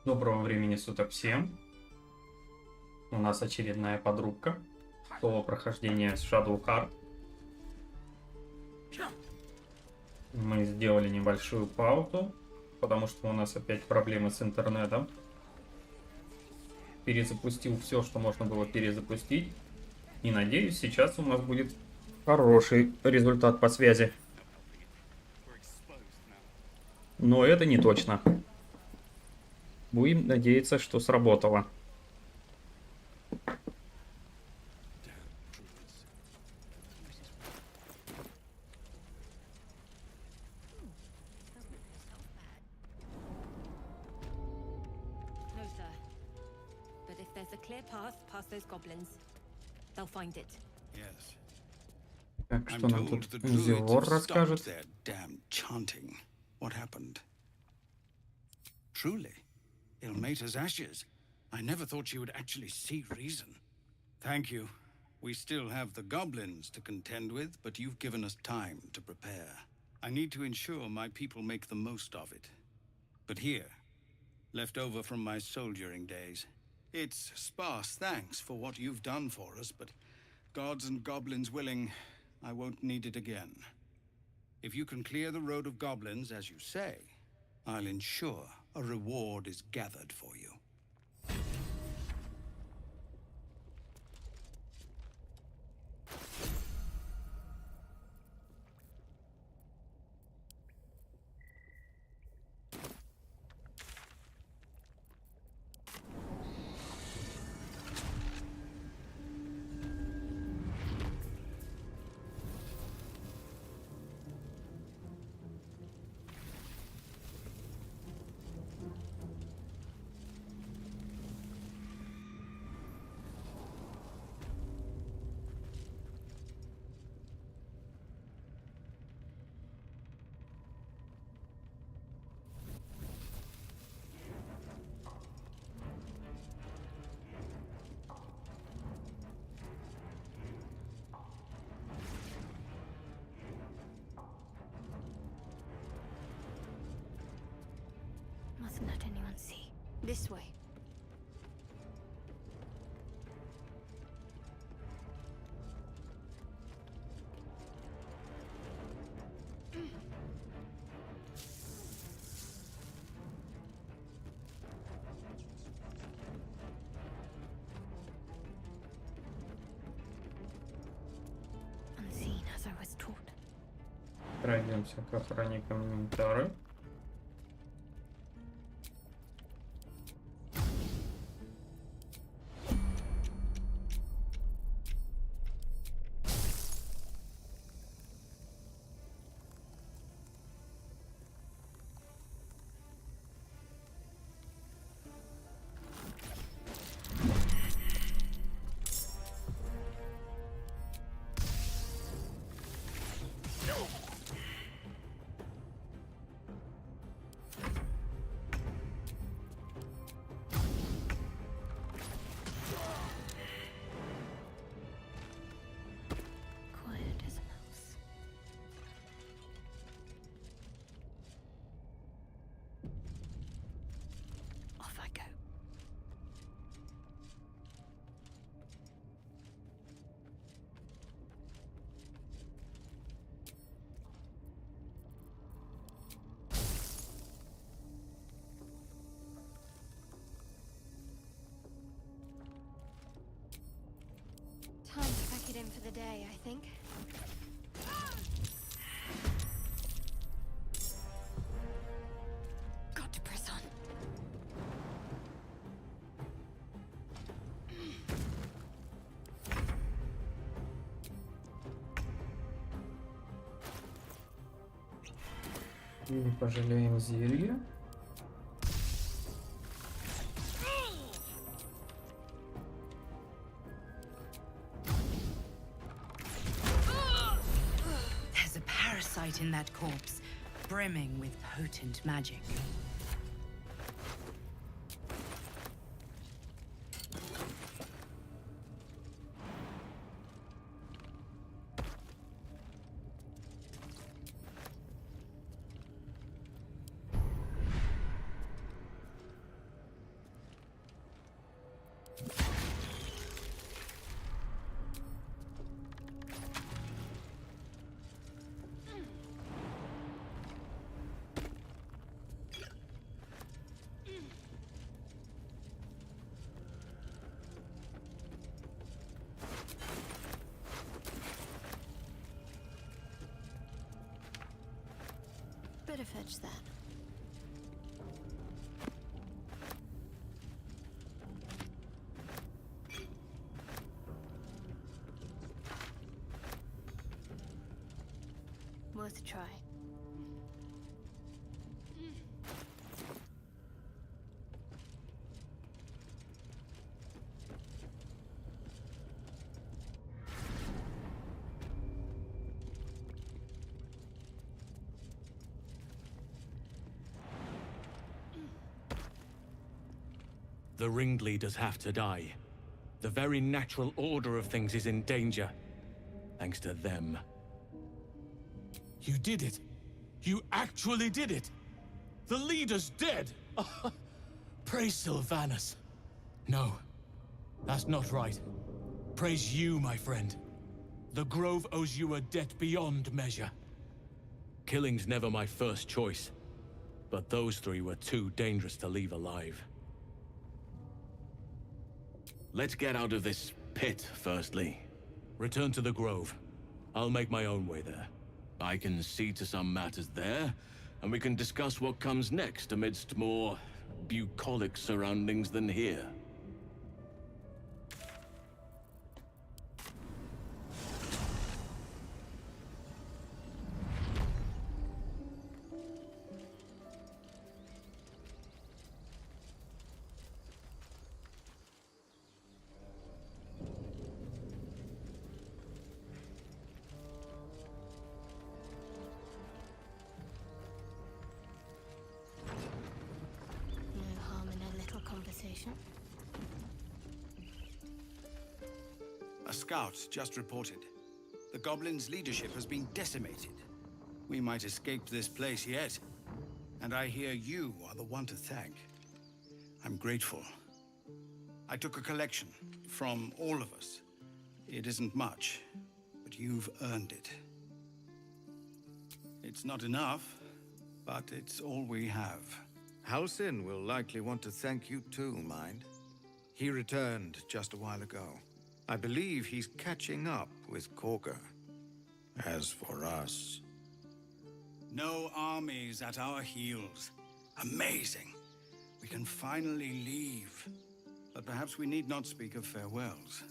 Доброго времени суток всем. У нас очередная подрубка. Прохождение с Shadowheart. Мы сделали небольшую паузу, потому что у нас опять проблемы с интернетом. Перезапустил все, что можно было перезапустить. И надеюсь, сейчас у нас будет хороший результат по связи. Но это не точно. Будем надеяться, что сработало. Так, что нам тут Зевор расскажет? Truly, Ilmater's ashes. I never thought she would actually see reason. Thank you. We still have the goblins to contend with, but you've given us time to prepare. I need to ensure my people make the most of it. But here, left over from my soldiering days, it's sparse thanks for what you've done for us, but gods and goblins willing, I won't need it again. If you can clear the road of goblins, as you say, I'll ensure a reward is gathered for you. Mustn't let anyone see. This way. Unseen as I was taught. Пройдемся к охранникам инвентаря. Quiet as a mouse. Off I go. Time to pack it in for the day, I think. Got to press on. Не пожалеем зелья. There's a parasite in that corpse, brimming with potent magic. to fetch that. Worth a try. The ringleaders have to die. The very natural order of things is in danger. Thanks to them. You did it! You actually did it! The leader's dead! Praise Sylvanas. No, that's not right. Praise you, my friend. The Grove owes you a debt beyond measure. Killing's never my first choice. But those three were too dangerous to leave alive. Let's get out of this pit, firstly. Return to the Grove. I'll make my own way there. I can see to some matters there, and we can discuss what comes next amidst more bucolic surroundings than here. No harm in a little conversation. A scout just reported. The goblins' leadership has been decimated. We might escape this place yet. And I hear you are the one to thank. I'm grateful. I took a collection from all of us. It isn't much, but you've earned it. It's not enough, but it's all we have. Halsin will likely want to thank you too, mind. He returned just a while ago. I believe he's catching up with Korga. As for us... No armies at our heels. Amazing. We can finally leave. But perhaps we need not speak of farewells.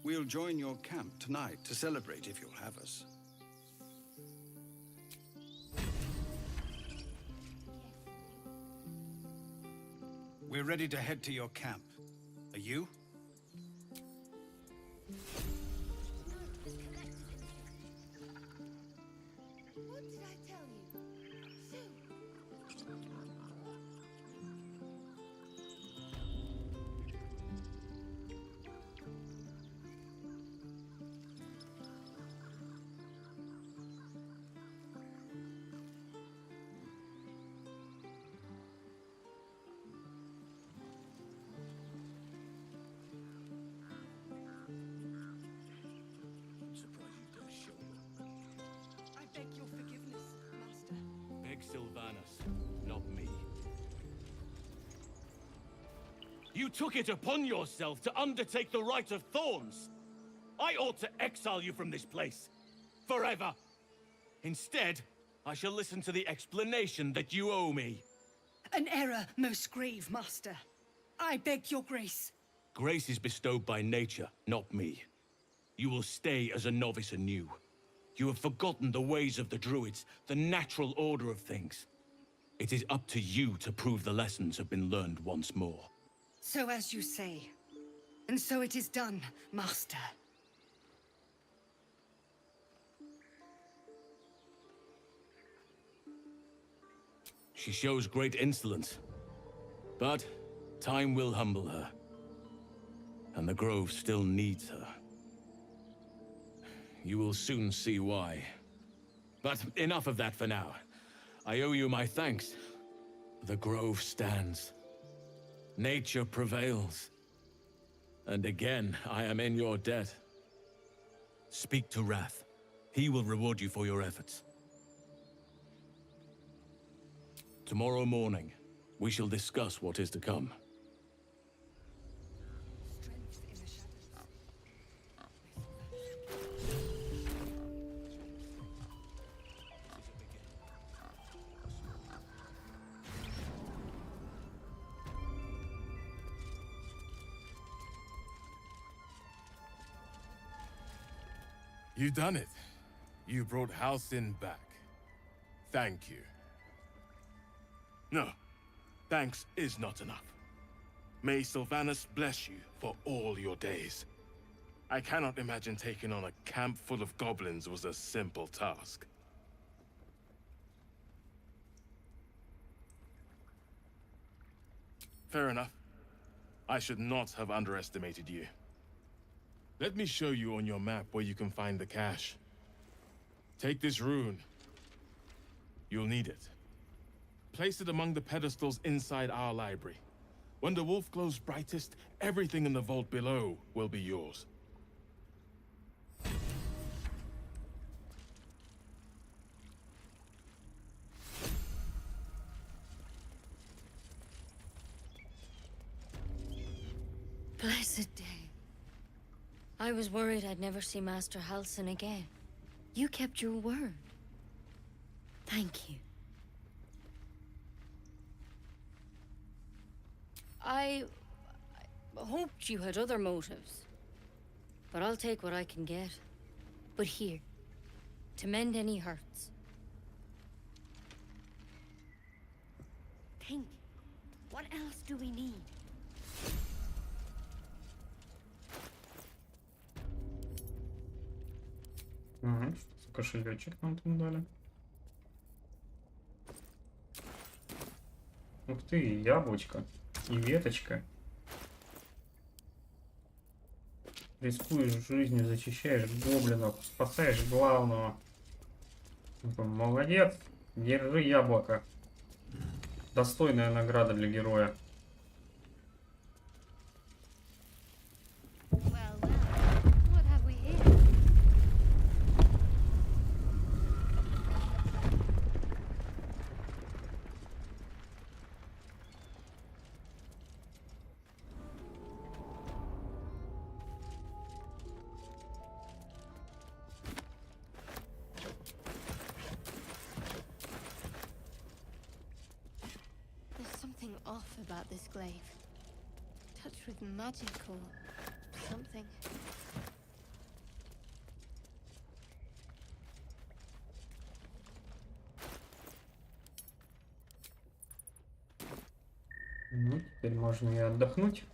We'll join your camp tonight to celebrate if you'll have us. We're ready to head to your camp. Are you? What did I tell you? Soon. I beg your forgiveness, Master. Beg Sylvanas, not me. You took it upon yourself to undertake the Rite of Thorns. I ought to exile you from this place. Forever. Instead, I shall listen to the explanation that you owe me. An error most grave, Master. I beg your grace. Grace is bestowed by nature, not me. You will stay as a novice anew. You have forgotten the ways of the Druids, the natural order of things. It is up to you to prove the lessons have been learned once more. So as you say. And so it is done, Master. She shows great insolence. But time will humble her. And the Grove still needs her. You will soon see why. But enough of that for now. I owe you my thanks. The Grove stands. Nature prevails. And again, I am in your debt. Speak to Wrath. He will reward you for your efforts. Tomorrow morning, we shall discuss what is to come. You done it. You brought Halcyon back. Thank you. No, thanks is not enough. May Sylvanas bless you for all your days. I cannot imagine taking on a camp full of goblins was a simple task. Fair enough. I should not have underestimated you. Let me show you on your map where you can find the cache. Take this rune. You'll need it. Place it among the pedestals inside our library. When the wolf glows brightest, everything in the vault below will be yours. Blessed day. I was worried I'd never see Master Halcyon again. You kept your word. Thank you. I hoped you had other motives. But I'll take what I can get. But here, to mend any hurts. Think, what else do we need? Ага, что за кошелечек нам там дали? Ух ты, яблочко и веточка. Рискуешь жизнью, защищаешь гоблинов, спасаешь главного. Молодец, держи яблоко. Достойная награда для героя. Well, what have we here? There's something off about this glaive. Touched with magic or something. Ну, теперь можно и отдохнуть.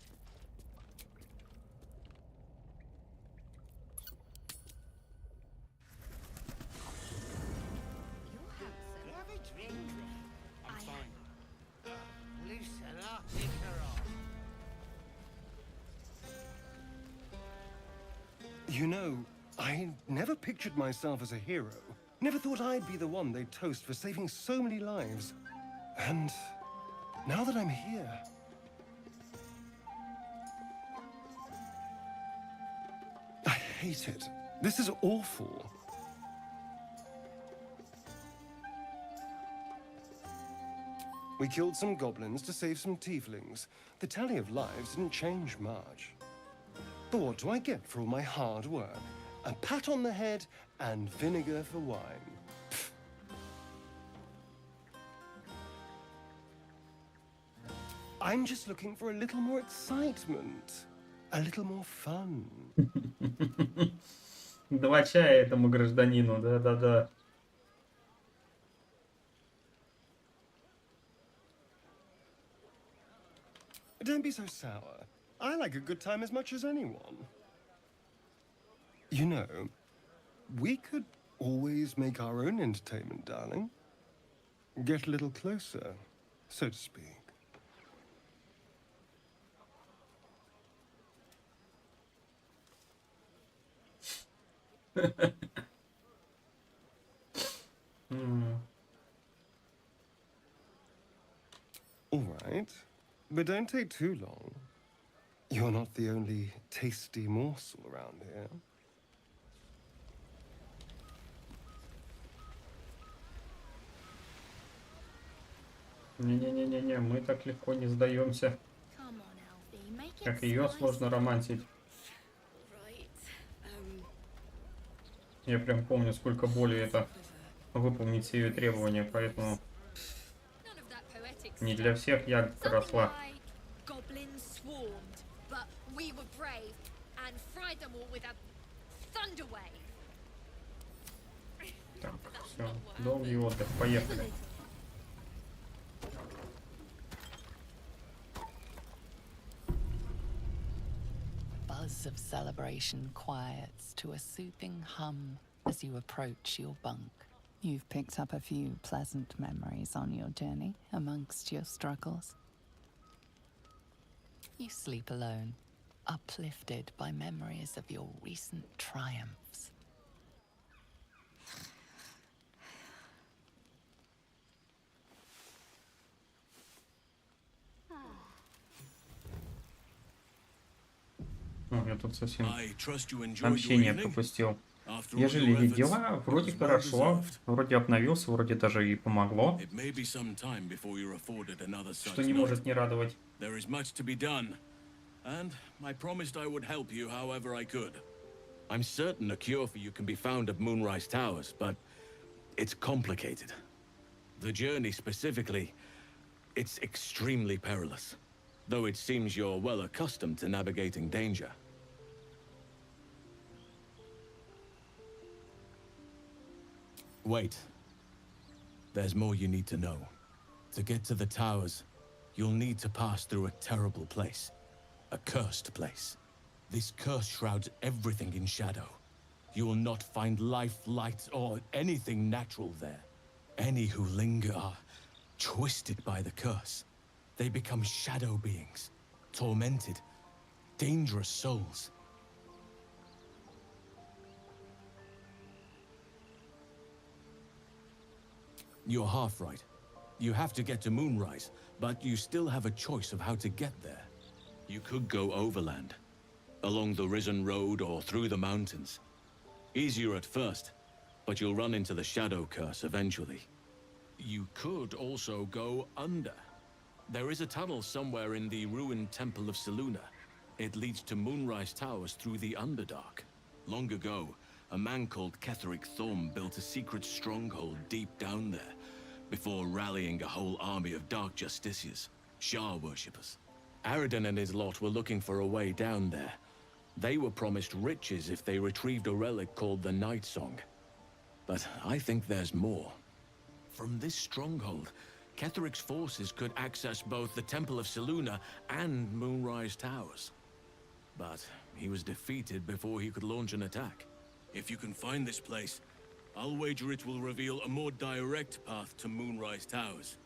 You know, I never pictured myself as a hero. Never thought I'd be the one they'd toast for saving so many lives. And now that I'm here... I hate it. This is awful. We killed some goblins to save some tieflings. The tally of lives didn't change much. But what do I get for all my hard work? A pat on the head and vinegar for wine. Pfft. I'm just looking for a little more excitement. A little more fun. Два чая этому гражданину, да-да-да. Don't be so sour. I like a good time as much as anyone. You know, we could always make our own entertainment, darling. Get a little closer, so to speak. All right, but don't take too long. You're not the only tasty morsel around here. Не-не-не-не-не, мы так легко не сдаемся. Come on, Alfie, make it Как ее slice. сложно романтить. Right. Я прям помню, сколько боли это выполнить все ее требования, поэтому None of that poetic не stuff. для всех ягодка Something росла. like goblins swarmed, but we were brave and fried them all with a thunder wave. Все, долгий отдых, поехали. Buzz of celebration quiets to a soothing hum as you approach your bunk. You've picked up a few pleasant memories on your journey amongst your struggles. You sleep alone, uplifted by memories of your recent triumphs. Ну, я тут совсем I trust you enjoyed your общение evening. пропустил. After all Ежели your efforts, дела, вроде it was well хорошо, deserved. вроде обновился, вроде даже и помогло, It may be some time before you're afforded another such что не night. может не радовать. There is much to be done, and I promised I would help you however I could. I'm certain a cure for you can be found at Moonrise Towers, but it's complicated. The journey specifically, it's extremely perilous, though it seems you're well accustomed to navigating danger. Wait. There's more you need to know. To get to the towers, you'll need to pass through a terrible place. A cursed place. This curse shrouds everything in shadow. You will not find life, light, or anything natural there. Any who linger are twisted by the curse. They become shadow beings, tormented, dangerous souls. You're half right. You have to get to Moonrise, but you still have a choice of how to get there. You could go overland, along the Risen Road or through the mountains. Easier at first, but you'll run into the Shadow Curse eventually. You could also go under. There is a tunnel somewhere in the ruined Temple of Selûne. It leads to Moonrise Towers through the Underdark. Long ago, a man called Ketheric Thorm built a secret stronghold deep down there, before rallying a whole army of Dark Justiciars, Shah worshippers. Aradin and his lot were looking for a way down there. They were promised riches if they retrieved a relic called the Night Song. But I think there's more. From this stronghold, Ketheric's forces could access both the Temple of Selûne and Moonrise Towers. But he was defeated before he could launch an attack. If you can find this place, I'll wager it will reveal a more direct path to Moonrise Towers.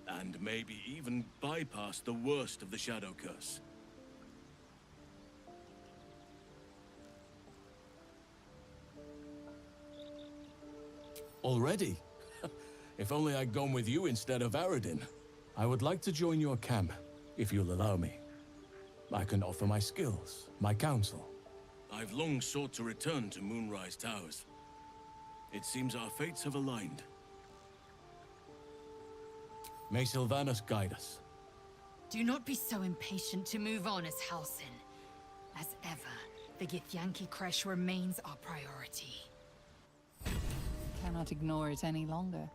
And maybe even bypass the worst of the Shadow Curse. Already? If only I'd gone with you instead of Aradin. I would like to join your camp, if you'll allow me. I can offer my skills, my counsel. I've long sought to return to Moonrise Towers. It seems our fates have aligned. May Sylvanas guide us. Do not be so impatient to move on as Halsin. As ever, the Githyanki Kresh remains our priority. Cannot ignore it any longer.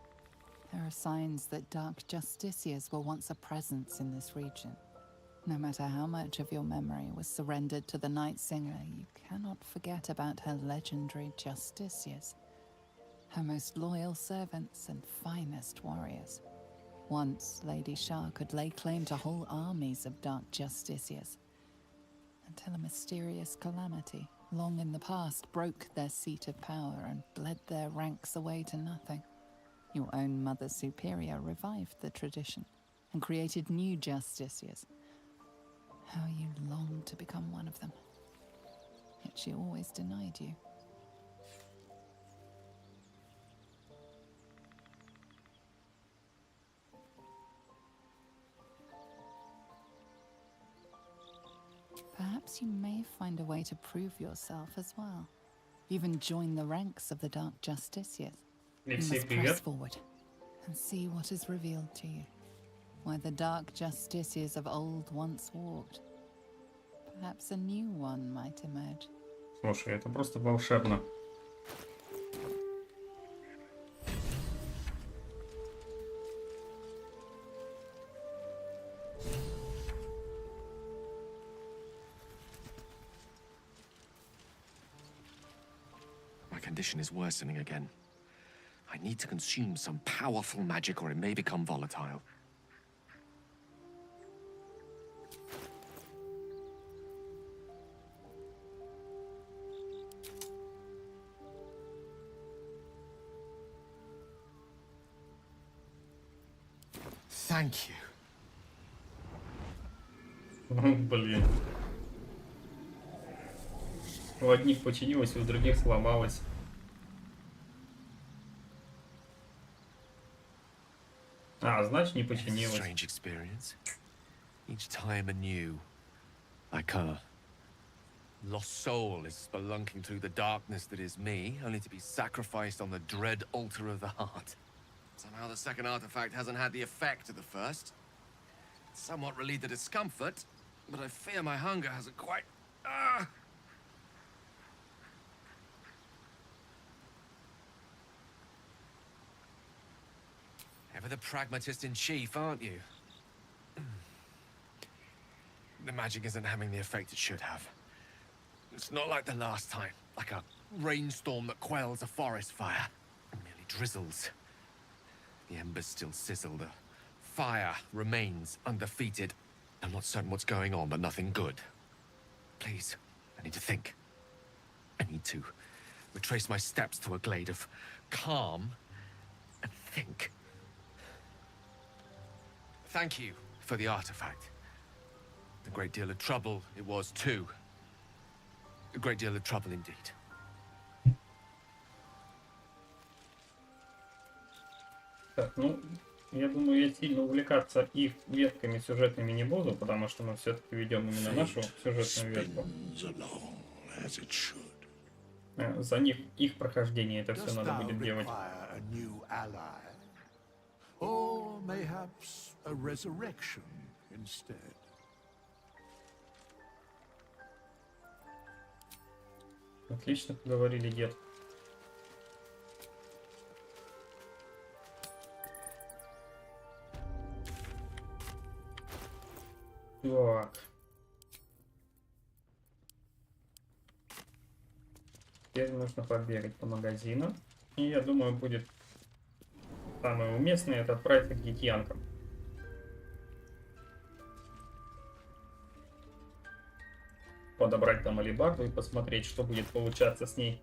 There are signs that Dark Justiciars were once a presence in this region. No matter how much of your memory was surrendered to the Night Singer, you cannot forget about her legendary Justiciars. Her most loyal servants and finest warriors. Once, Lady Shah could lay claim to whole armies of Dark Justiciars, until a mysterious calamity, long in the past, broke their seat of power and bled their ranks away to nothing. Your own Mother Superior revived the tradition and created new Justiciars. How you longed to become one of them. Yet she always denied you. Perhaps you may find a way to prove yourself as well. Even join the ranks of the Dark Justiciars. You Алексей, must press привет. forward and see what is revealed to you. Where the Dark Justiciars of old once walked. Perhaps a new one might emerge. Слушай, это просто волшебно. My condition is worsening again. I I need to consume some powerful magic or it may become volatile. Thank you. Блин. У одних починилось, у других сломалось. А, значит, не починилось. Strange experience. Each time anew. Like a lost soul is spelunking through the darkness that is me, only to be sacrificed on the dread altar of the heart. Somehow the second artifact hasn't had the effect of the first. It's somewhat relieved the discomfort, but I fear my hunger hasn't quite... Ever the pragmatist in chief, aren't you? The magic isn't having the effect it should have. It's not like the last time, like a rainstorm that quells a forest fire. It merely drizzles. The embers still sizzle, the fire remains undefeated. I'm not certain what's going on, but nothing good. Please, I need to think. I need to retrace my steps to a glade of calm and think. Thank you for the artifact. A great deal of trouble it was too. A great deal of trouble indeed. Так, ну, я думаю, я сильно увлекаться их ветками сюжетными не буду, потому что мы все-таки ведем именно нашу сюжетную ветку. За них, их прохождение, это все надо будет делать. Or mayhaps a resurrection instead. Отлично поговорили, дед. Так. Теперь нужно побегать по магазинам. И я думаю, будет самое уместное это отправиться к гитьянкам. Подобрать там алебарду и посмотреть, что будет получаться с ней.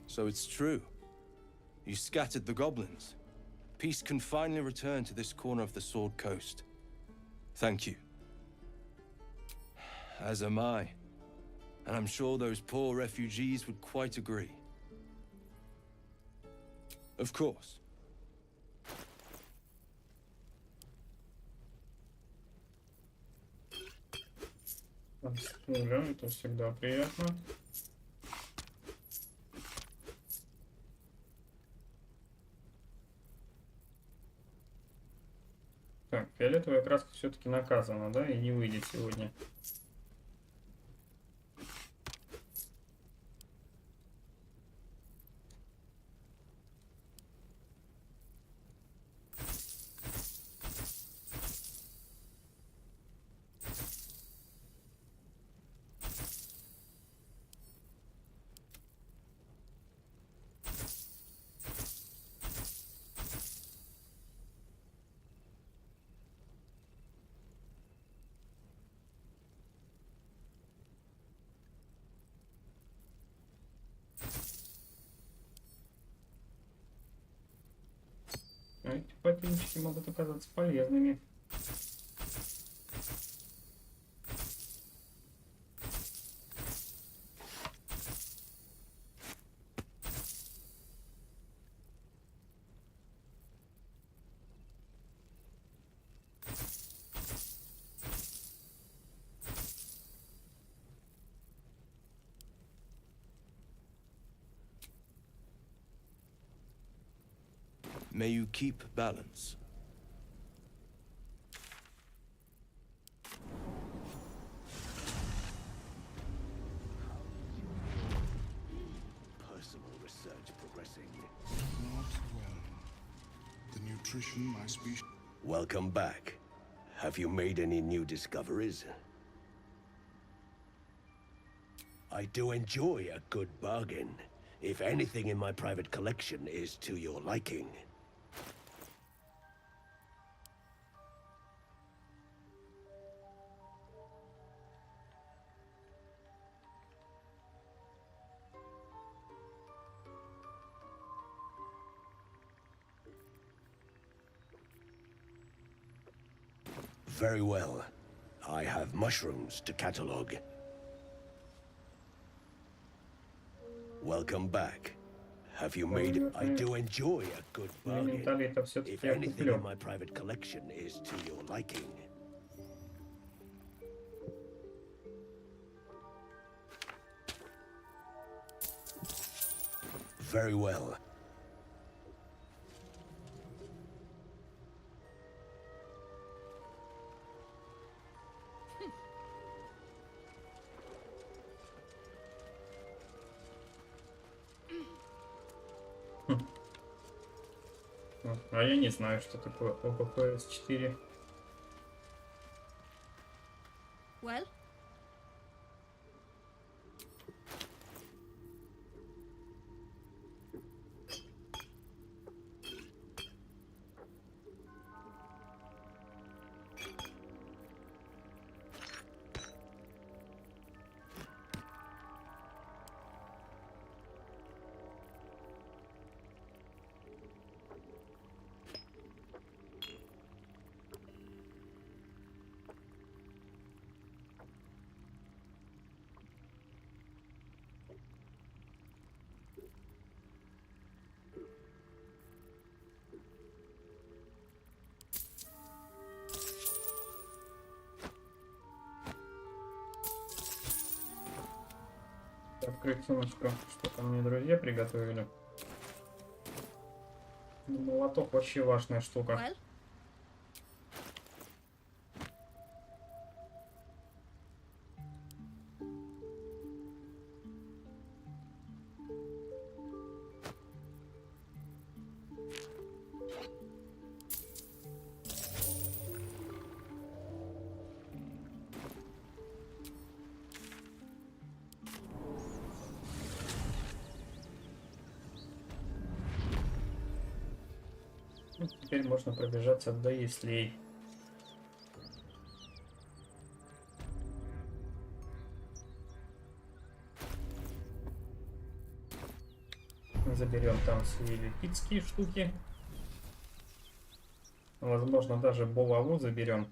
So it's true. You scattered the goblins. Peace can finally return to this corner of the Sword Coast. Thank you. As am I. And I'm sure those poor refugees would quite agree. Of course. Это всегда приятно. Так, фиолетовая краска все-таки наказана, да, и не выйдет сегодня. А эти ботиночки могут оказаться полезными. May you keep balance. Personal research progressing. Not well. The nutrition my species... Welcome back. Have you made any new discoveries? I do enjoy a good bargain, if anything in my private collection is to your liking. Very well. I have mushrooms to catalog. Welcome back. Have you made it? I do enjoy a good bargain. If anything in my private collection is to your liking. Very well. А я не знаю, что такое ОППС-4. Well? Открыть сумочку, что там мне друзья приготовили. Молоток вообще важная штука. Well? Теперь можно пробежаться до яслей. Заберем там свои лепитские штуки. Возможно, даже булаву заберем.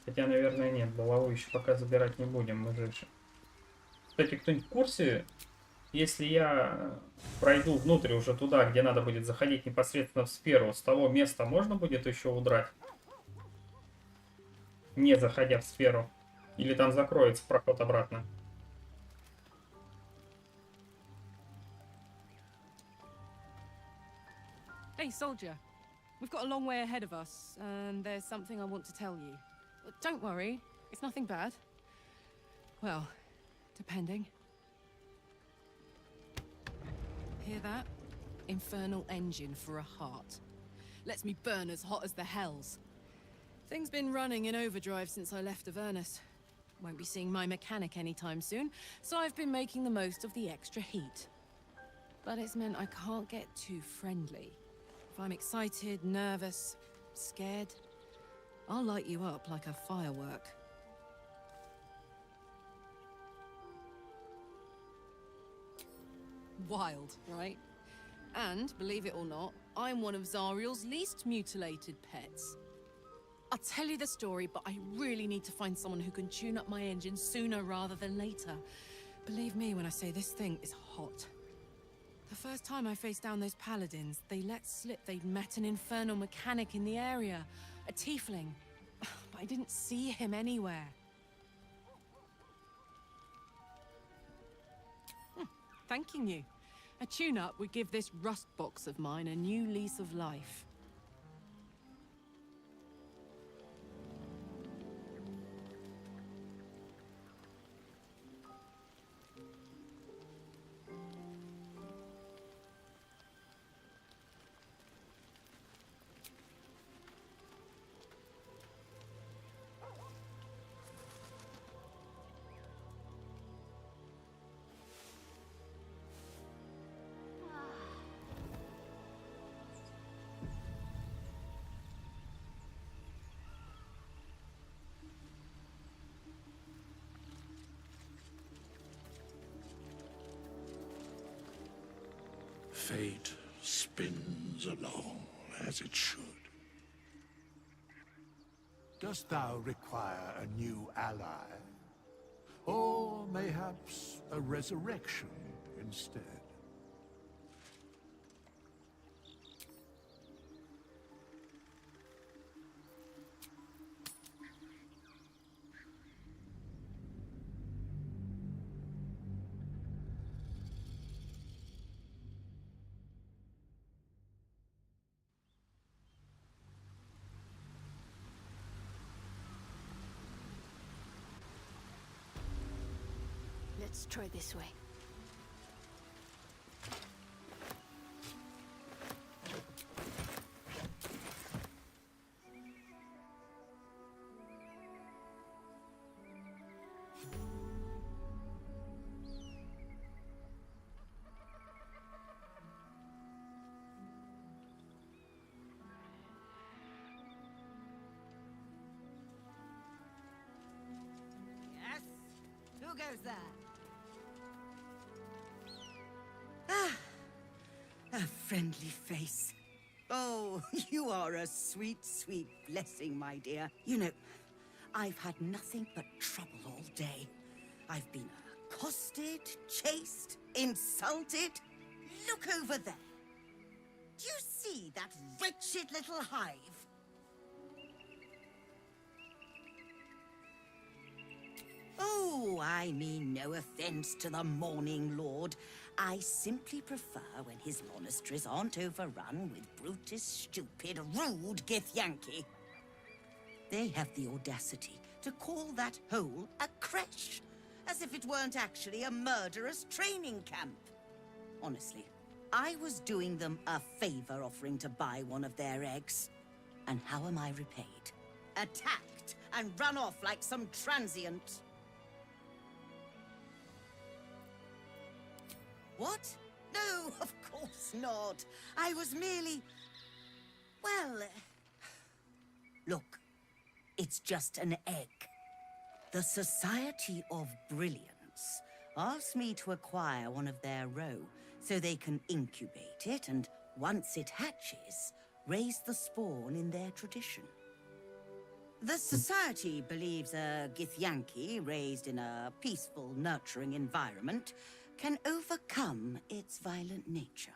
Хотя, наверное, нет, булаву еще пока забирать не будем, мы же... Кстати, кто-нибудь в курсе, если я пройду внутрь уже туда, где надо будет заходить непосредственно в сферу, с того места можно будет еще удрать? Не заходя в сферу? Или там закроется проход обратно? Hey, soldier. We've got a long way ahead of us, and there's something I want to tell you. Don't worry, it's nothing bad. Well, depending. Hear that? Infernal engine for a heart. Lets me burn as hot as the hells. Thing's been running in overdrive since I left Avernus. Won't be seeing my mechanic anytime soon, so I've been making the most of the extra heat. But it's meant I can't get too friendly. If I'm excited, nervous, scared, I'll light you up like a firework. Wild, right? And, believe it or not, I'm one of Zariel's least mutilated pets. I'll tell you the story, but I really need to find someone who can tune up my engine sooner rather than later. Believe me when I say this thing is hot. The first time I faced down those paladins, they let slip they'd met an infernal mechanic in the area, a tiefling. But I didn't see him anywhere. Thanking you. A tune-up would give this rust box of mine a new lease of life. Fate spins along as it should. Dost thou require a new ally? Or mayhaps a resurrection instead? Let's try this way. Yes? Who goes there? Ah, a friendly face. Oh, you are a sweet, sweet blessing, my dear. You know, I've had nothing but trouble all day. I've been accosted, chased, insulted. Look over there. Do you see that wretched little hive? Oh, I mean no offense to the Morning Lord. I simply prefer when his monasteries aren't overrun with brutish, stupid, rude Githyanki. They have the audacity to call that hole a creche, as if it weren't actually a murderous training camp. Honestly, I was doing them a favor offering to buy one of their eggs. And how am I repaid? Attacked and run off like some transient. What? No, of course not. I was merely... well... Look, it's just an egg. The Society of Brilliance asked me to acquire one of their roe so they can incubate it and, once it hatches, raise the spawn in their tradition. The Society believes a Githyanki raised in a peaceful, nurturing environment can overcome its violent nature.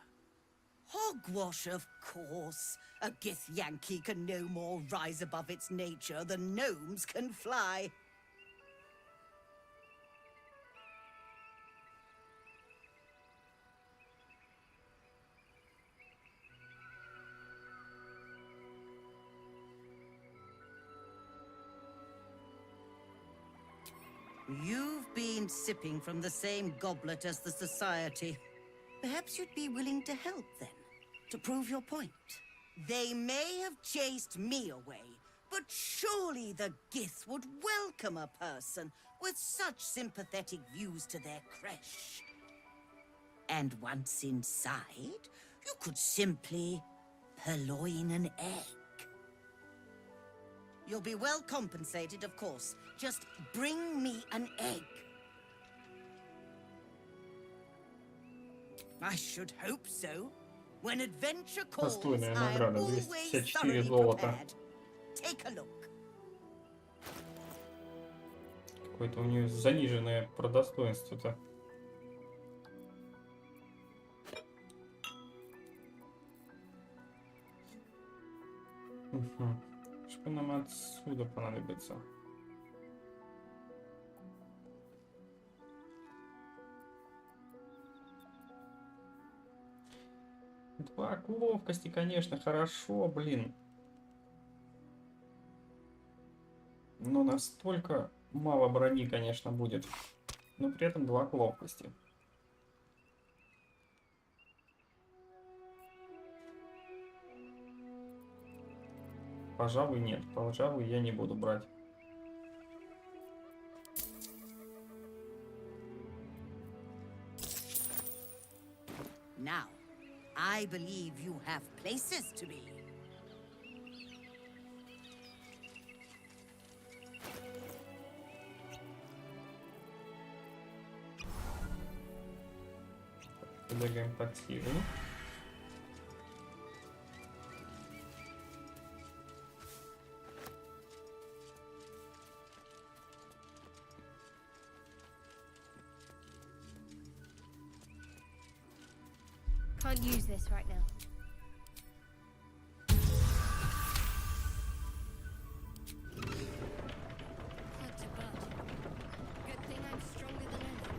Hogwash, of course. A Githyanki can no more rise above its nature than gnomes can fly. You've been sipping from the same goblet as the Society. Perhaps you'd be willing to help, then, to prove your point. They may have chased me away, but surely the Gith would welcome a person with such sympathetic views to their creche. And once inside, you could simply purloin an egg. You'll be well compensated, of course. Just bring me an egg. I should hope so. When adventure calls, Достойная I am награда, always 254 thoroughly золота. prepared. Take a look. Какое-то у нее заниженное про достоинство-то. Что нам отсюда понадобится? Два к ловкости, конечно, хорошо, блин. Но настолько мало брони, конечно, будет. Но при этом 2 к ловкости. Пожалуй, нет. Пожалуй, я не буду брать. Now, I believe you have places to be. Предлагаем потиру. Can't use this right now. Blood to blood. Good thing I'm stronger than Anak.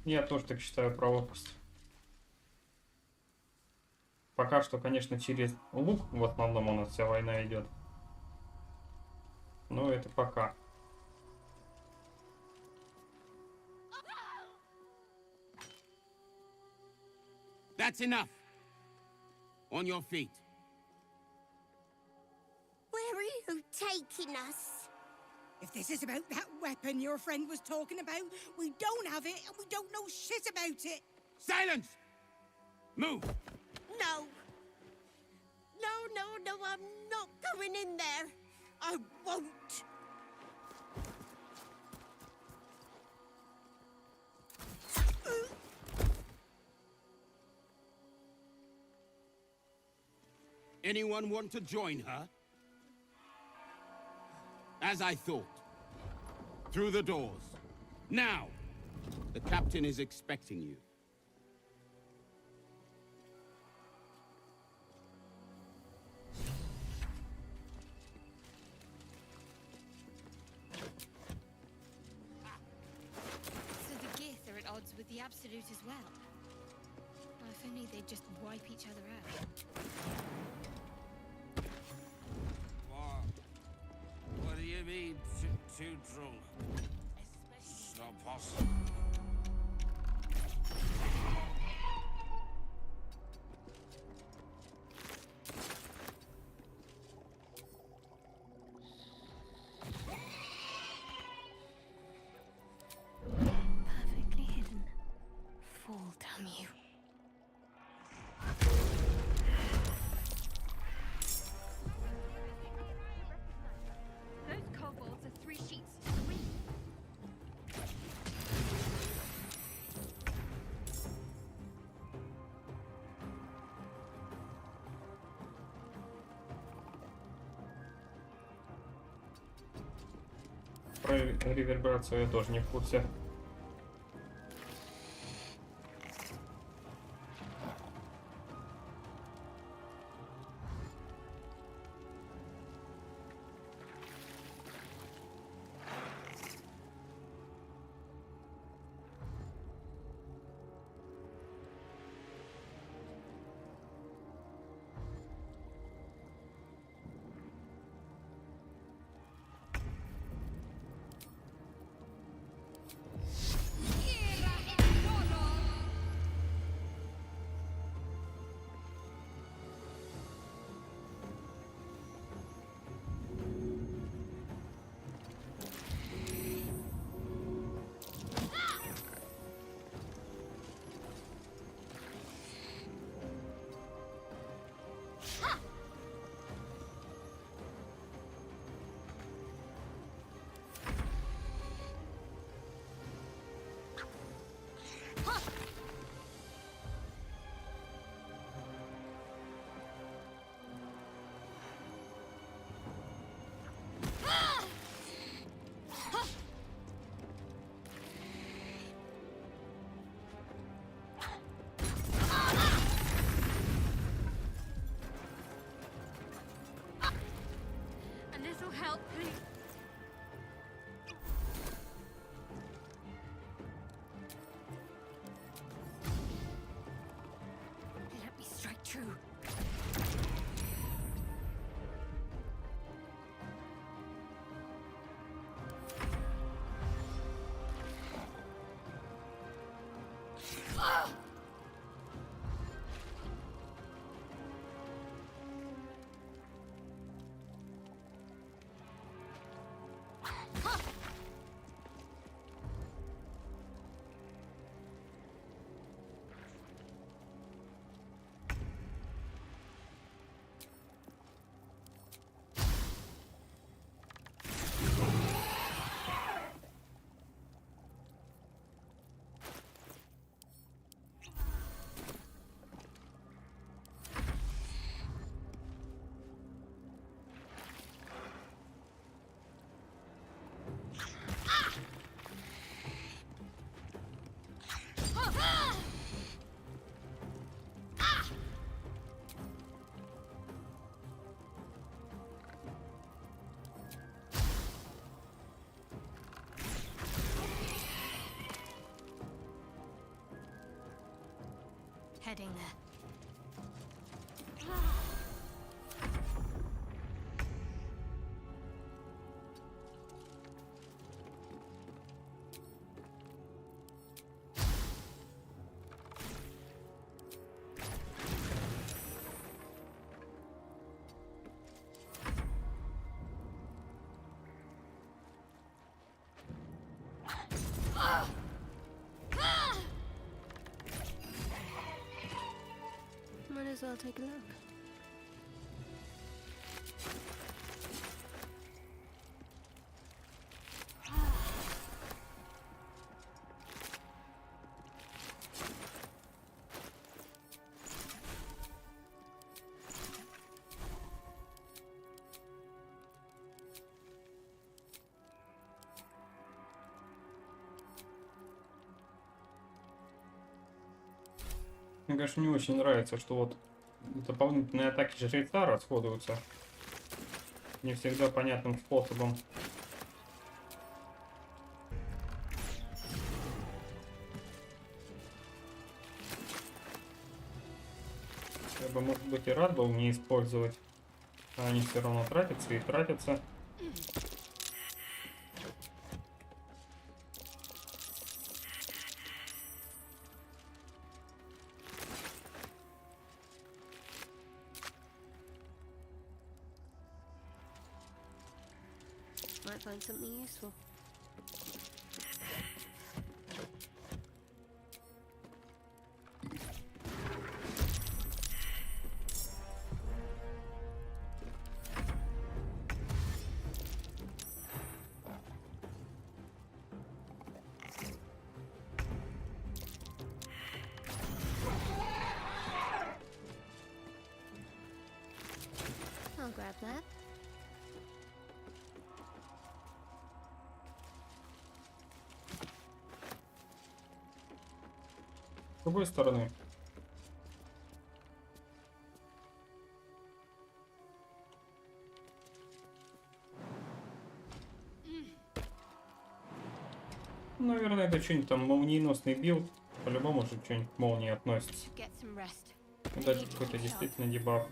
Я тоже так считаю про ловкость. Пока что, конечно, через лук в основном у нас вся война идет. Но это пока. That's enough. On your feet. Where are you taking us? If this is about that weapon your friend was talking about, we don't have it and we don't know shit about it. Silence! Move! No. No, I'm not going in there. I won't. Anyone want to join her? As I thought. Through the doors. Now! The captain is expecting you. So the Gith are at odds with the Absolute as well. Well, if only they'd just wipe each other out. What do you mean, too drunk? It's not possible. про реверберацию я тоже не в курсе. Help, please. Let me strike true. Heading there. Might as well take a look. Мне, конечно, не очень нравится, что вот дополнительные атаки жреца расходуются не всегда понятным способом. Я бы, может быть, и рад был не использовать, а они все равно тратятся и тратятся. Might find something useful. I'll grab that. С другой стороны. Наверное, это что-нибудь там молниеносный билд. По-любому же что-нибудь к молнии относится. Даже какой-то действительно дебаф.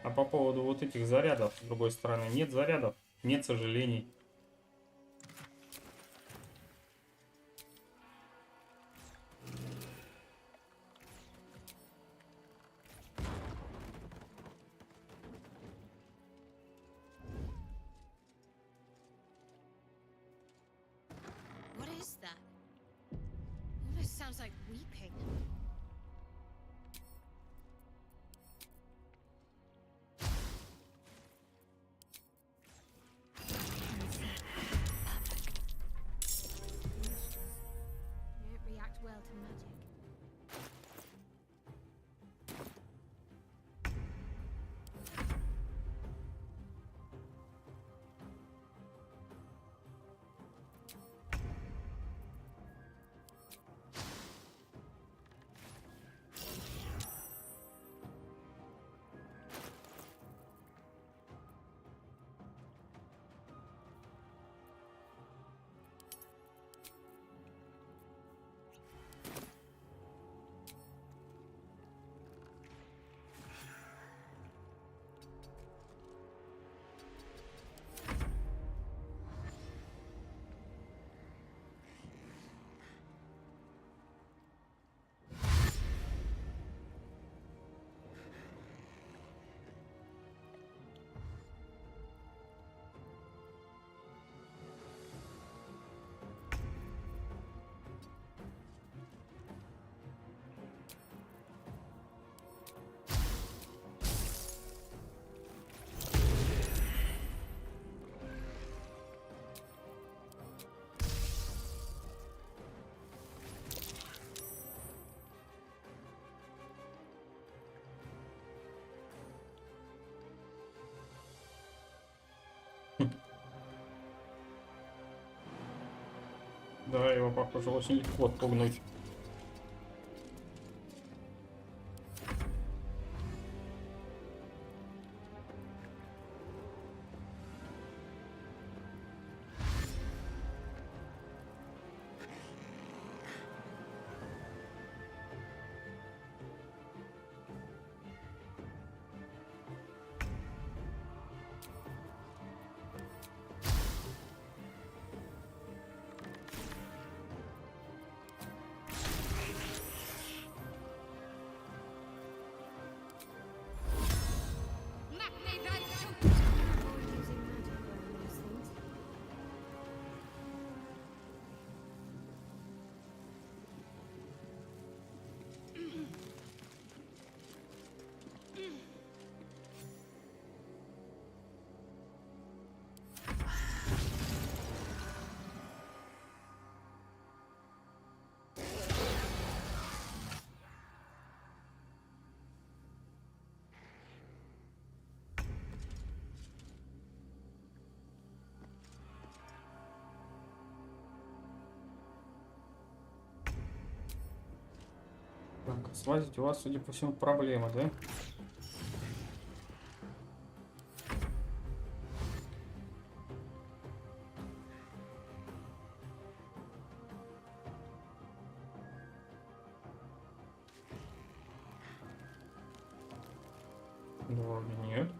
А по поводу вот этих зарядов, с другой стороны, нет зарядов, нет сожалений. What is that? Almost sounds like weeping. You don't react well to magic. Да, его, похоже, очень легко отпугнуть. Так, слазить у вас, судя по всему, проблема, да? Да, вроде нет.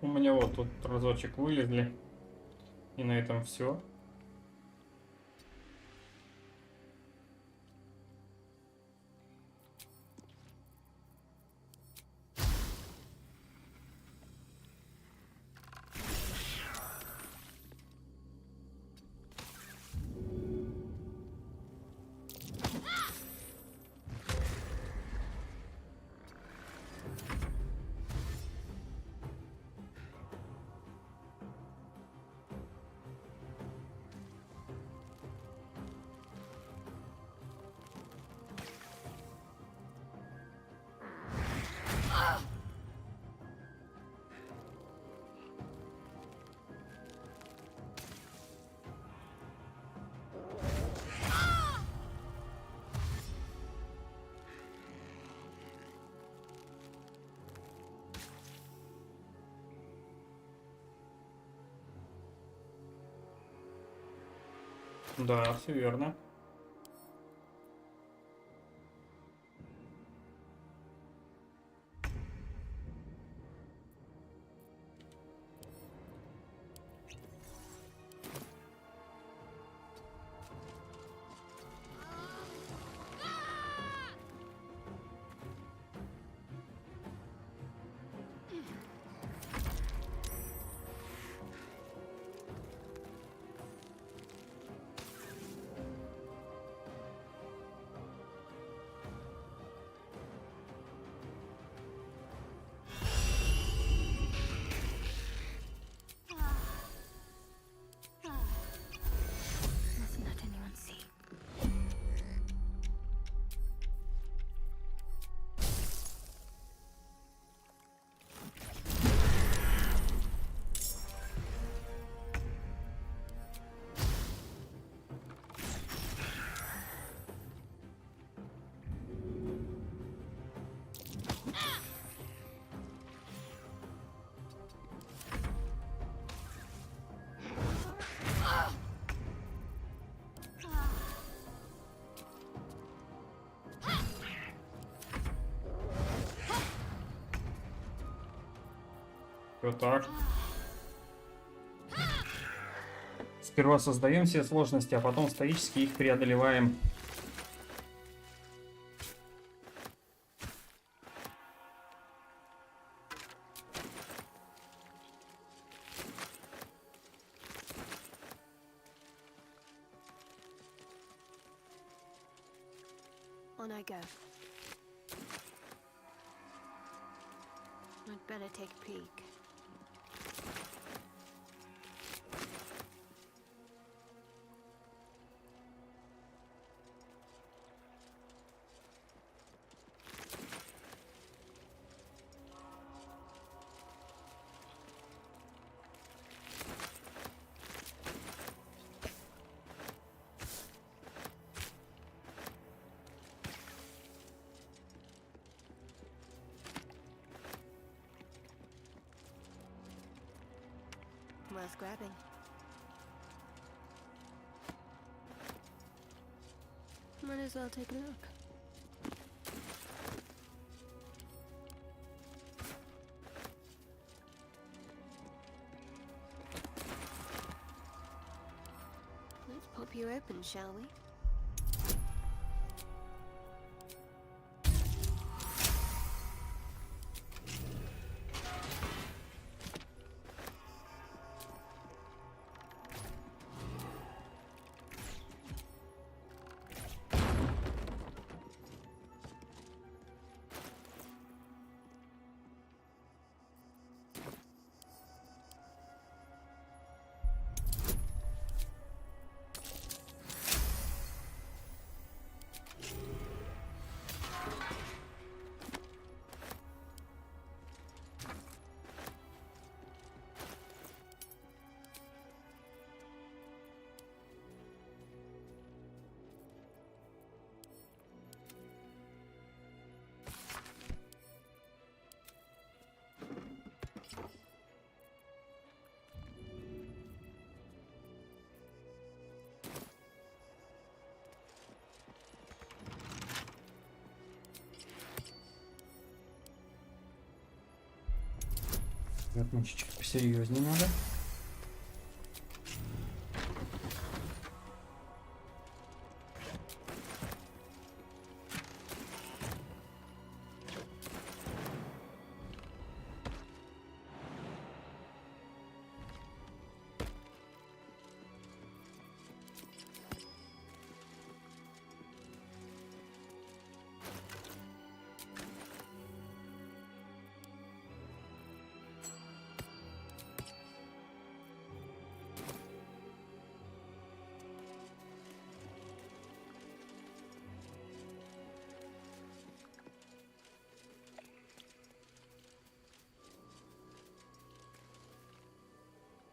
У меня вот тут разочек вылезли. И на этом все. Да, все верно. Must not anyone see. Вот так. Сперва создаем все сложности, а потом стоически их преодолеваем. On I go. I'd better take a peek. Worth grabbing. Might as well take a look. Let's pop you open, shall we? Вот мне чуть-чуть посерьезнее надо.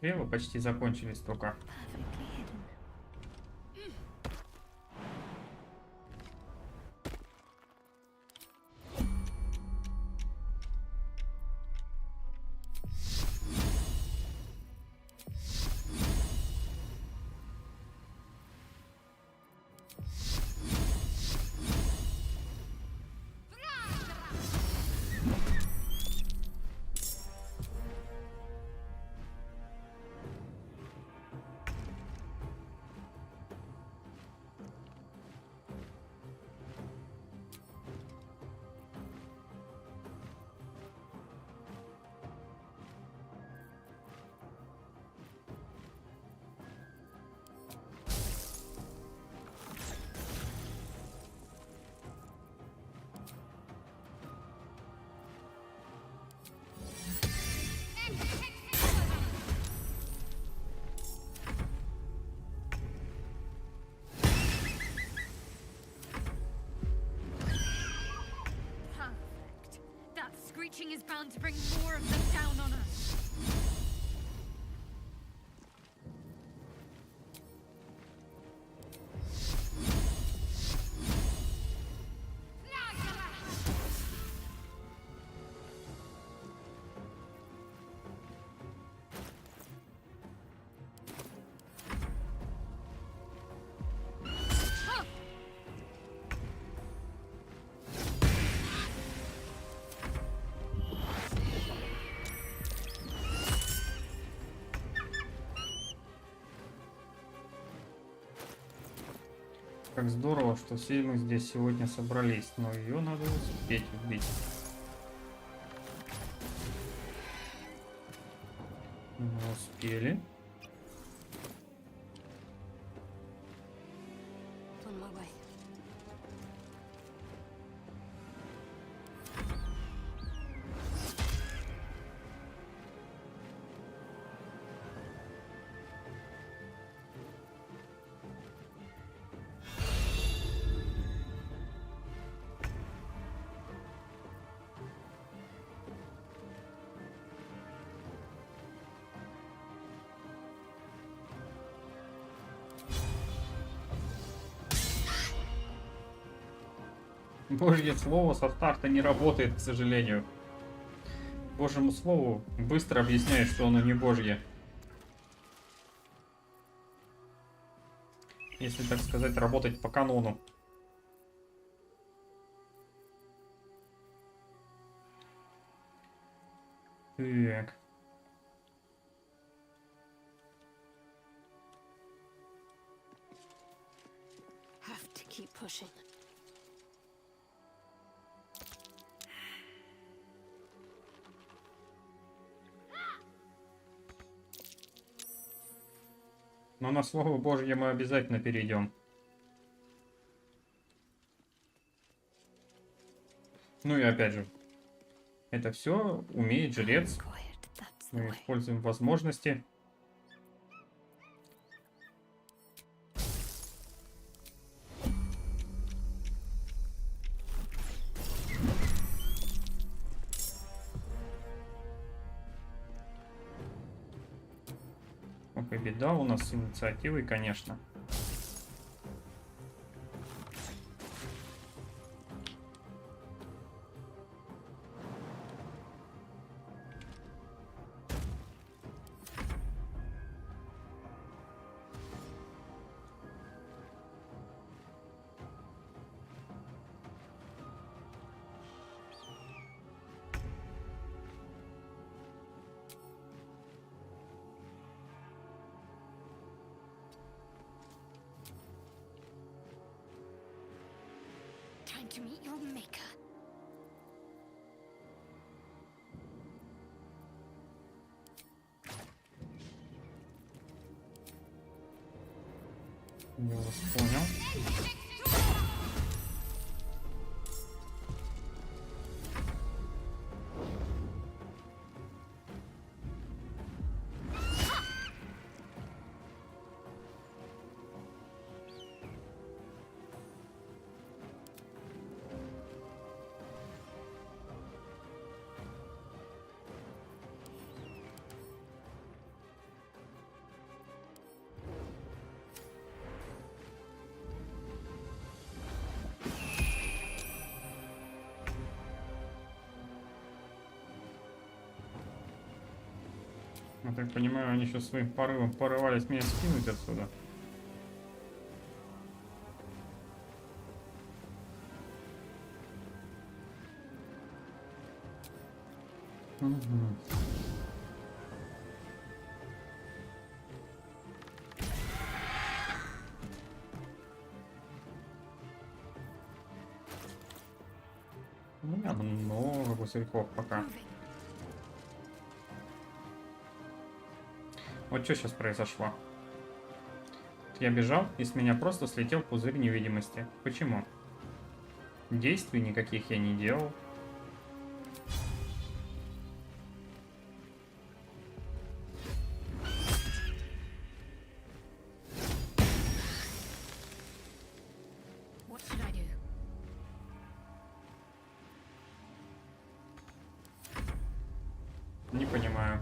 Вы почти закончились только. Screeching is bound to bring more of them down on us. Как здорово, что все мы здесь сегодня собрались, но ее надо успеть убить. Мы успели. Божье слово со старта не работает, к сожалению. Божьему слову быстро объясняет, что оно не Божье. Если, так сказать, работать по канону. Так. Have to keep pushing. Но на слово Божье мы обязательно перейдем. Ну и опять же, это все умеет жрец. Мы используем возможности. Ох, и беда у нас с инициативой, конечно. time to meet your maker. Я вас понял. Я так понимаю, они сейчас своим порывом порывались меня скинуть отсюда. Угу. У меня много пузырьков пока. Вот что сейчас произошло. Я бежал, и с меня просто слетел пузырь невидимости. Почему? Действий никаких я не делал. Не понимаю.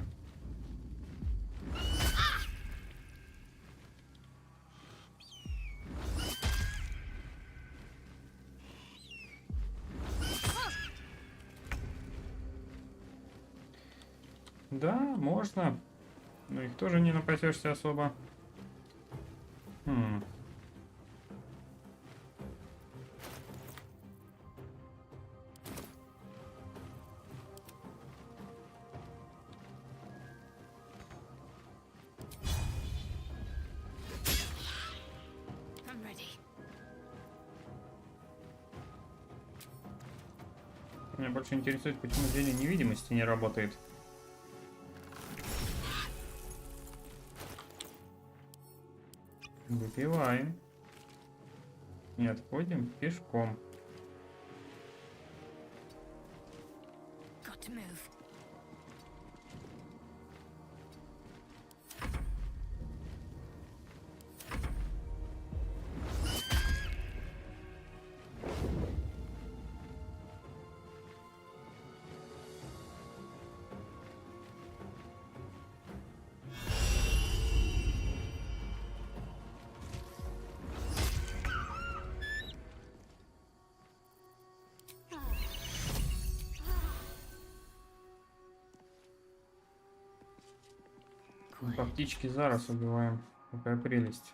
Да, можно. Но их тоже не напасешься особо. Меня больше интересует, почему зелье невидимости не работает. Выпиваем. И отходим пешком. По птичке зараз убиваем. Какая прелесть.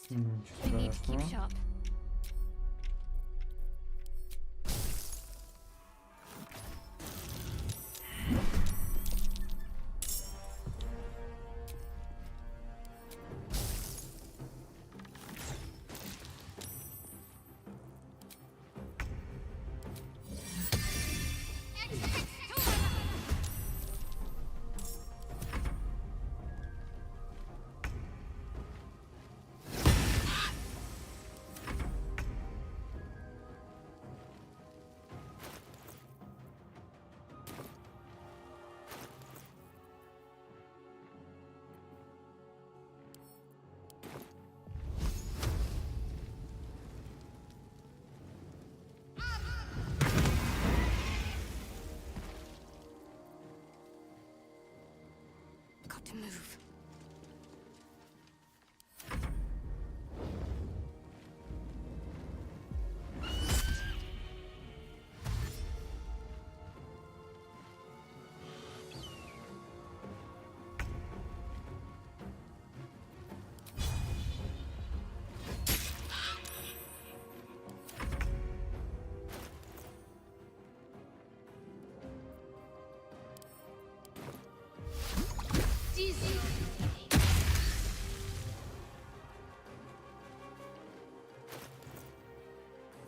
Ничего страшного.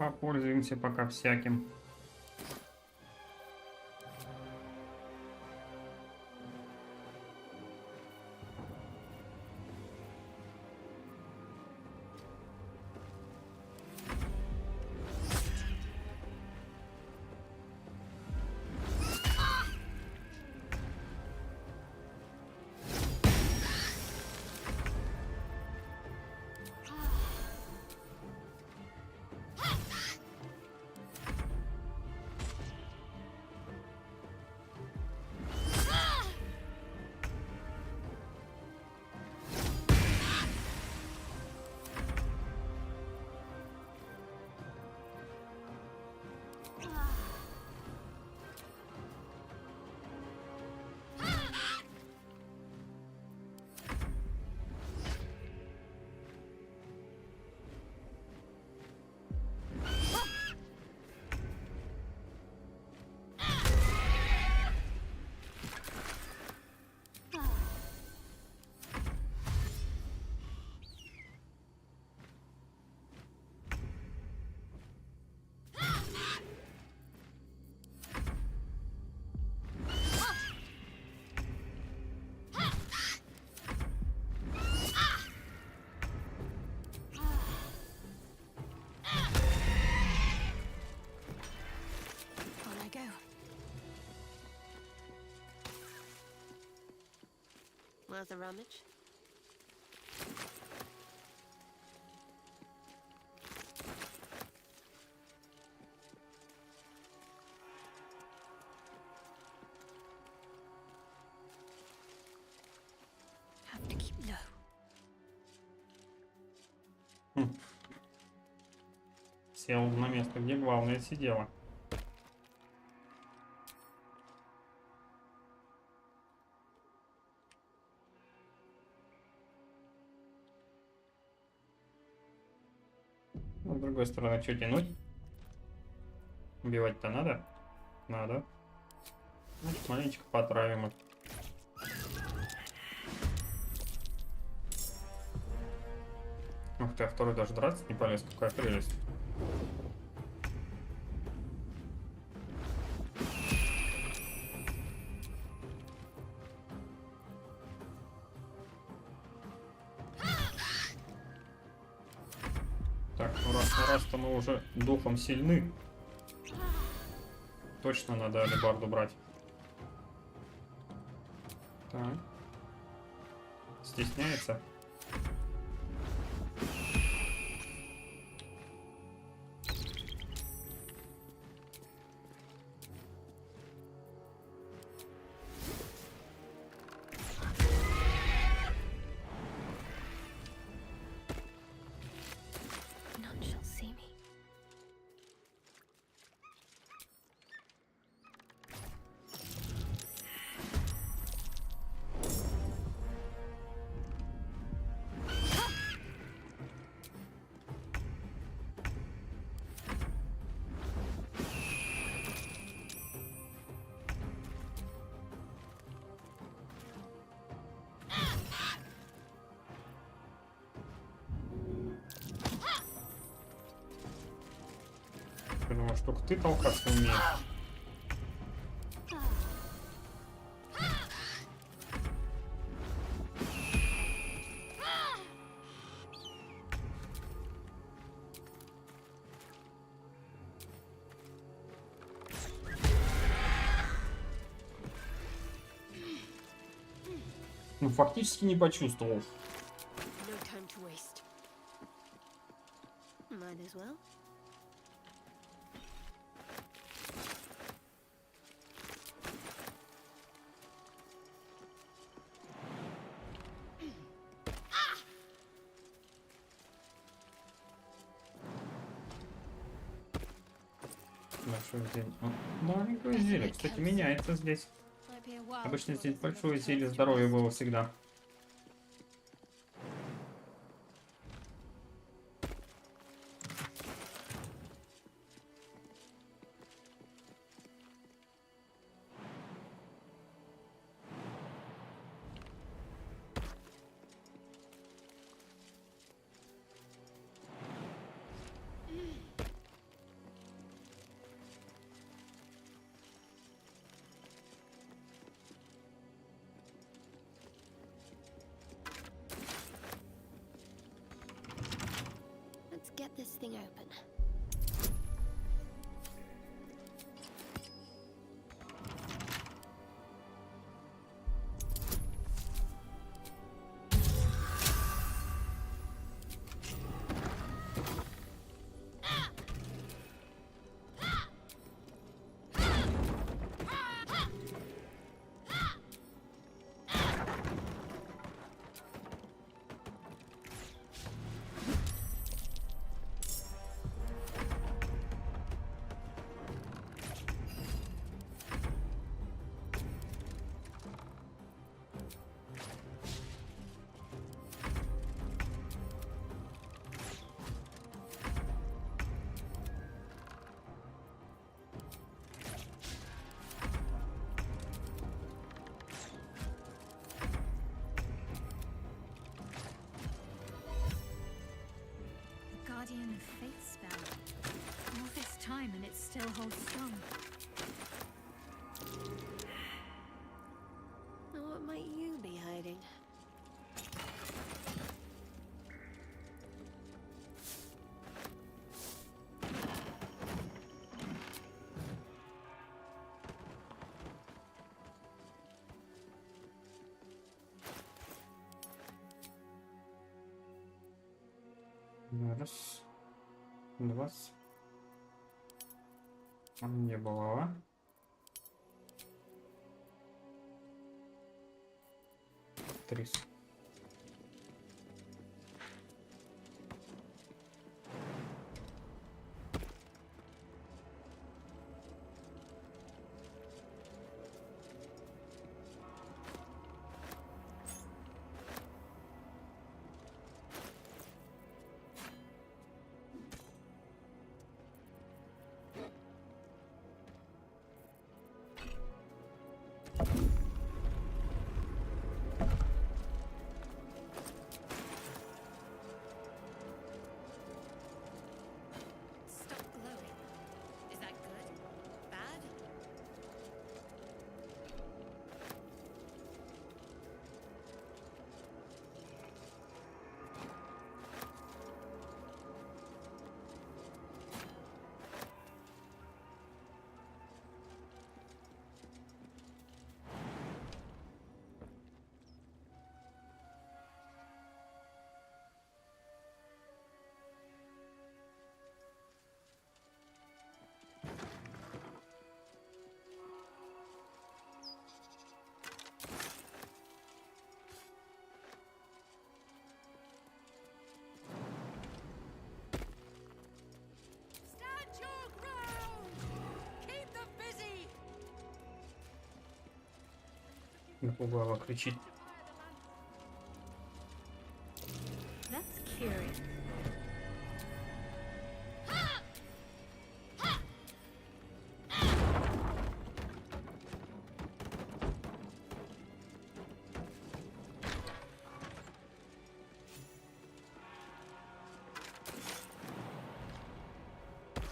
Попользуемся пока всяким. Worth a rummage? Have to keep low. Сел на место, где главное сидела. С другой стороны, что тянуть? Убивать-то надо? Надо. Значит, маленечко потравим их. Ух ты, а второй даже драться не полез, какая прелесть. Так, ну раз-то мы уже духом сильны. Точно надо алебарду брать. Так. Стесняется. Я думаю, что ты толкаться умеешь. Ну, фактически не почувствовал. No time to waste. Might as well. Большое зелье. Маленькое зелье. Кстати, меняется здесь. Обычно здесь большое зелье здоровья было всегда. anything open. Guardian of Faith spell. All this time and it still holds strong. Now, what might you be hiding? Раз, два. Там не было. Три. Stop glowing. Is that good? Bad? Stand your ground! Keep them busy! Напугала, кричит. That's curious.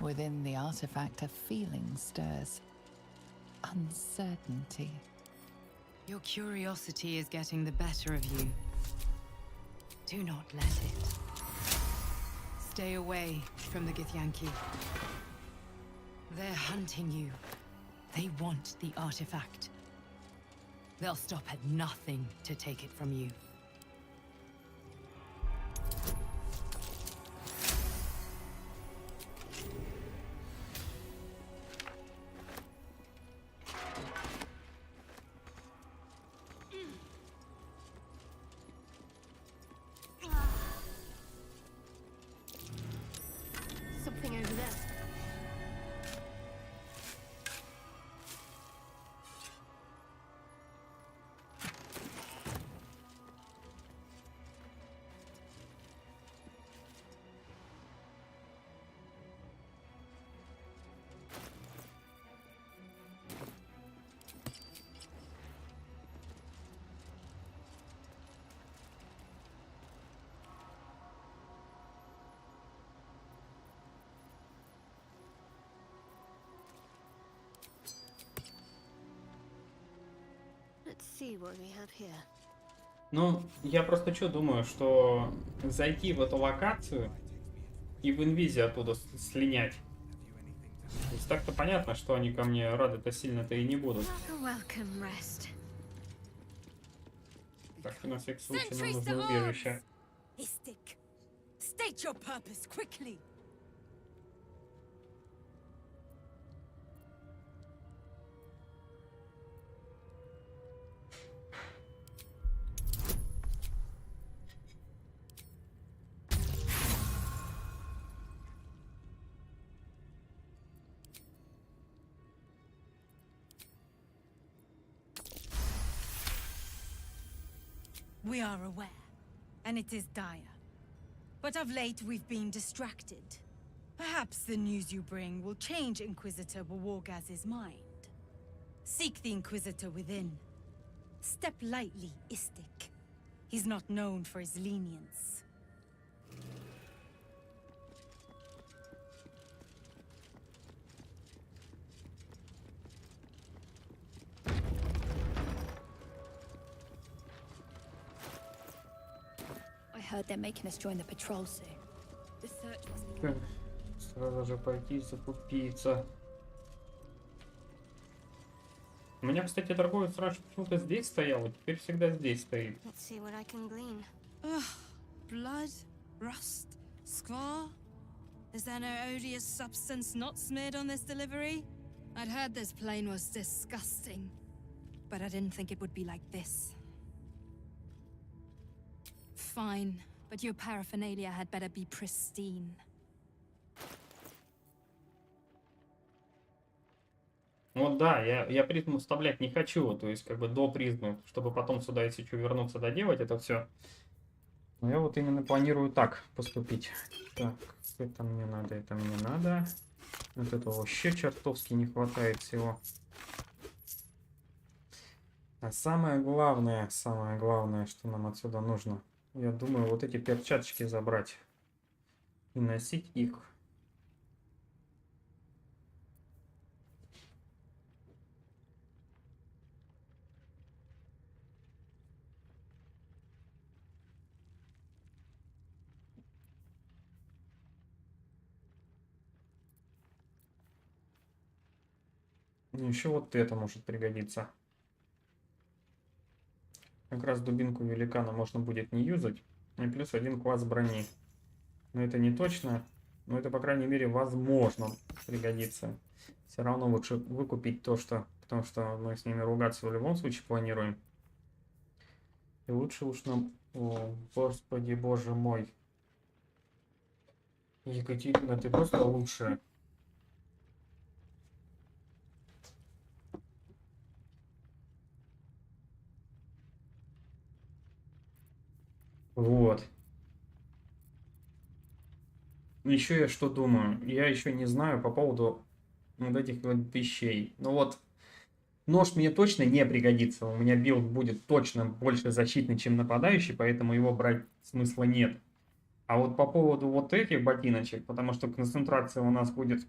Within the artifact, a feeling stirs. Uncertainty. Your curiosity is getting the better of you. Do not let it. Stay away from the Githyanki. They're hunting you. They want the artifact. They'll stop at nothing to take it from you. Something over there. Let's see what we have here. Ну, я просто что думаю, что зайти в эту локацию и в инвизе оттуда слинять. То есть так-то понятно, что они ко мне рады-то сильно-то и не будут. Так что на всякий случай нам нужно убежище. State your purpose quickly. We are aware, and it is dire. But of late, we've been distracted. Perhaps the news you bring will change Inquisitor Bawargaz's mind. Seek the Inquisitor within. Step lightly, Istik. He's not known for his lenience. I heard they're making us join the patrol soon. The search was... Сразу же пойти закупиться. У меня, кстати, торговец раньше почему-то здесь стоял, а теперь всегда здесь стоит. Let's see what I can glean. Blood, rust, scar. Is there no odious substance not smeared on this delivery? I'd heard this plane was disgusting, but I didn't think it would be like this. Fine, but your paraphernalia had better be pristine. Вот да, я призму вставлять не хочу, то есть как бы до призмы, чтобы потом сюда, если что, вернуться, доделать это все. Но я вот именно планирую так поступить. Так, это мне надо, это мне надо. Вот этого вообще чертовски не хватает всего. А самое главное, что нам отсюда нужно, я думаю, вот эти перчаточки забрать и носить их. Еще вот это может пригодиться. Как раз дубинку великана можно будет не юзать. И плюс 1 класс брони. Но это не точно. Но это, по крайней мере, возможно пригодится. Все равно лучше выкупить то, что... Потому что мы с ними ругаться в любом случае планируем. И лучше уж нам... О, господи, боже мой. Екатерина, ты просто лучшая. Вот. Еще я что думаю? Я еще не знаю по поводу вот этих вот вещей. Ну вот, нож мне точно не пригодится. У меня билд будет точно больше защитный, чем нападающий, поэтому его брать смысла нет. А вот по поводу вот этих ботиночек, потому что концентрация у нас будет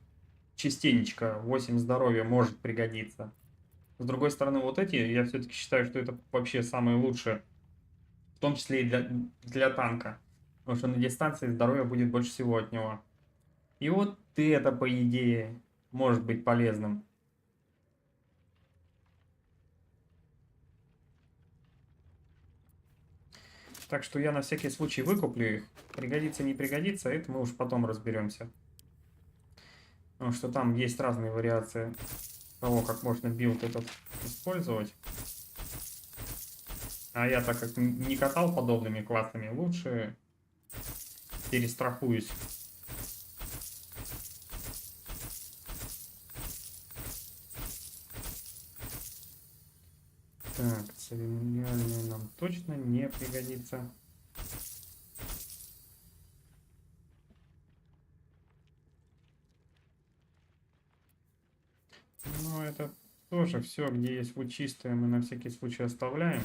частенечко, 8 здоровья может пригодиться. С другой стороны, вот эти, я все-таки считаю, что это вообще самые лучшие. В том числе и для танка. Потому что на дистанции здоровья будет больше всего от него. И вот это, по идее, может быть полезным. Так что я на всякий случай выкуплю их. Пригодится, не пригодится, это мы уж потом разберемся. Потому что там есть разные вариации того, как можно билд этот использовать. А я, так как не катал подобными классами, лучше перестрахуюсь. Так, церемониальная нам точно не пригодится. Но это тоже все, где есть вот чистое, мы на всякий случай оставляем.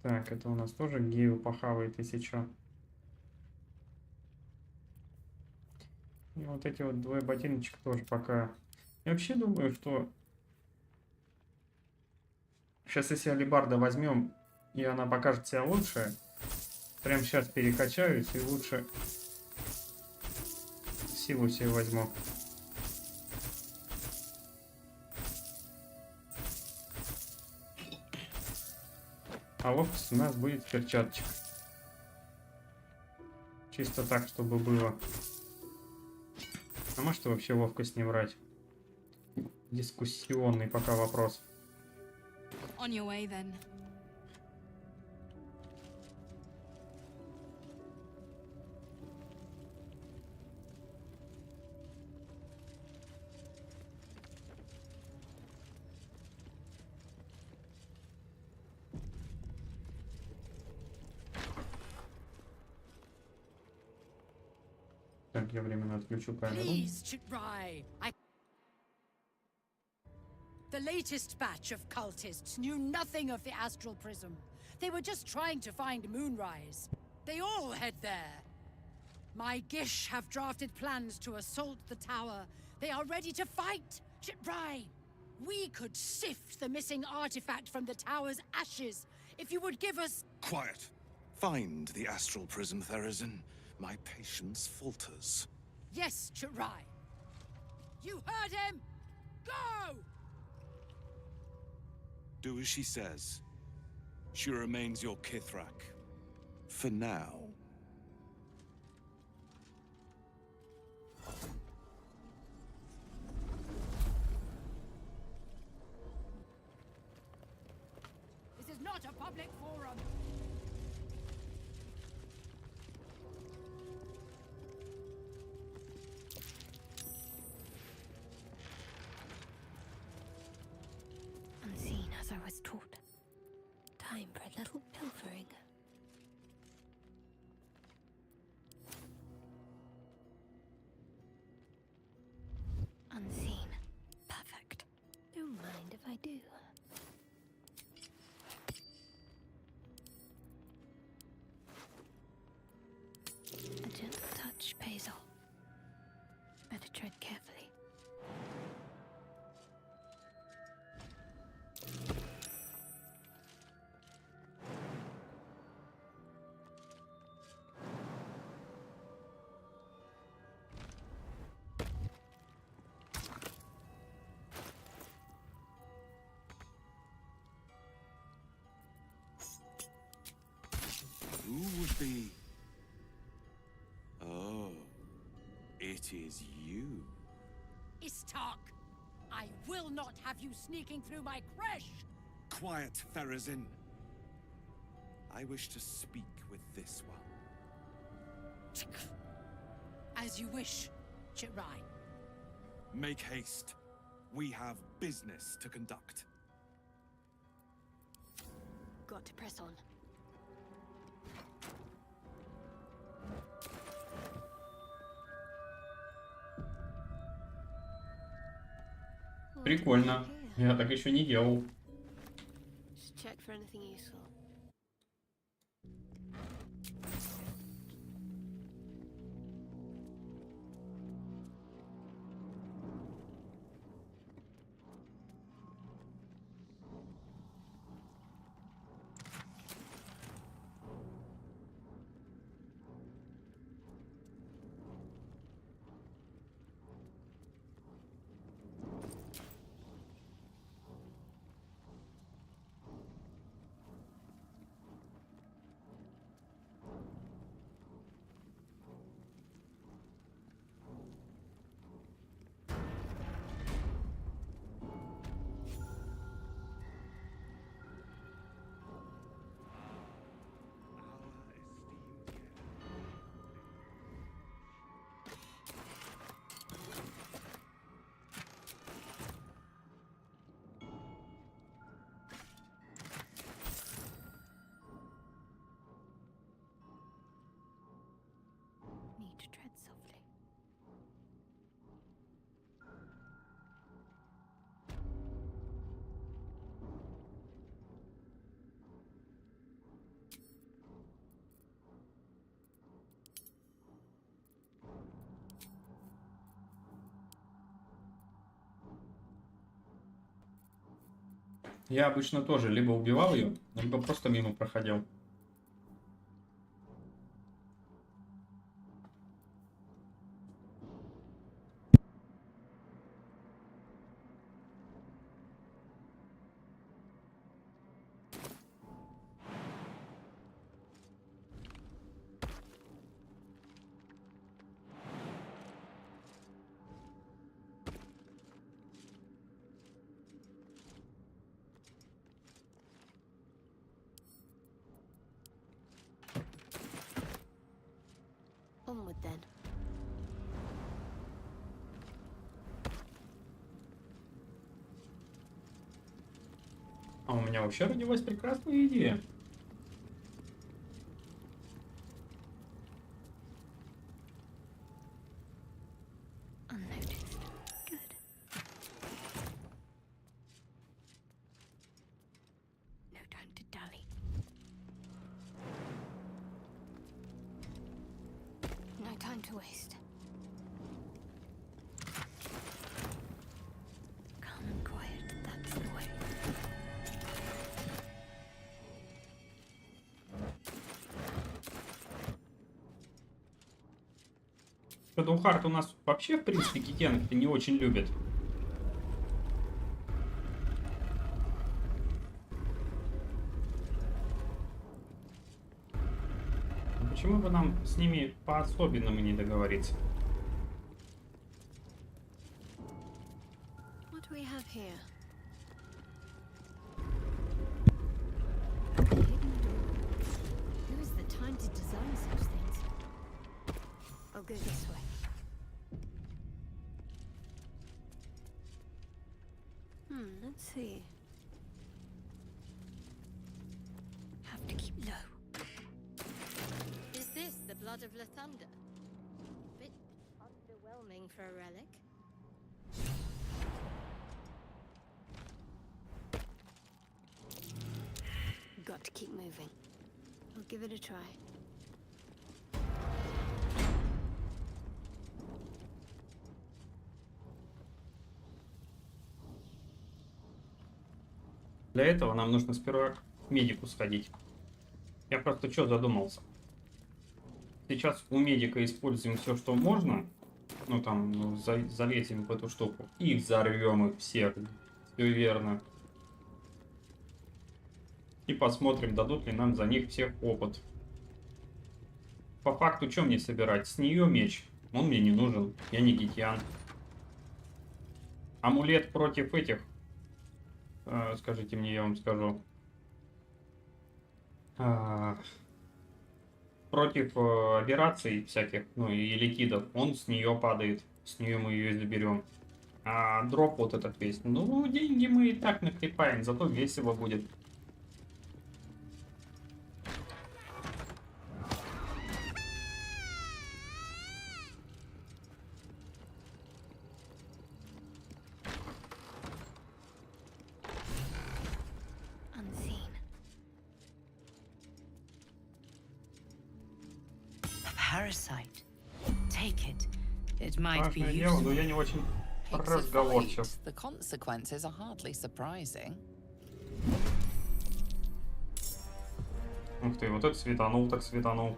Так, это у нас тоже гею похавает, если что. И вот эти вот двое ботиночек тоже пока. Я вообще думаю, что сейчас, если алебарда возьмем, и она покажет себя лучше, прям сейчас перекачаюсь и лучше силу себе возьму. А ловкость у нас будет в перчаточках. Чисто так, чтобы было. А может вообще ловкость не брать? Дискуссионный пока вопрос. On your way, then. Так, я временно отключу камеру. Please, Chitrai. The latest batch of cultists knew nothing of the astral prism. They were just trying to find Moonrise. They all head there. My Gish have drafted plans to assault the tower. They are ready to fight, Chitrai. We could sift the missing artifact from the tower's ashes if you would give us... Quiet. Find the astral prism, Therazin. My patience falters. Yes, Chitrai. You heard him! Go! Do as she says. She remains your Kithrak. For now. This is not a public forum. Unseen as I was taught. Time for a little pilfering. Unseen. Perfect. Don't mind if I do. A gentle touch pays off. Better tread carefully. Who would be... Oh, it is you. Istark! I will not have you sneaking through my creche! Quiet, Therazin. I wish to speak with this one. As you wish, Chitrai. Make haste. We have business to conduct. Got to press on. Прикольно. Я так еще не делал. Just check for anything useful. Я обычно тоже либо убивал ее, либо просто мимо проходил. Onward then. А у меня вообще родилась прекрасная идея. Unnoticed. Good. No time to dally. No time to waste. Calm and quiet, that's the way. Шадоухарт у нас вообще, в принципе, гигиенок не очень любит. Почему бы нам с ними по-особенному не договориться? What do we have here? Who has the time to design such things? I'll go this way. Let's see. Have to keep low. Is this the blood of Lathunder? Bit underwhelming for a relic. Got to keep moving. I'll give it a try. Для этого нам нужно сперва к медику сходить. Я просто что задумался. Сейчас у медика используем все, что можно. Ну там, залезем в эту штуку. И взорвем их всех. Все верно. И посмотрим, дадут ли нам за них всех опыт. По факту, что мне собирать? С нее меч. Он мне не нужен. Я не гитян. Амулет против этих. Скажите мне, я вам скажу. Против операций всяких, ну и ликидов, он с нее падает. С нее мы ее заберем. А дроп вот этот весь. Ну, деньги мы и так наклепаем, зато весело будет. Parasite. Take it. It might be Важное дело, но useful. я не очень It's a разговорчив. fight. The consequences are hardly surprising. Ух ты, вот это светанул, так светанул.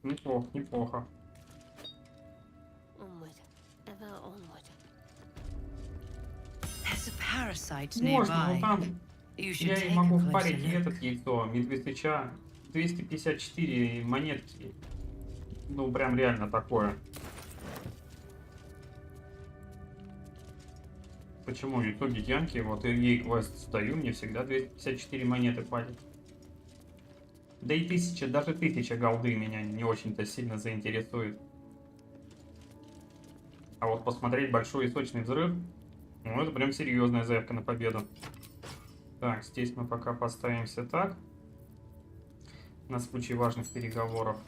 Неплохо, неплохо. Onward. Ever onward. There's a parasite Можно, но nearby. там You should я и take могу a closer впарить и look. этот яйцо, медведича. 254 монетки. Ну, прям реально такое. Почему яйцо гигианки, вот и ей квест сдаю, мне всегда 254 монеты хватит. Да и 1000, даже 1000 голды меня не очень-то сильно заинтересует. А вот посмотреть большой и сочный взрыв, ну это прям серьезная заявка на победу. Так, здесь мы пока поставимся так. На случай важных переговоров.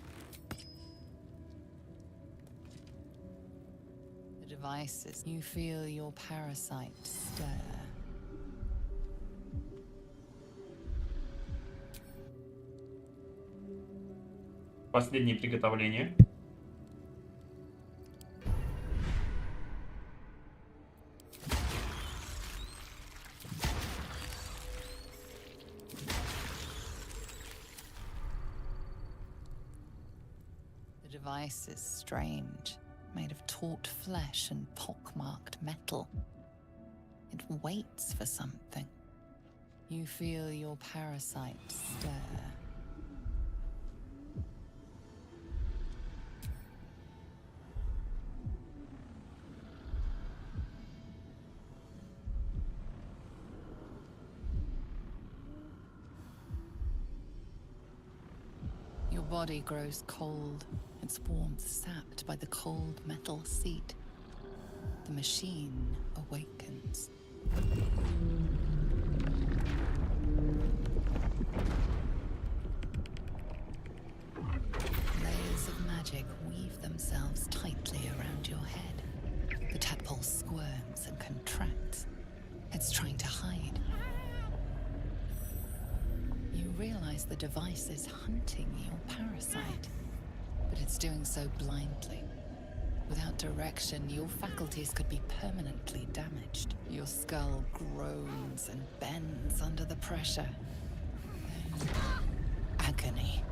devices, you feel your parasite stir. Последние приготовления. The device is strange, made of taut flesh and pockmarked metal. It waits for something. You feel your parasite stir. Your body grows cold, its warmth sapped by the cold metal seat. The machine awakens. Layers of magic weave themselves tightly around your head. The tadpole squirms and contracts. It's trying to hide. You realize the device is hunting your parasite, but it's doing so blindly. Without direction, your faculties could be permanently damaged. Your skull groans and bends under the pressure. Then, agony.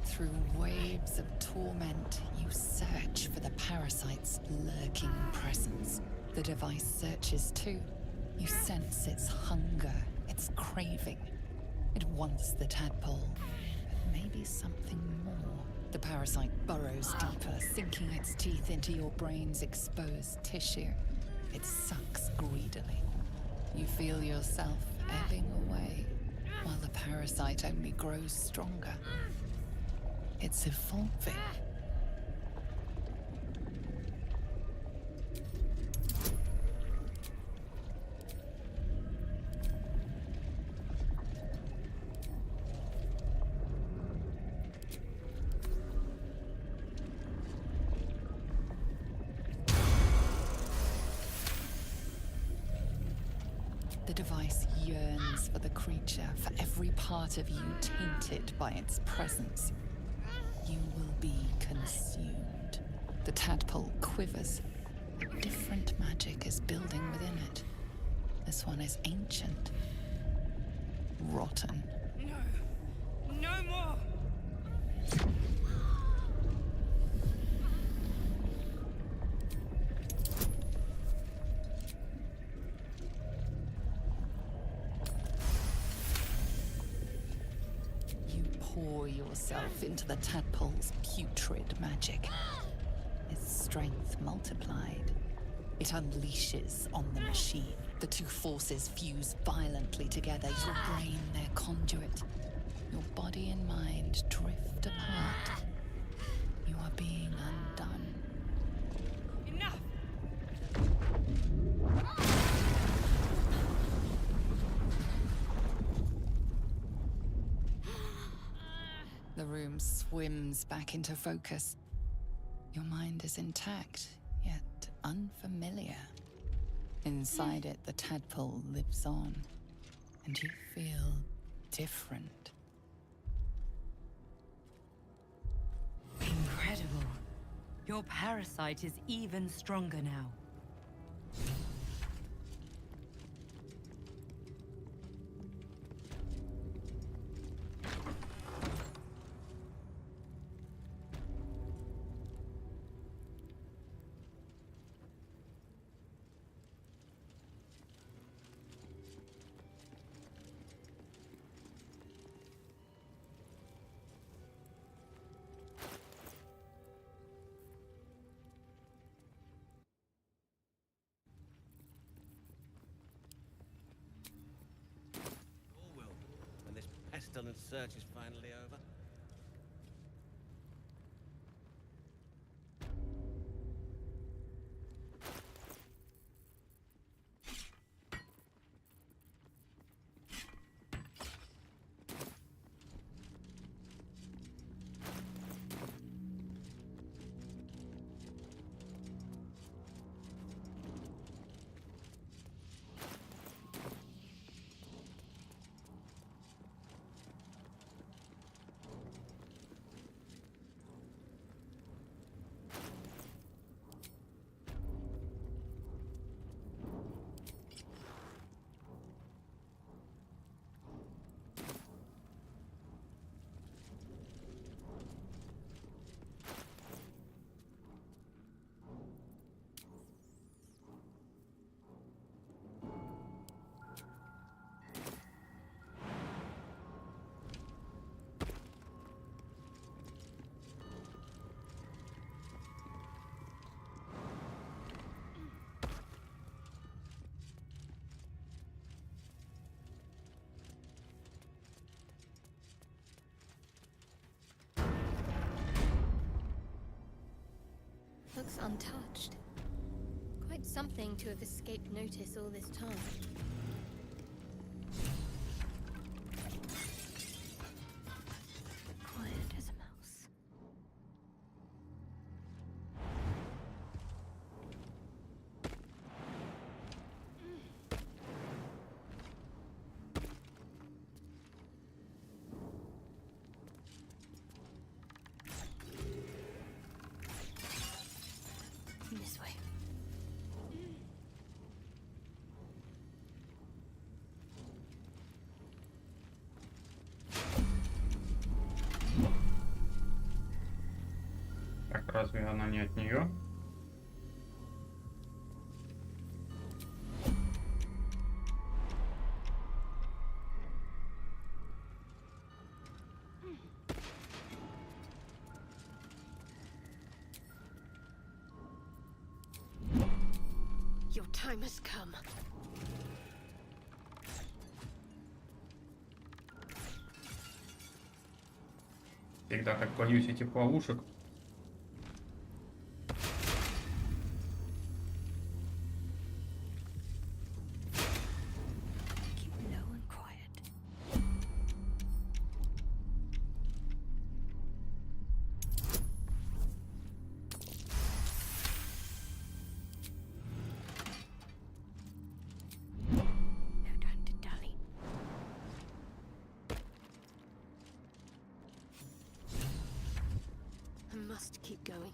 Through waves of torment, you search for the parasite's lurking presence. The device searches too. You sense its hunger, its craving. It wants the tadpole, but maybe something more. The parasite burrows deeper, sinking its teeth into your brain's exposed tissue. It sucks greedily. You feel yourself ebbing away, while the parasite only grows stronger. It's evolving. The device yearns for the creature, for every part of you tainted by its presence. You will be consumed. The tadpole quivers. A different magic is building within it. This one is ancient. Rotten. No. No more. Pour yourself into the tadpole's putrid magic. Its strength multiplied. It unleashes on the machine. The two forces fuse violently together, your brain their conduit. Your body and mind drift apart. You are being undone. Enough! The room swims back into focus. Your mind is intact, yet unfamiliar. Inside it, the tadpole lives on, and you feel different. Incredible. Your parasite is even stronger now. Pestilence search is finally over. looks untouched. Quite something to have escaped notice all this time. Quiet as a mouse. This way. Так, разве она не от нее? Your time has come. Всегда так боюсь этих ловушек. Keep low and quiet. No time to dally. I must keep going.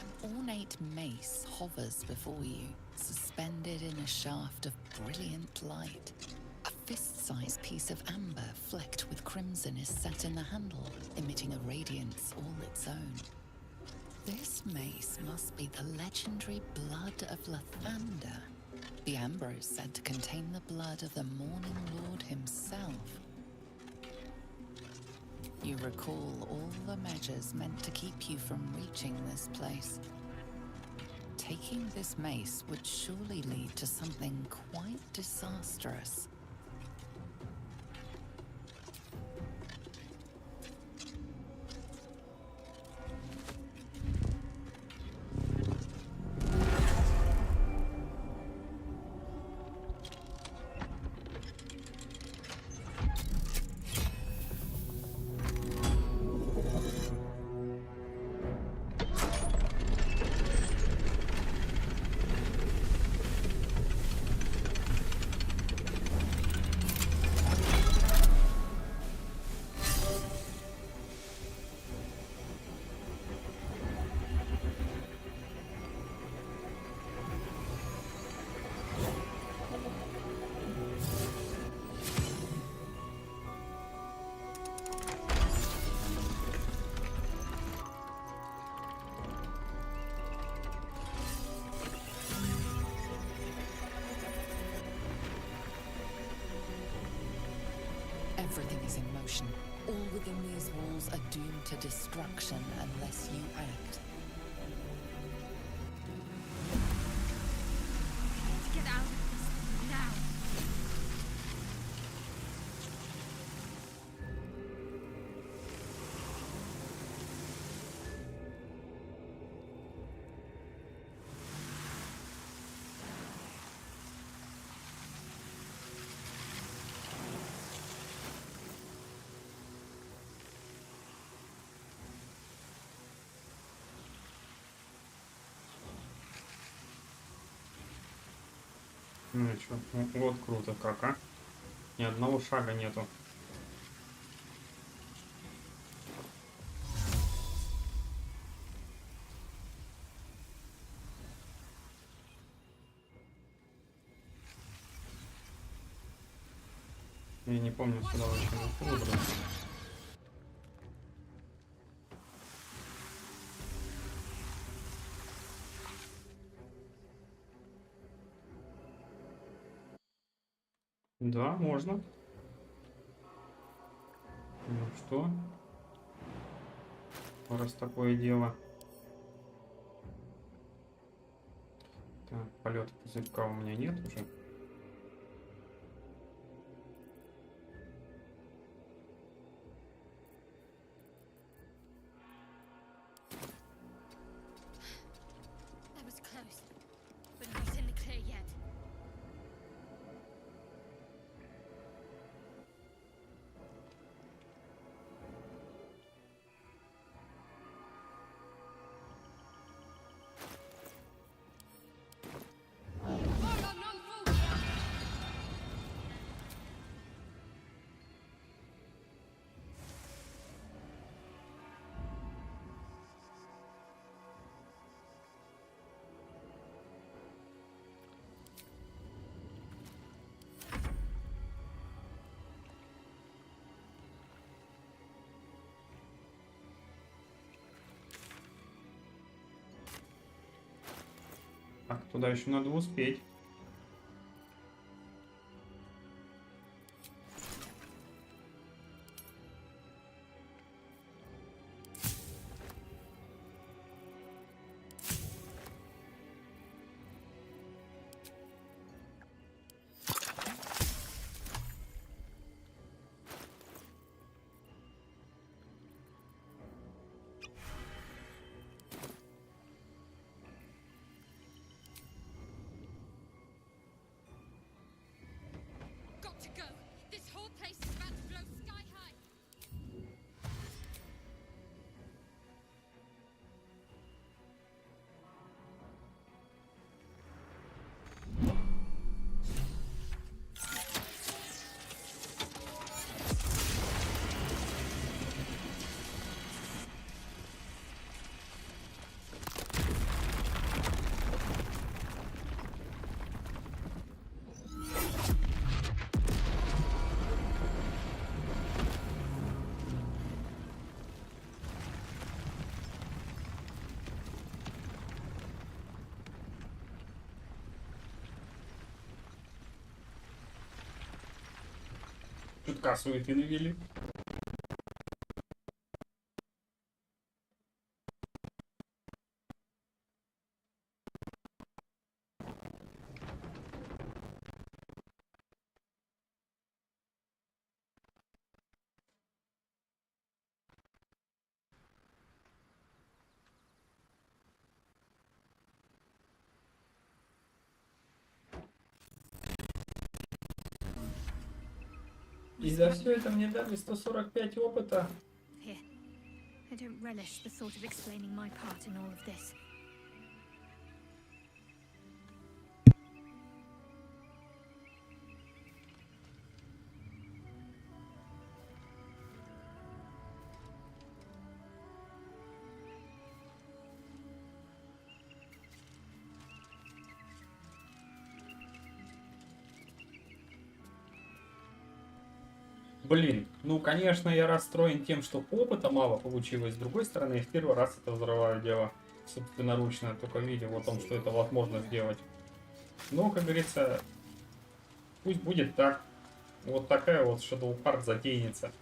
An ornate mace hovers before you, suspended in a shaft of brilliant light. A fist-sized piece of amber flecked with crimson is set in the handle, emitting a radiance all its own. This mace must be the legendary blood of Lathander. The amber is said to contain the blood of the Morning Lord himself. You recall all the measures meant to keep you from reaching this place. Taking this mace would surely lead to something quite disastrous. Everything is in motion. All within these walls are doomed to destruction unless you act. Get out of this now. Ну и чё? Вот круто как, а? Ни одного шага нету. Я не помню, сюда вообще не выбрался. Да, можно. Ну что? Раз такое дело. Так, полета пузырька у меня нет уже. That was close, but not in the clear yet. Так, туда еще надо успеть. Got to go. This whole place is about to blow sky high. Чутка суеты навели. И за все это мне дали 145 опыта. Here. I don't relish the thought of explaining my part in all of this. Блин, ну конечно я расстроен тем, что опыта мало получилось. С другой стороны, я в первый раз это взрываю дело собственноручно, только видел о том, что это возможно сделать. Но, как говорится, пусть будет так. Вот такая вот Шадоухарт затейница.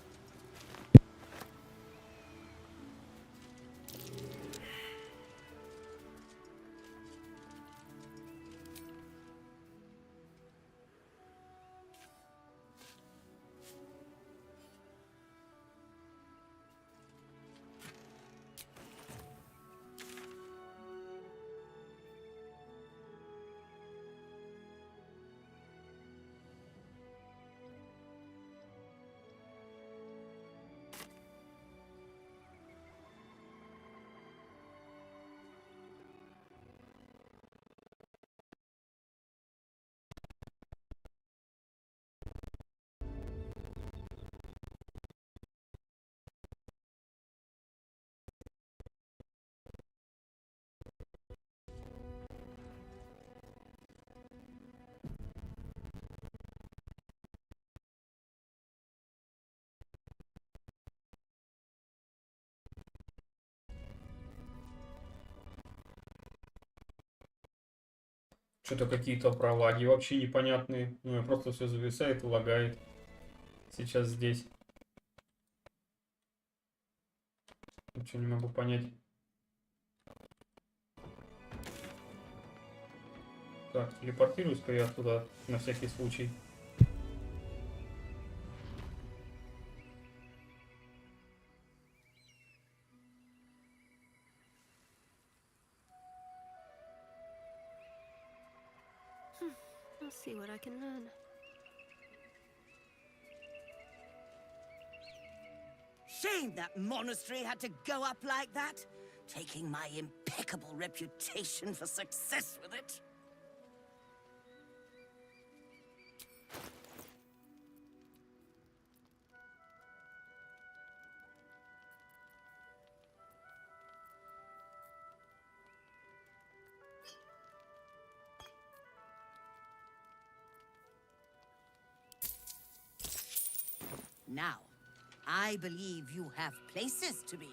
Что-то какие-то пролаги вообще непонятные. Ну, я просто все зависает и лагает. Сейчас здесь. Ничего не могу понять. Так, телепортируюсь-ка я туда на всякий случай. I'll see what I can learn. Shame that monastery had to go up like that, taking my impeccable reputation for success with it. Now, I believe you have places to be.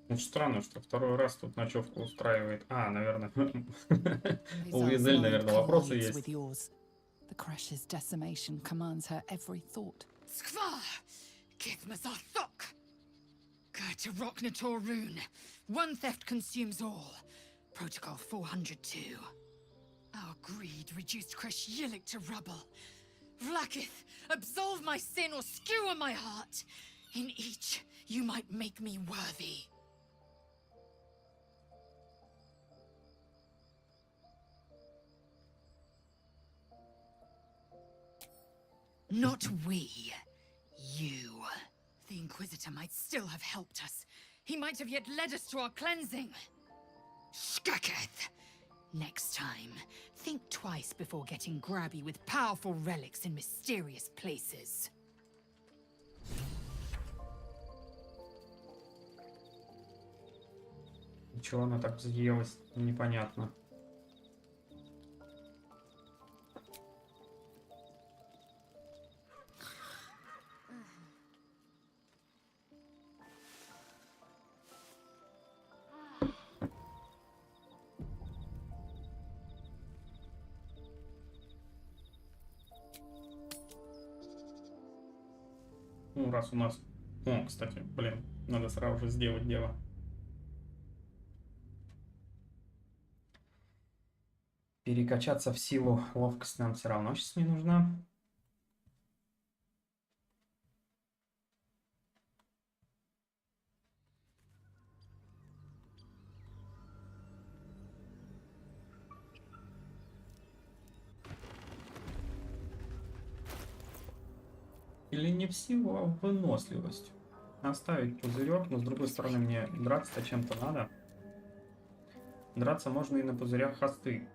Ну, странно, что второй раз тут ночевку устраивает. А, наверное, у Визель, наверное, вопросы есть. The Crash's decimation commands her every thought. Skvar! Kithmazathok! Gerta Rocknator Rune. One theft consumes all. Protocol 402. Our greed reduced Kresh Yillik to rubble. Vlakith, absolve my sin or skewer my heart. In each, you might make me worthy. Not we. You. The Inquisitor might still have helped us. He might have yet led us to our cleansing. Shkaketh! Next time, think twice before getting grabby with powerful relics in mysterious places. Чего она так взъелась? Непонятно. Ну, раз у нас... О, кстати, блин, надо сразу же сделать дело. Перекачаться в силу ловкость нам все равно сейчас не нужна. Или не в силу, а в выносливость. Оставить пузырек, но с другой стороны мне драться-то чем-то надо. Драться можно и на пузырях хосты.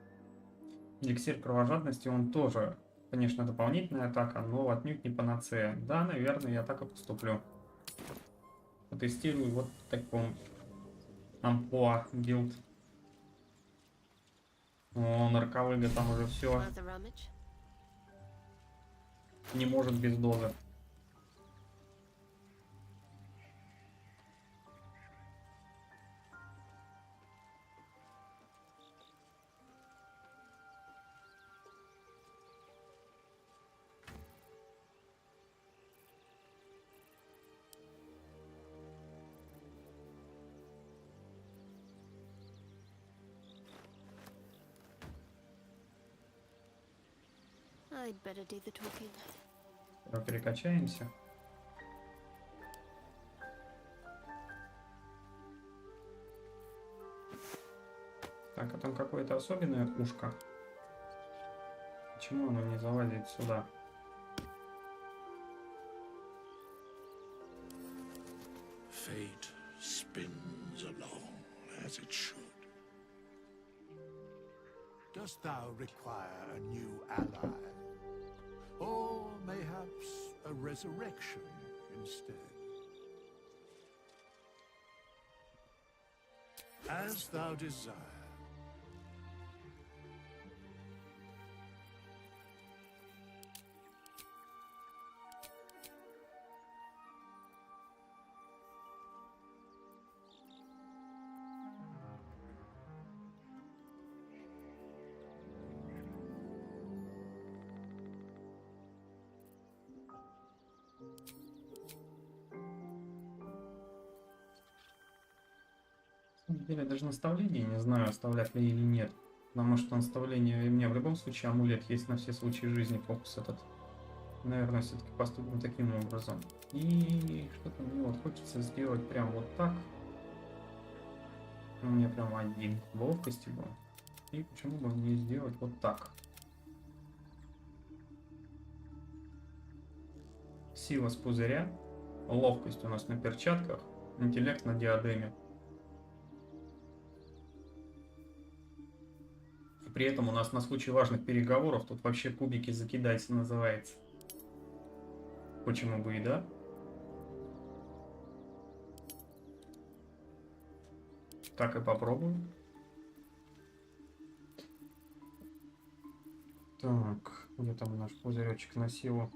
Эликсир кровожадности, он тоже, конечно, дополнительная атака, но отнюдь не панацея. Да, наверное, я так и поступлю. Потестирую вот в таком амплуа билд. О, нарколыга там уже все. Не может без дозы. I'd better do the talking. Перекачаемся. Так, а там какое-то особенное ушко. Почему оно не залазит сюда? Fate spins along as it should. Dost thou require a new ally? Or mayhaps a resurrection instead? As thou desire. Я даже наставление не знаю, оставлять ли или нет. Потому что наставление у меня в любом случае амулет есть на все случаи жизни, фокус этот. Наверное, все-таки поступим таким образом. И что-то мне вот хочется сделать прям вот так. У меня прям один ловкости был. И почему бы не сделать вот так? Сила с пузыря. Ловкость у нас на перчатках. Интеллект на диадеме. При этом у нас на случай важных переговоров тут вообще кубики закидайся называется. Почему бы и да? Так и попробуем. Так, где там наш пузыречек на силу?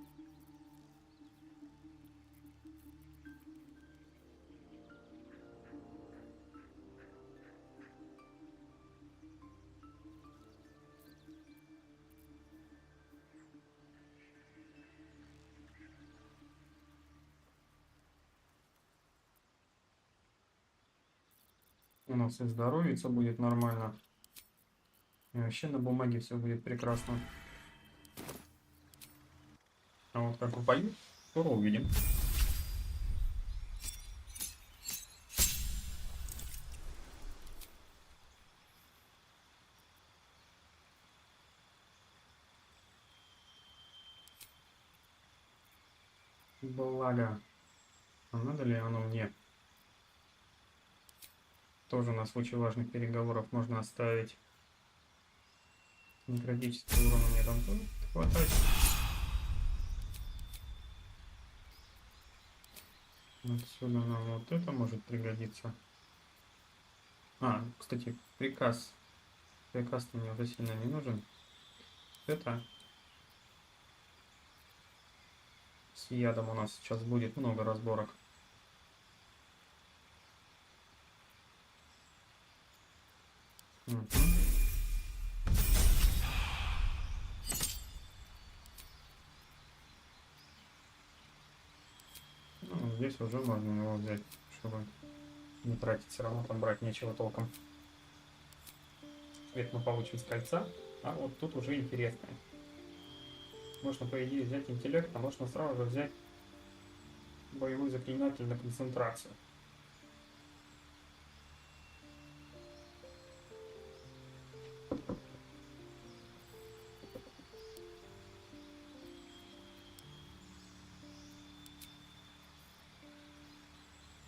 У нас и здоровьица будет нормально. И вообще на бумаге все будет прекрасно. А вот как в бою, скоро увидим. Благо. А надо ли оно мне? Тоже на случай важных переговоров можно оставить. Некротический урон мне там тоже хватает. Отсюда нам вот это может пригодиться. А, кстати, приказ. Приказ-то мне уже сильно не нужен. Это с ядом у нас сейчас будет много разборок. Угу. Ну, здесь уже можно его взять, чтобы не тратить, все равно там брать нечего толком. Это мы получим с кольца, а вот тут уже интересное. Можно, по идее, взять интеллект, а можно сразу же взять боевой заклинатель на концентрацию.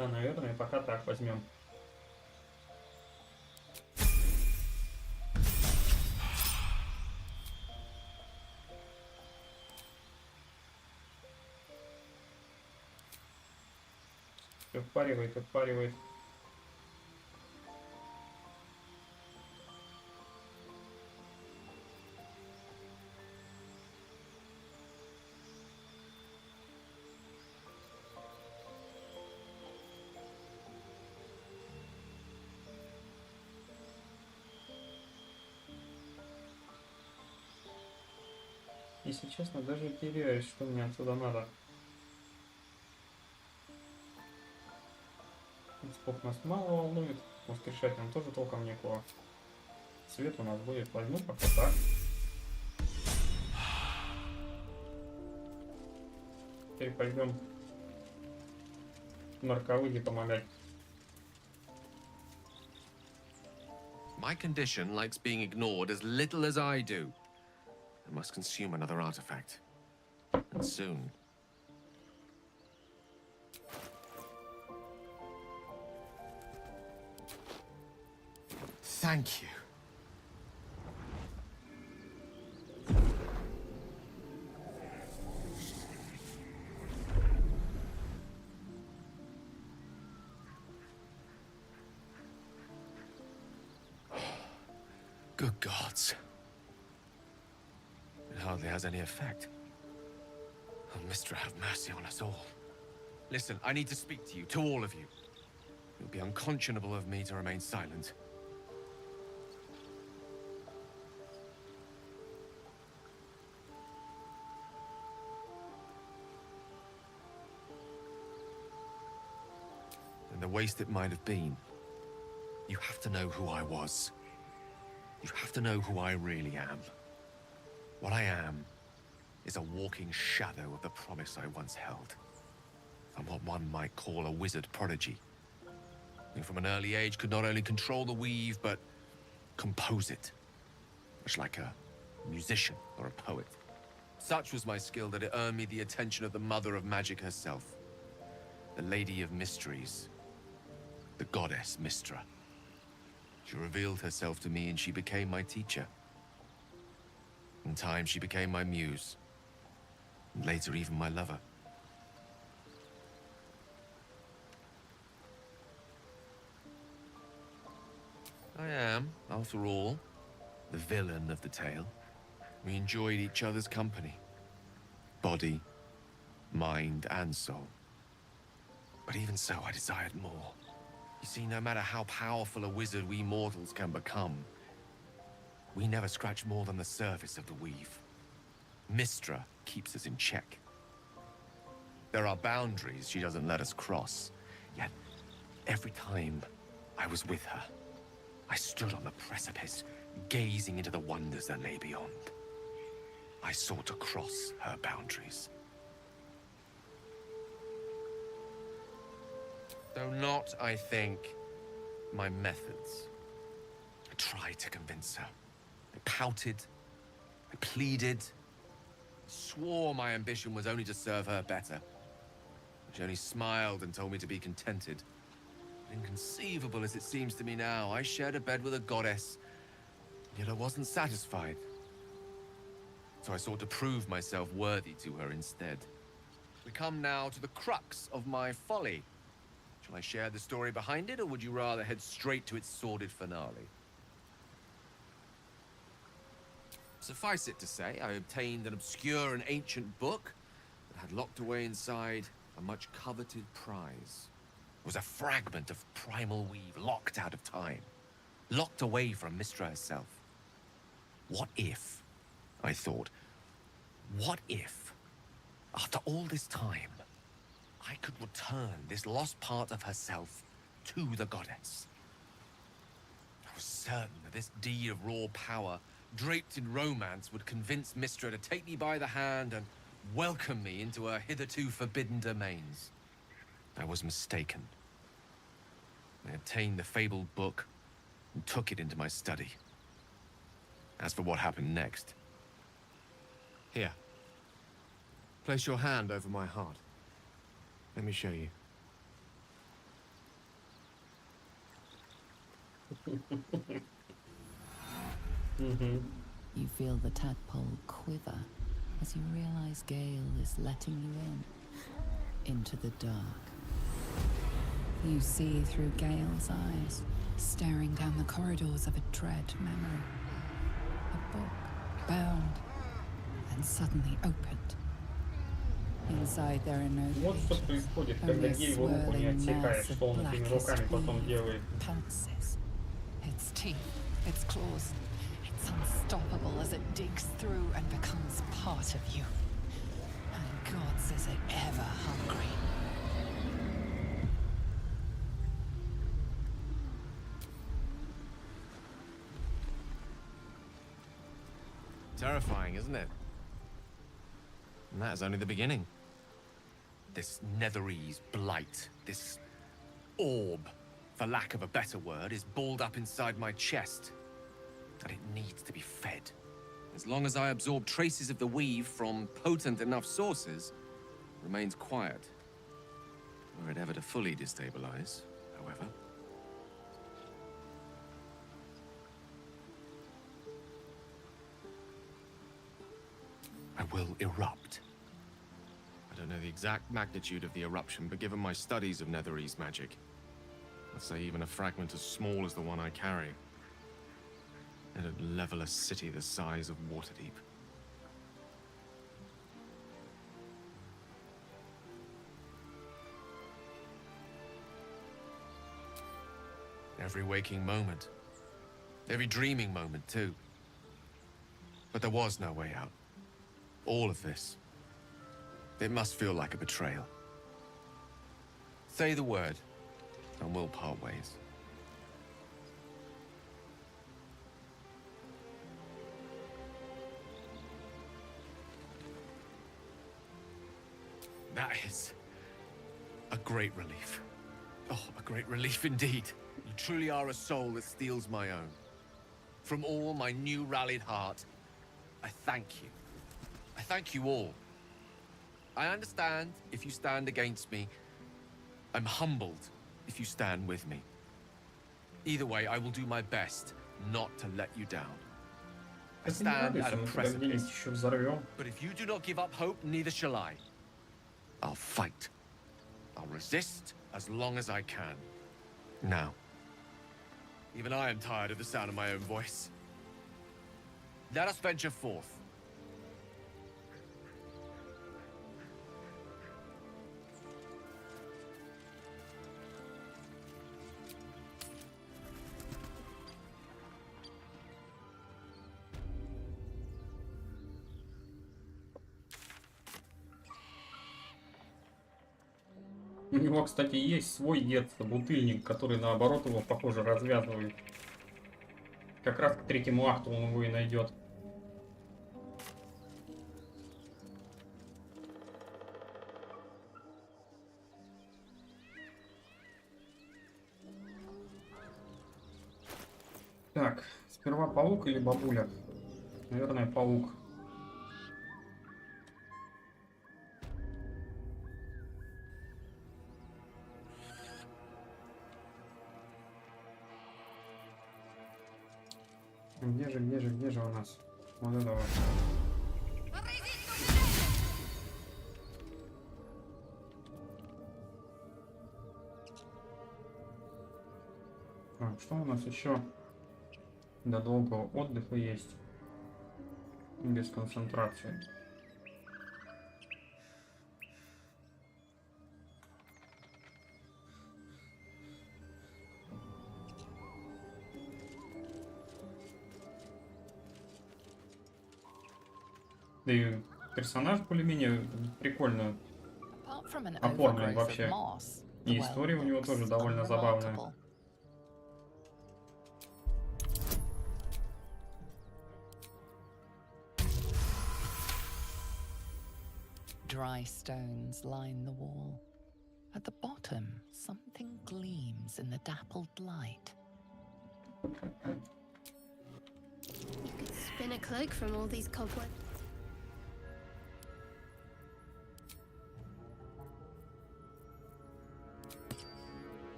А, наверное, пока так возьмем. Все впаривает, отпаривает. Если честно, даже теряюсь, что мне отсюда надо. Сколько нас мало волнует. Воскрешать нам тоже толком некого. Цвет у нас будет, возьму пока так. Теперь пойдем нарковыге помогать. My condition likes being ignored as little as I do. I must consume another artifact. And soon. Thank you. Good gods. It hardly has any effect. Oh, Mistra, have mercy on us all. Listen, I need to speak to you, to all of you. It would be unconscionable of me to remain silent. And the waste it might have been, you have to know who I was. You have to know who I really am. What I am is a walking shadow of the promise I once held. I'm what one might call a wizard prodigy. Who from an early age could not only control the weave, but compose it. Much like a musician or a poet. Such was my skill that it earned me the attention of the mother of magic herself. The Lady of Mysteries. The goddess Mistra. She revealed herself to me and she became my teacher. In time, she became my muse. And later, even my lover. I am, after all, the villain of the tale. We enjoyed each other's company. Body, mind, and soul. But even so, I desired more. You see, no matter how powerful a wizard we mortals can become, we never scratch more than the surface of the weave. Mistra keeps us in check. There are boundaries she doesn't let us cross. Yet, every time I was with her, I stood on the precipice, gazing into the wonders that lay beyond. I sought to cross her boundaries. Though not, I think, my methods. I tried to convince her. I pouted. I pleaded. Swore my ambition was only to serve her better. She only smiled and told me to be contented. Inconceivable as it seems to me now, I shared a bed with a goddess, yet I wasn't satisfied. So I sought to prove myself worthy to her instead. We come now to the crux of my folly. Shall I share the story behind it, or would you rather head straight to its sordid finale? Suffice it to say, I obtained an obscure and ancient book that had locked away inside a much coveted prize. It was a fragment of primal weave locked out of time, locked away from Mistra herself. What if, I thought, what if, after all this time, I could return this lost part of herself to the goddess? I was certain that this deed of raw power, draped in romance, would convince Mistra to take me by the hand and welcome me into her hitherto forbidden domains. I was mistaken. I obtained the fabled book and took it into my study. As for what happened next... Here. Place your hand over my heart. Let me show you. You feel the tadpole quiver as you realize Gale is letting you into the dark. You see through Gale's eyes, staring down the corridors of a dread memory. A book, bound, and suddenly opened. Inside there are no Вот что происходит, когда гей в руку не отсекает, что он этими руками потом делает. Its teeth, its claws, it's unstoppable as it digs through and becomes part of you. And gods, is it ever hungry. Terrifying, isn't it? And that is only the beginning. This Netherese blight, this orb, for lack of a better word, is balled up inside my chest. And it needs to be fed. As long as I absorb traces of the weave from potent enough sources, it remains quiet. Were it ever to fully destabilize, however. I will erupt. I don't know the exact magnitude of the eruption, but given my studies of Netherese magic, I'd say even a fragment as small as the one I carry, It'd level a city the size of Waterdeep. Every waking moment. Every dreaming moment, too. But there was no way out. All of this. It must feel like a betrayal. Say the word, and we'll part ways. That is a great relief. Oh, a great relief indeed. You truly are a soul that steals my own. From all my new rallied heart, I thank you. I thank you all. I understand if you stand against me. I'm humbled if you stand with me. Either way, I will do my best not to let you down. I stand at a precipice. But if you do not give up hope, neither shall I. I'll fight. I'll resist as long as I can. Now, even I am tired of the sound of my own voice. Let us venture forth. У него, кстати, есть свой дед, бутыльник, который наоборот его, похоже, развязывает. Как раз к третьему акту он его и найдет. Так, сперва паук или бабуля? Наверное, паук. Где же у нас? Вот это вот. Так, что у нас еще до долгого отдыха есть? Без концентрации. Да и персонаж более-менее прикольно оформлен вообще. И история у него тоже довольно забавная. Dry stones line the wall. At the bottom, something gleams in the dappled light. You could spin a cloak from all these cobwebs.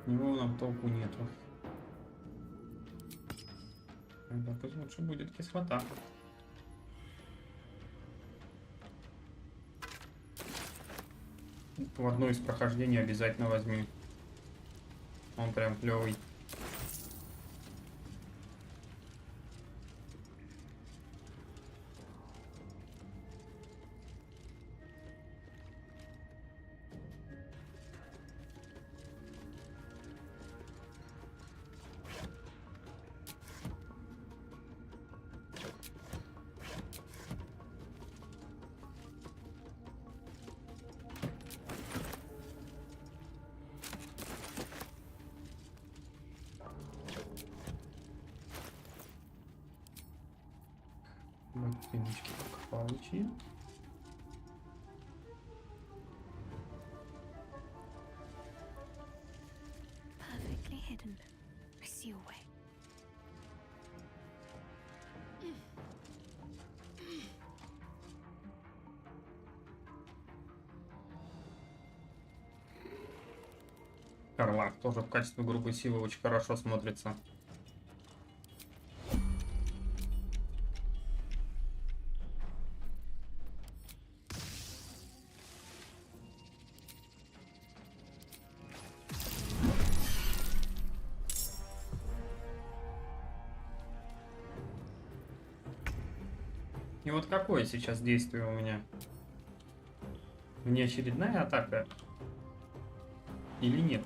Него нам толку нету. Тогда пусть лучше будет кислота. В одно из прохождений обязательно возьми. Он прям клевый. Ботиночки пока получи. Perfectly hidden. I see your way. Харлак тоже в качестве грубой силы очень хорошо смотрится. И вот какое сейчас действие у меня? Внеочередная атака? Или нет?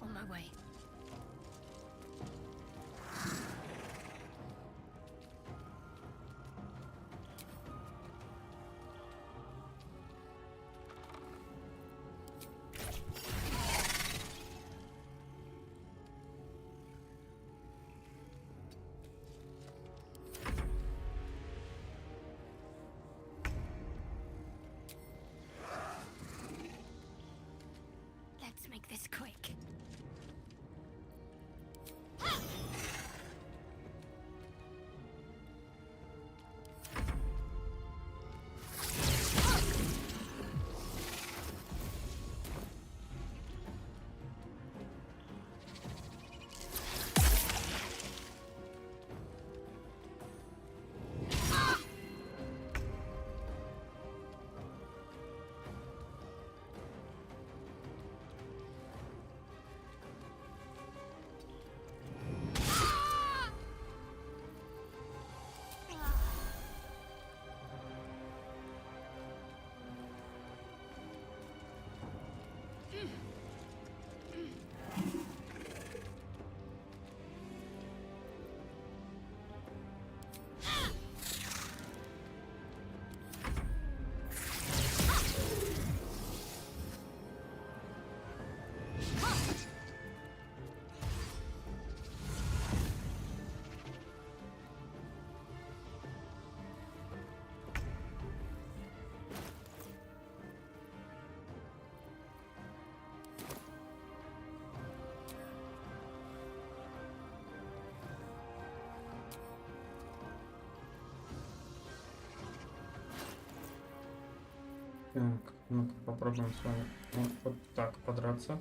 On my way. Let's make this quick. Так, ну-ка попробуем с вами вот так подраться.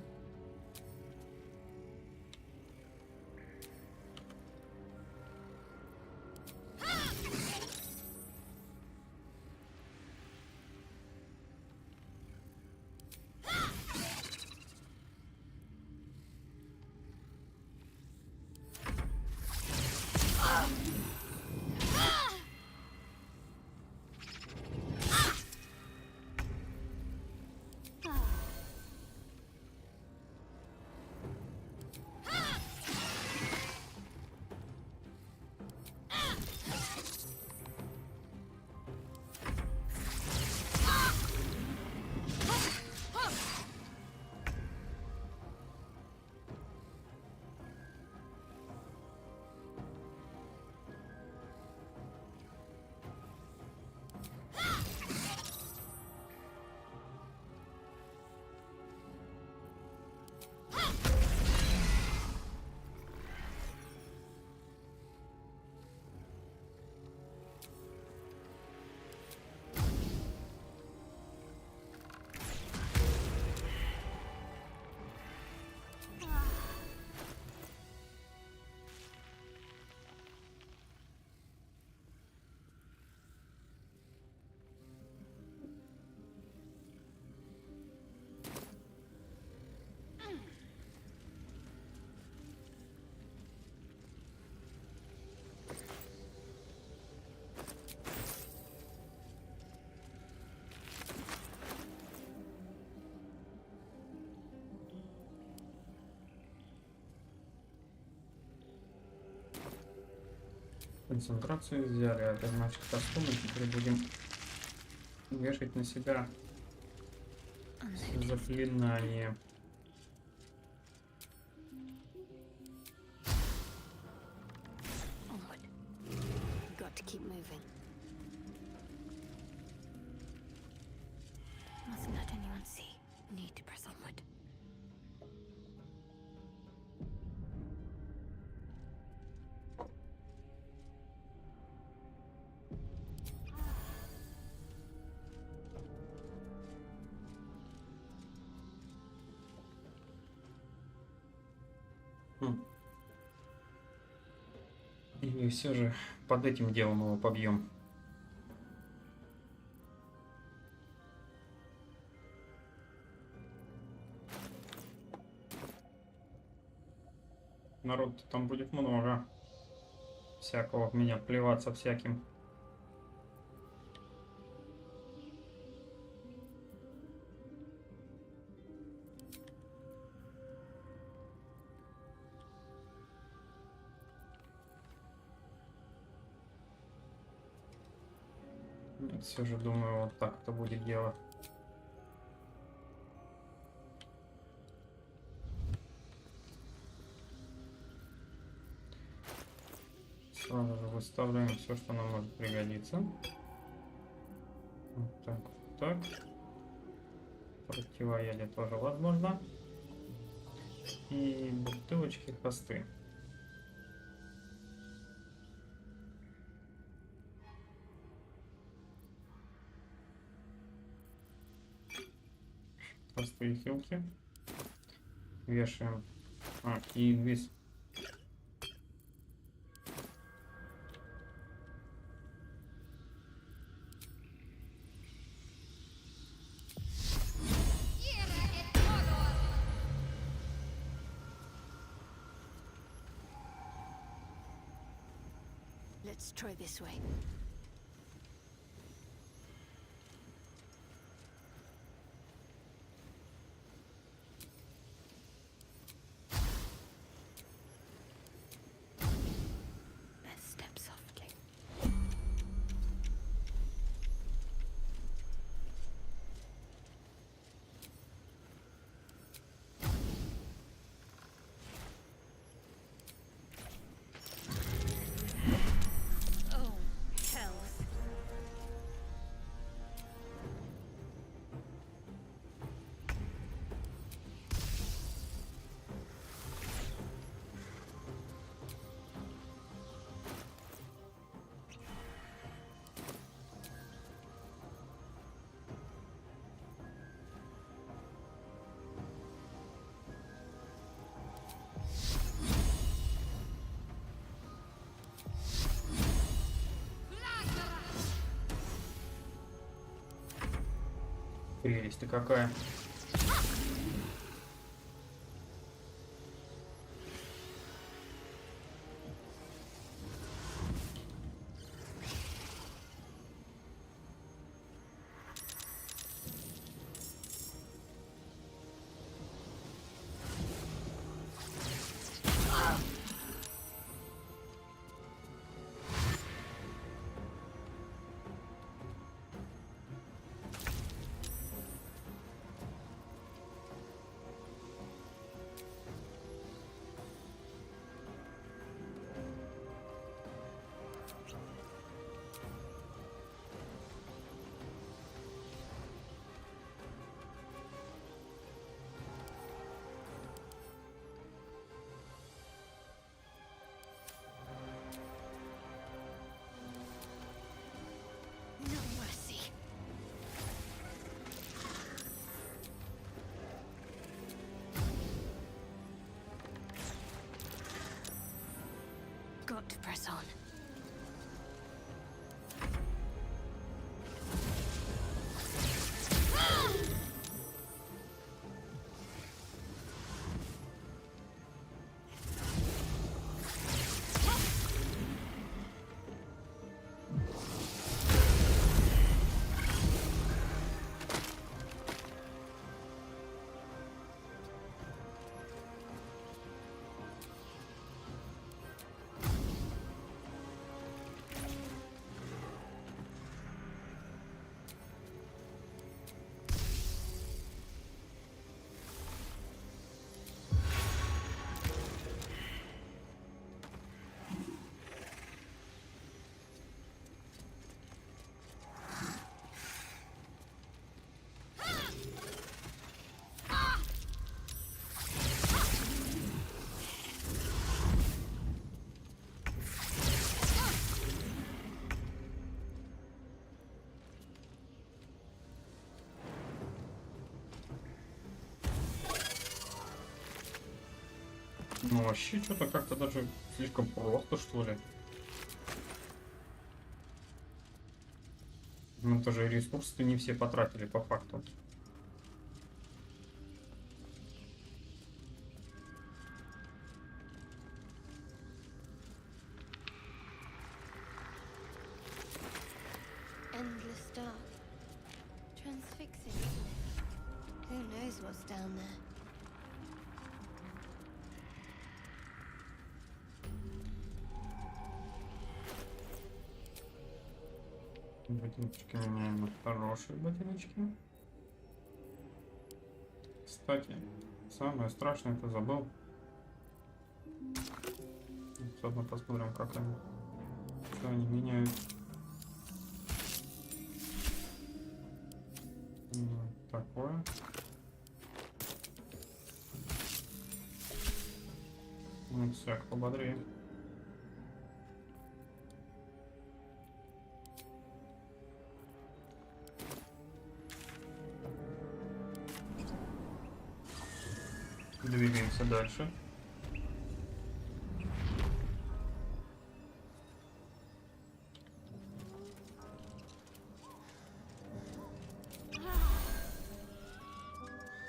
Концентрацию взяли, это значит костюмы теперь будем вешать на себя заклинание. Got to keep moving. Mustn't let anyone see. Need to press onward. Или все же под этим делом его побьем? Народ там будет много. Всякого в меня плеваться всяким. Все же думаю, вот так это будет дело. Сразу же выставляем все, что нам может пригодиться. Вот так, так. Противоядие тоже возможно. И бутылочки, хосты. Простые хилки. Вешаем. И инвиз. Let's try this way. Let's step softly. Прелесть-то какая. No mercy. Got to press on. Ну вообще что-то как-то даже слишком просто, что ли. Ну тоже ресурсы не все потратили по факту. Endless dark. Transfixing, isn't it? Who knows what's down there? Ботиночки меняем на хорошие ботиночки. Кстати, самое страшное это забыл. Заодно посмотрим, как они, что они меняют. Такое. Ну, всяк пободрее. Двигаемся дальше.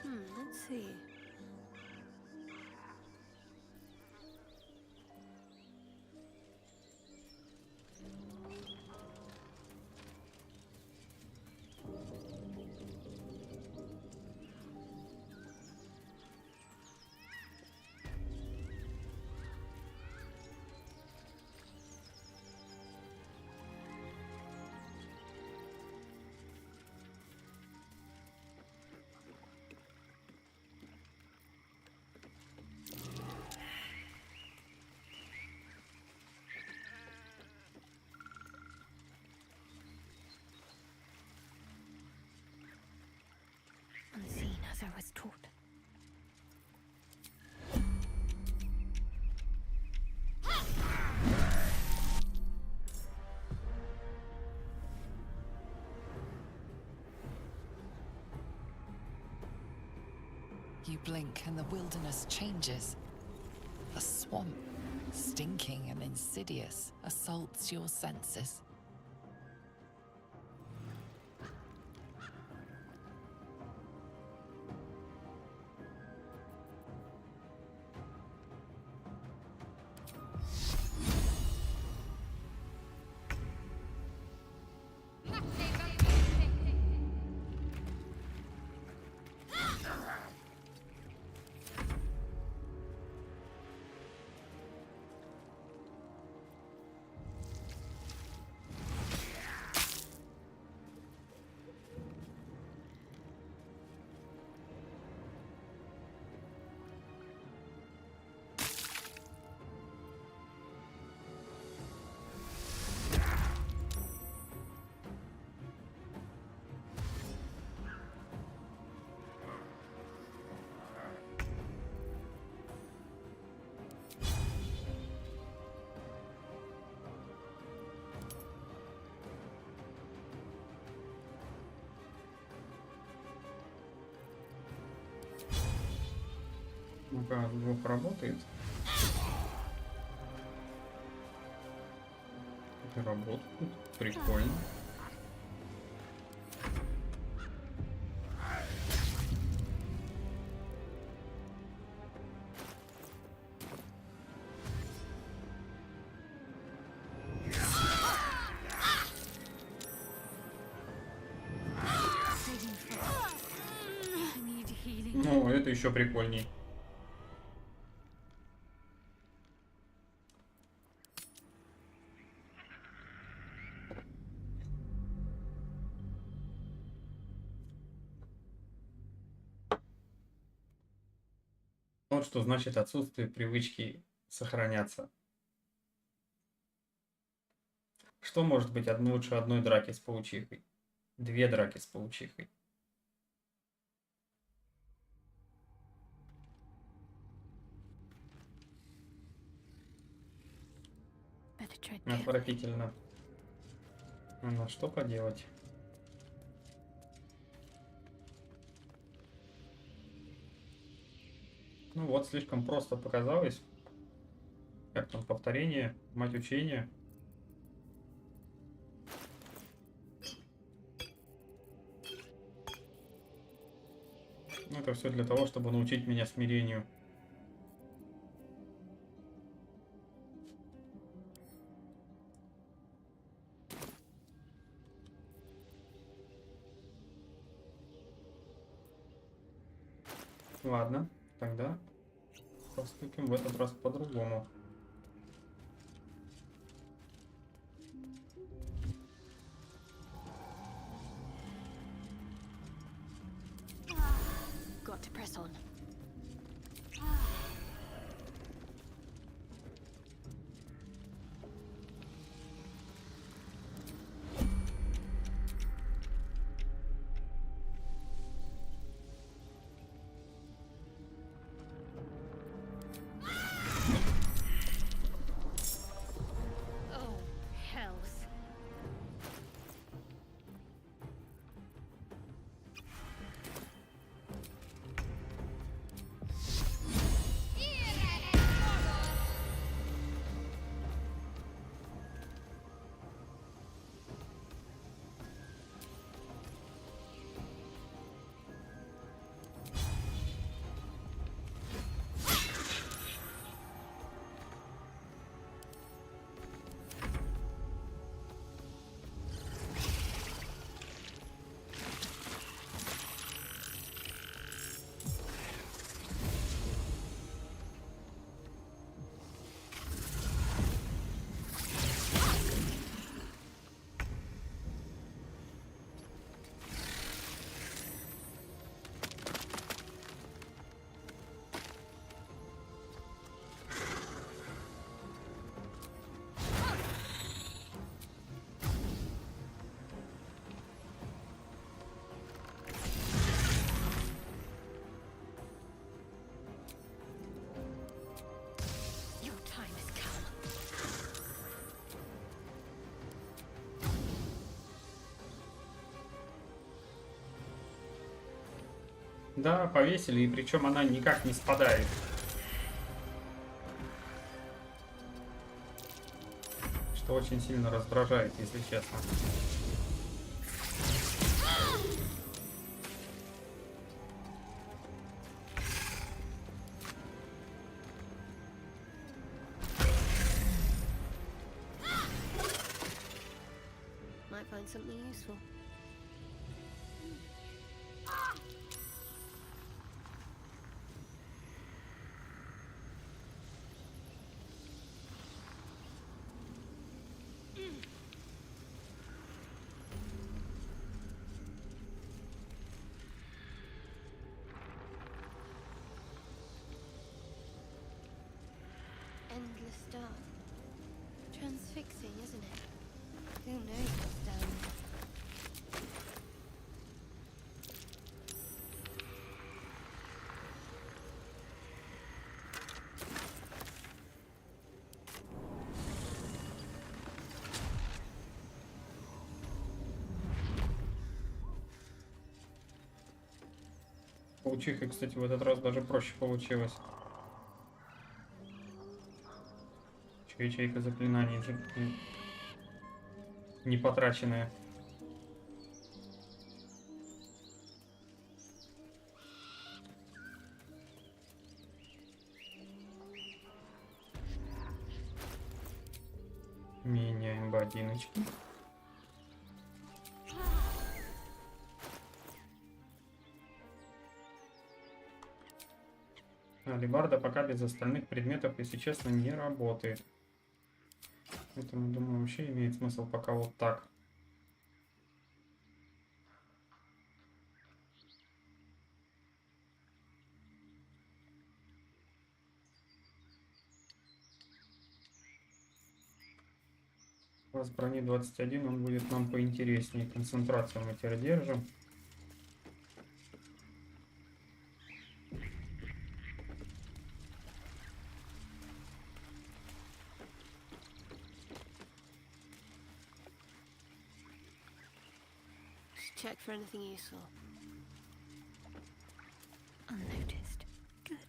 Let's see. Unseen as I was taught. You blink and the wilderness changes. A swamp, stinking and insidious, assaults your senses. Ну-ка, звук работает. Это работает. Прикольно. Ну, это еще прикольней. Вот что значит отсутствие привычки сохраняться. Что может быть лучше одной драки с паучихой? 2 драки с паучихой. Отвратительно. Ну что поделать? Ну вот, слишком просто показалось. Как там повторение, мать учения. Ну, это все для того, чтобы научить меня смирению. Ладно, тогда поступим в этот раз по-другому. Got to press on. Oh, hells. Your time has come. Да, повесили, и причем она никак не спадает. Что очень сильно раздражает, если честно. Might find something useful. Endless dark. Transfixing, isn't it? Who knows what's down there? Паучиха, кстати, в этот раз даже проще получилось. Ячейка заклинаний не потраченная. Меняем ботиночки. Алебарда пока без остальных предметов, если честно, не работает. Поэтому, думаю, вообще имеет смысл пока вот так. У вас брони 21, он будет нам поинтереснее. Концентрацию мы теперь держим. Check for anything useful. Unnoticed. Good.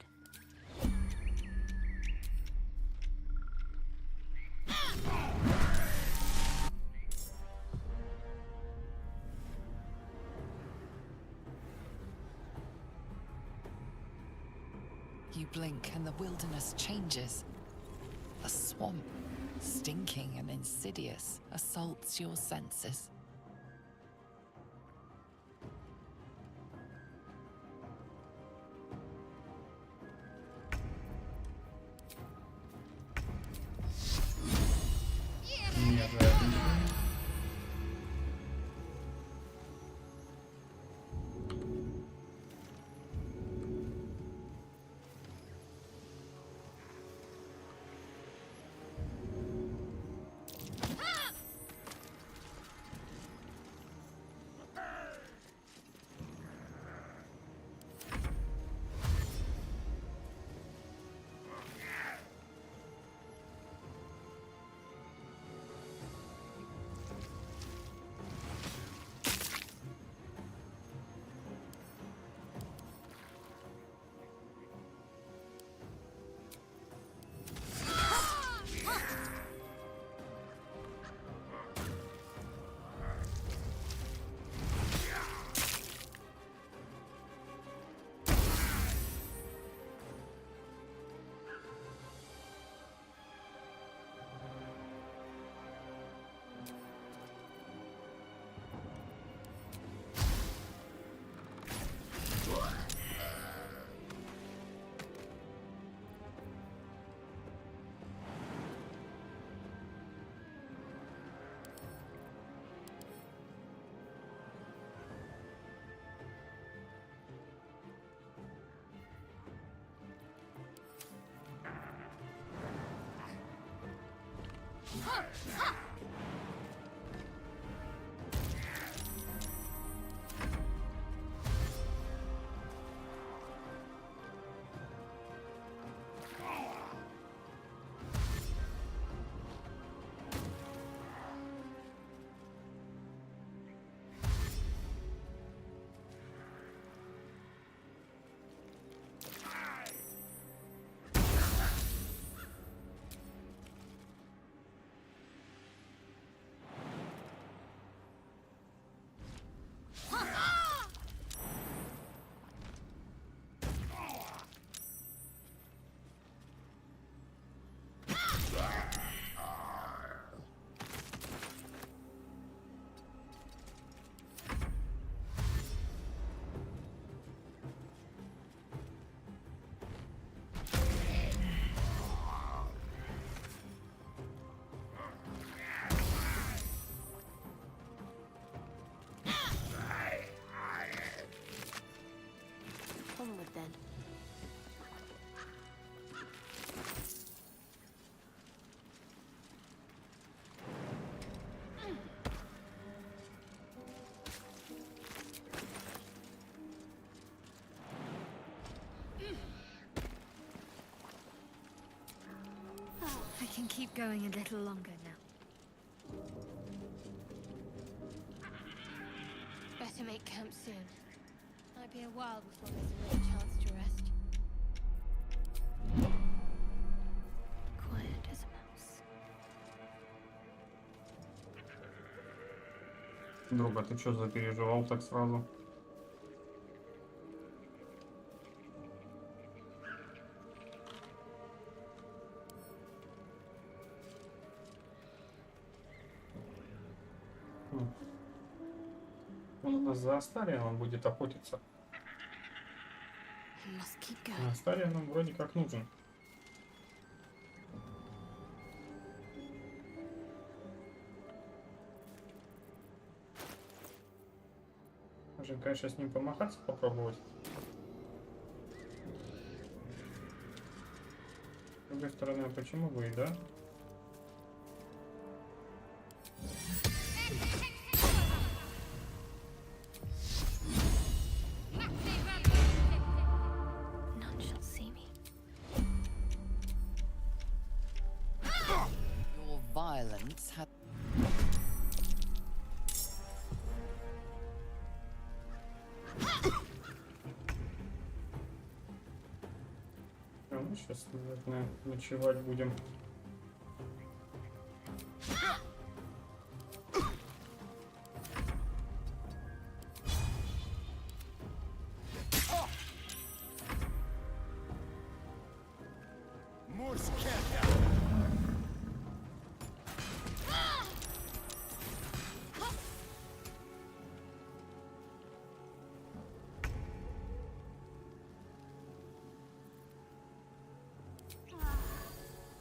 You blink and the wilderness changes. A swamp, stinking and insidious, assaults your senses. Onward then. I can keep going a little longer now. Better make camp soon. Might be a while before there's another chance to rest. Quiet as a mouse. Друг, а ты что запереживал так сразу? Он за Астарианом будет охотиться. А Астариан нам вроде как нужен. Можно, конечно, с ним помахаться, попробовать. С другой стороны, а почему бы и да? Сейчас, наверное, ночевать будем.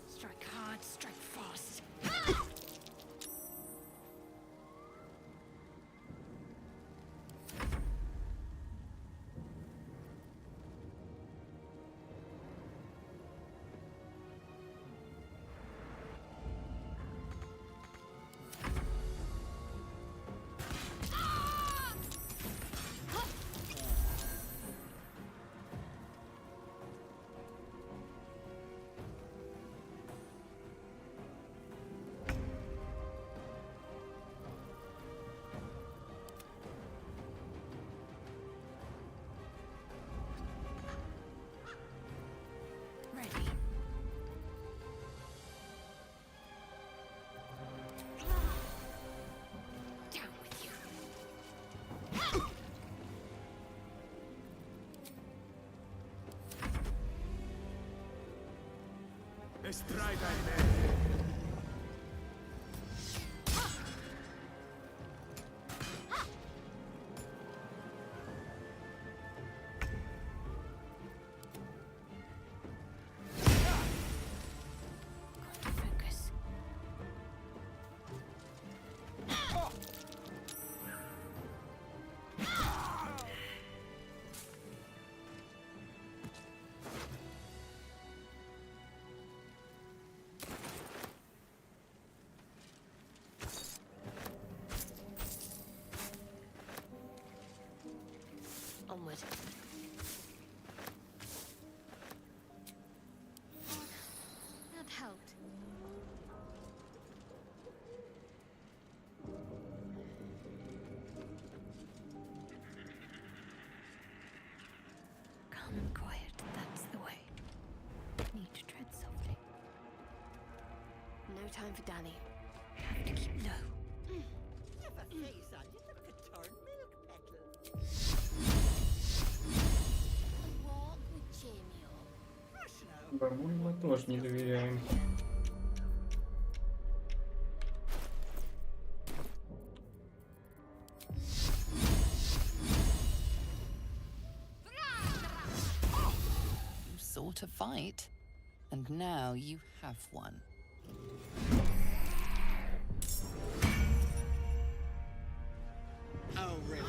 Strike hard, strike fast. Ready. Down with you. Focus. Onward. That helped. Calm and quiet, that's the way. Need to tread softly. No time for Danny. Have to keep low. Never face on you, look at turn milk petal. A walk with Jamie. Бабуль мы тоже не доверяем. You sought a fight, and now you have one. Oh, really?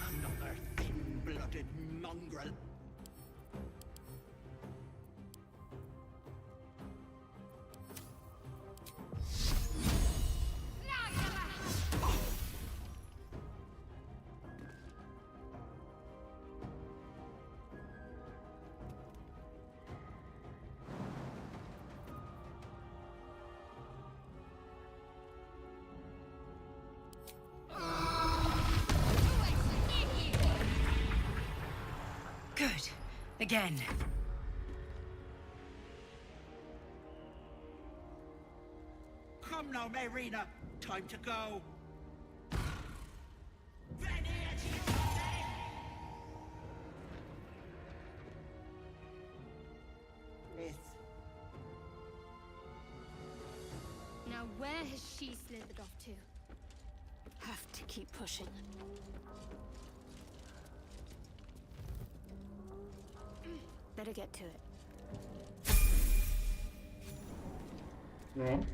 Another thin-blooded mongrel. Good. Again. Come now, Marina. Time to go. Miss. Now where has she slithered off to? Have to keep pushing. Better get to it. Ну,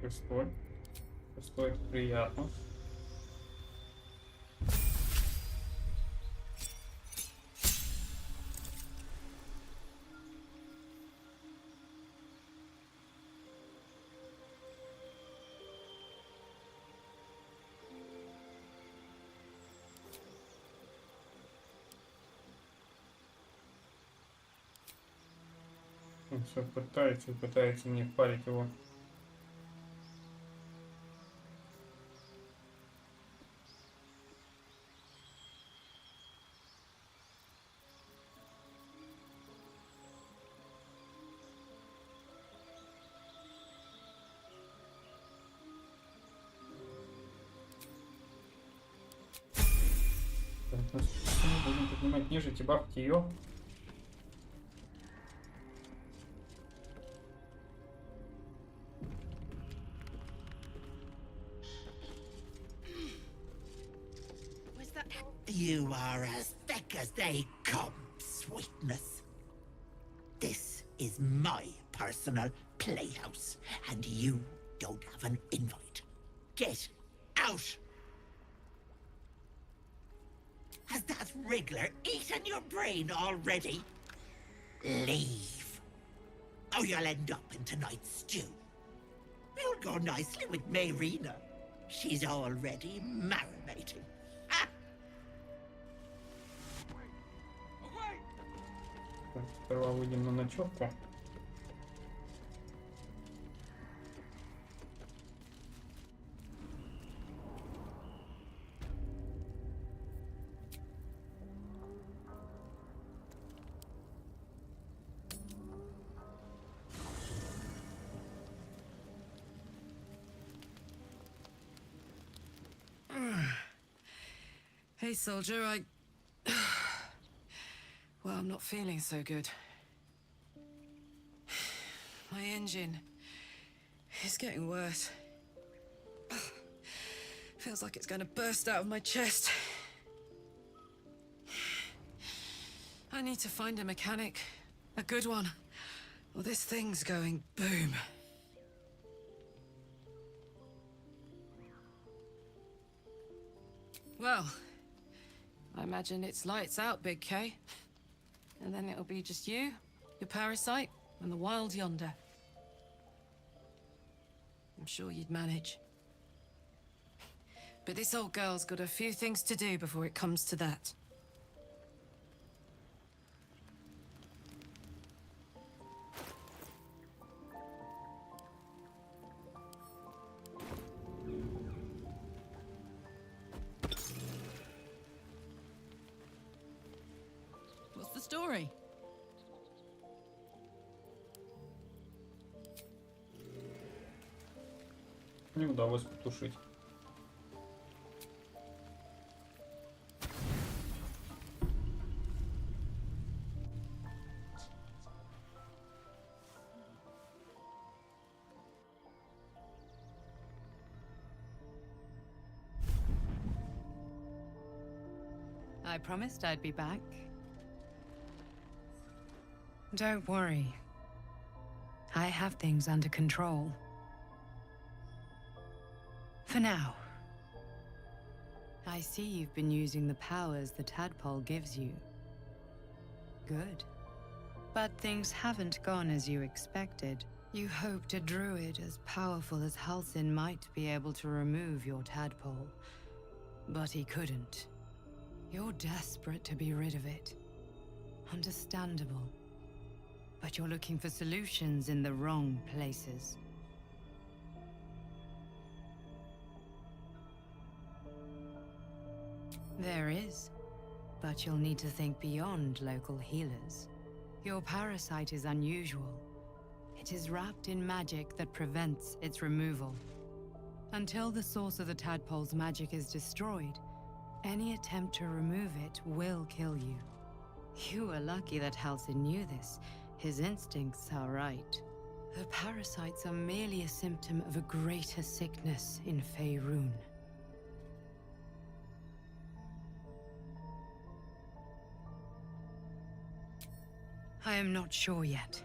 шестой. Шестой это приятно. Он все пытается мне впарить его. Так, мы будем поднимать ниже, бафать ее. You are as thick as they come, sweetness. This is my personal playhouse, and you don't have an invite. Get out! Has that wriggler eaten your brain already? Leave. Or you'll end up in tonight's stew. You'll go nicely with Mayrina. She's already marinating. Сперва выйдем на ночевку. Hey, soldier, Well, I'm not feeling so good. My engine is getting worse. Feels like it's going to burst out of my chest. I need to find a mechanic. A good one. Or this thing's going boom. Well, I imagine it's lights out, Big K. And then it'll be just you, your parasite, and the wild yonder. I'm sure you'd manage. But this old girl's got a few things to do before it comes to that. What's the story? Не удалось потушить. I promised I'd be back. Don't worry. I have things under control. For now. I see you've been using the powers the tadpole gives you. Good. But things haven't gone as you expected. You hoped a druid as powerful as Halsin might be able to remove your tadpole. But he couldn't. You're desperate to be rid of it. Understandable. But you're looking for solutions in the wrong places. There is. But you'll need to think beyond local healers. Your parasite is unusual. It is wrapped in magic that prevents its removal. Until the source of the tadpole's magic is destroyed, any attempt to remove it will kill you. You were lucky that Halsin knew this. His instincts are right. The parasites are merely a symptom of a greater sickness in Faerun. I am not sure yet.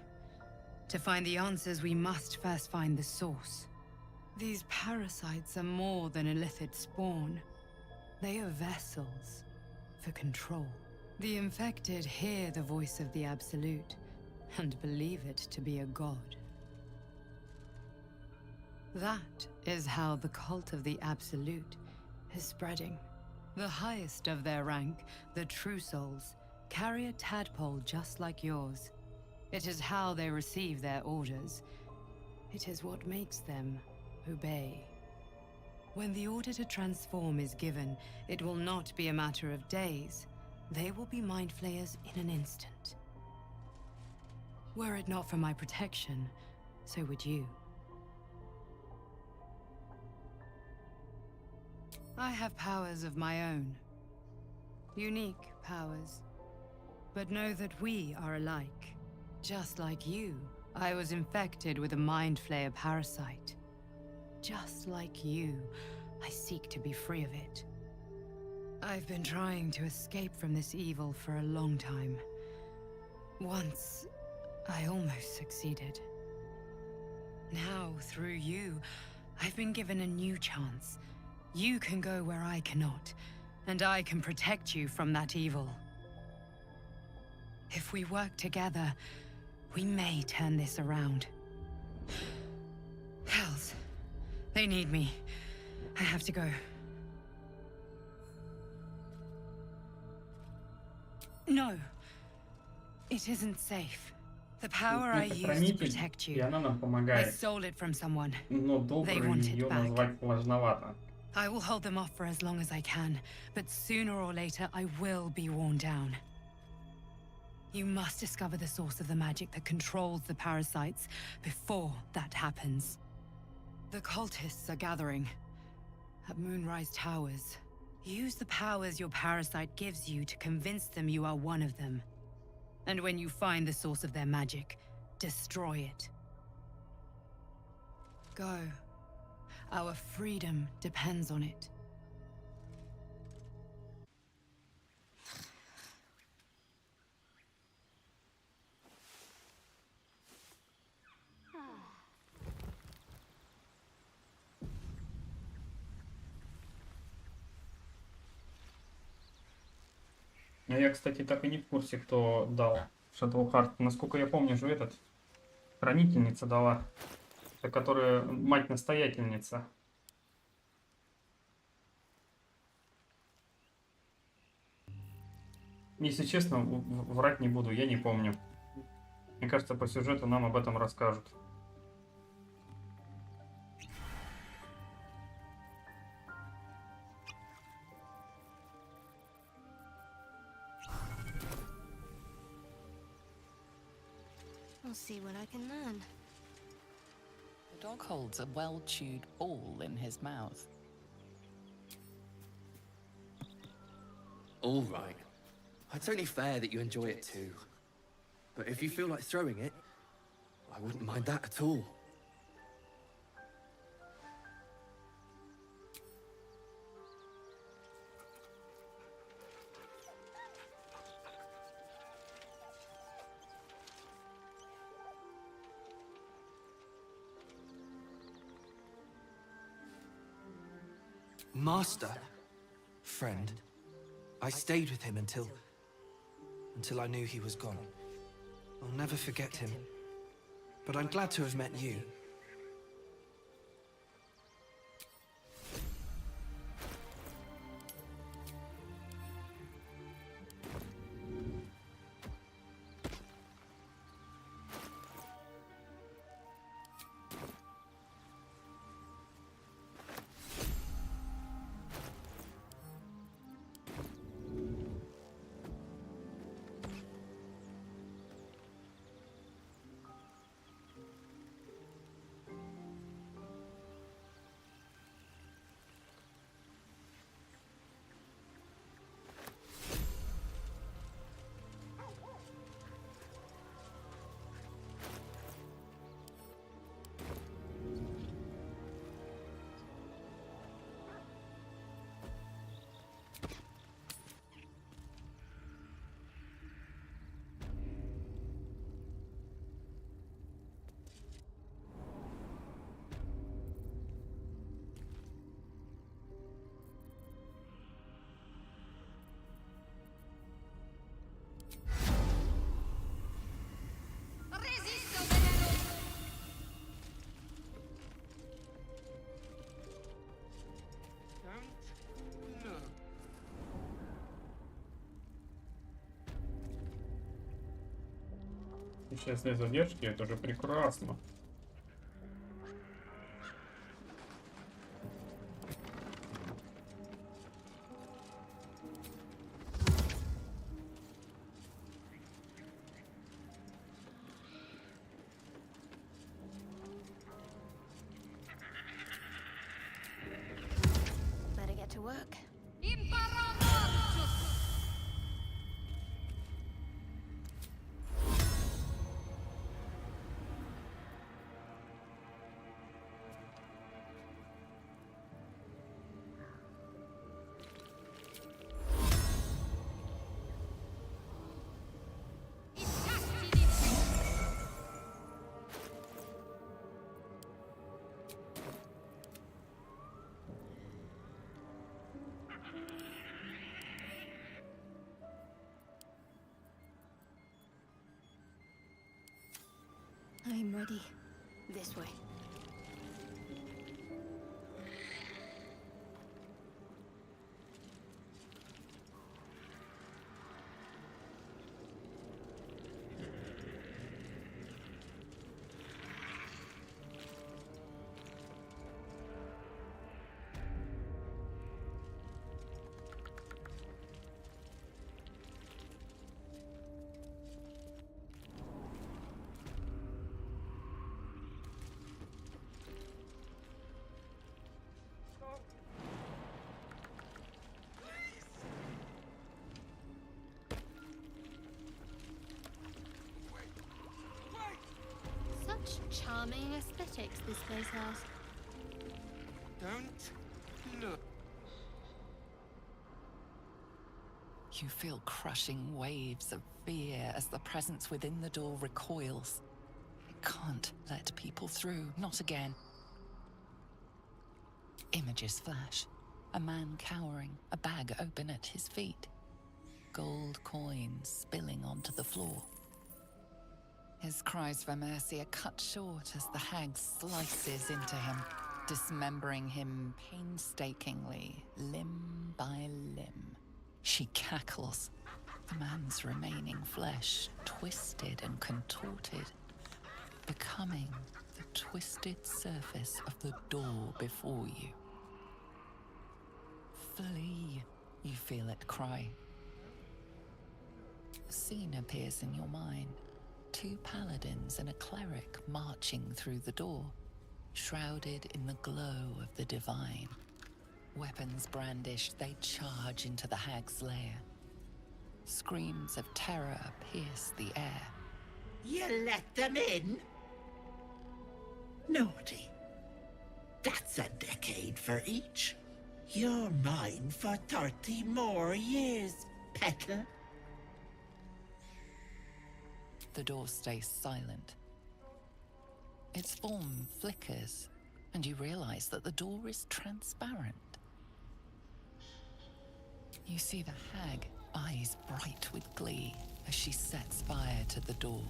To find the answers, we must first find the source. These parasites are more than a illithid spawn. They are vessels for control. The infected hear the voice of the Absolute and believe it to be a god. That is how the cult of the Absolute is spreading. The highest of their rank, the True Souls, carry a tadpole just like yours. It is how they receive their orders. It is what makes them obey. When the order to transform is given, it will not be a matter of days. They will be mind flayers in an instant. Were it not for my protection, so would you. I have powers of my own. Unique powers. But know that we are alike. Just like you, I was infected with a mind flayer parasite. Just like you, I seek to be free of it. I've been trying to escape from this evil for a long time. Once, I almost succeeded. Now, through you, I've been given a new chance. You can go where I cannot, and I can protect you from that evil. If we work together, we may turn this around. Hells, they need me. I have to go. No, it isn't safe. The power I use to protect you, I stole it from someone. They want it back. I will hold them off for as long as I can, but sooner or later I will be worn down. You must discover the source of the magic that controls the parasites before that happens. The cultists are gathering at Moonrise Towers. Use the powers your parasite gives you to convince them you are one of them. And when you find the source of their magic, destroy it. Go. Our freedom depends on it. Я, кстати, так и не в курсе, кто дал Шадоухарт. Насколько я помню, же этот хранительница дала, которая мать-настоятельница. Если честно, врать не буду, я не помню. Мне кажется, по сюжету нам об этом расскажут. I'll see what I can learn. The dog holds a well-chewed ball in his mouth. All right. It's only fair that you enjoy it too. But if you feel like throwing it, I wouldn't mind that at all. Master? Friend? I stayed with him until I knew he was gone. I'll never forget him. But I'm glad to have met you. Сейчас для задержки, это же прекрасно. Better get to work. I'm ready. This way. Such charming aesthetics this place has. Don't look. You feel crushing waves of fear as the presence within the door recoils. It can't let people through, not again. Images flash. A man cowering, a bag open at his feet. Gold coins spilling onto the floor. His cries for mercy are cut short as the hag slices into him, dismembering him painstakingly, limb by limb. She cackles, the man's remaining flesh twisted and contorted, becoming the twisted surface of the door before you. Flee, you feel it cry. A scene appears in your mind. 2 paladins and a cleric marching through the door, shrouded in the glow of the divine. Weapons brandished, they charge into the hag's lair. Screams of terror pierce the air. You let them in? Naughty. That's a decade for each. You're mine for 30 more years, petal. The door stays silent. Its form flickers, and you realize that the door is transparent. You see the hag, eyes bright with glee, as she sets fire to the door.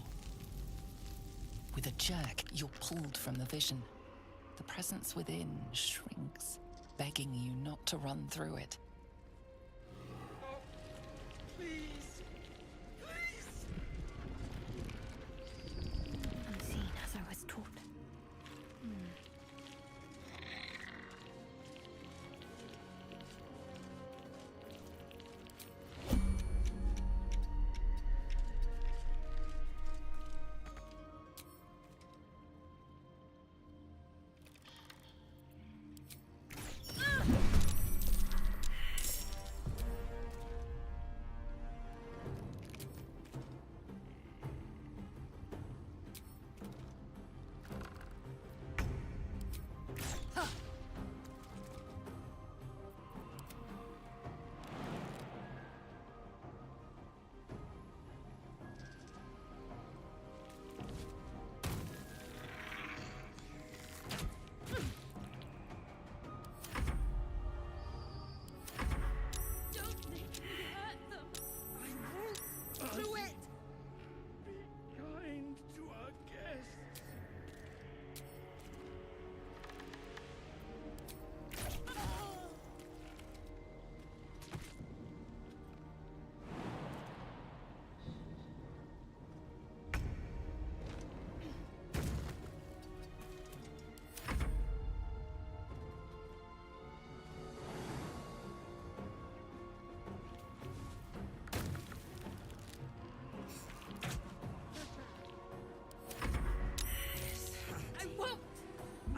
With a jerk, you're pulled from the vision. The presence within shrinks, begging you not to run through it. Unseen as I was taught.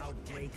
Outbreak.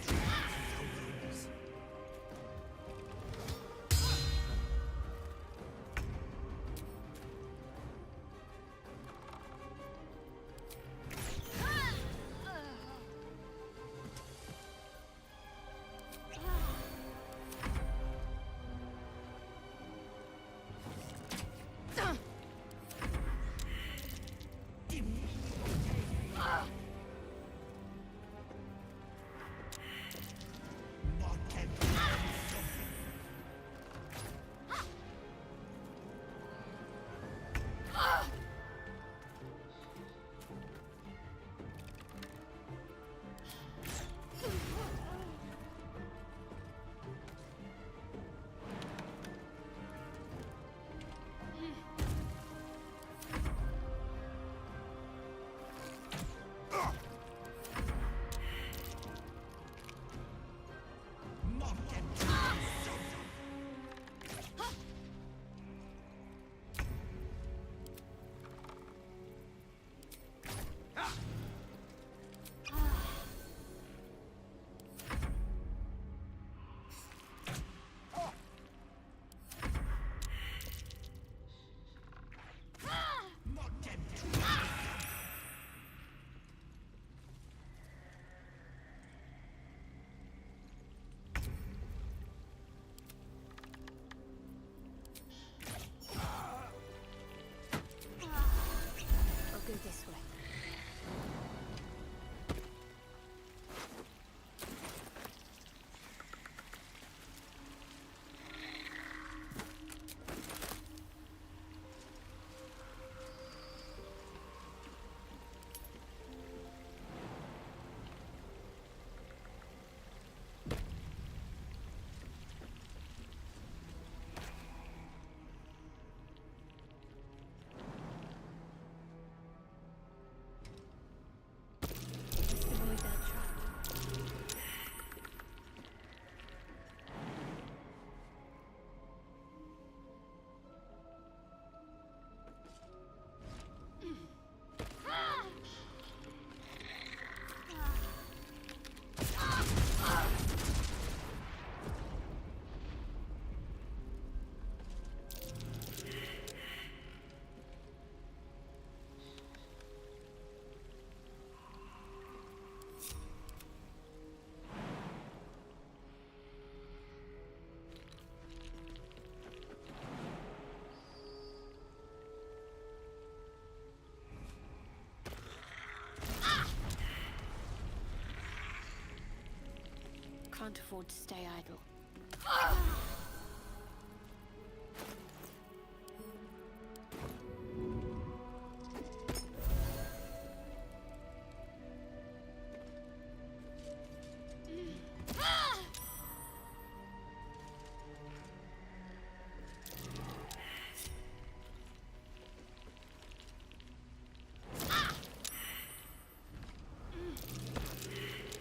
Can't afford to stay idle.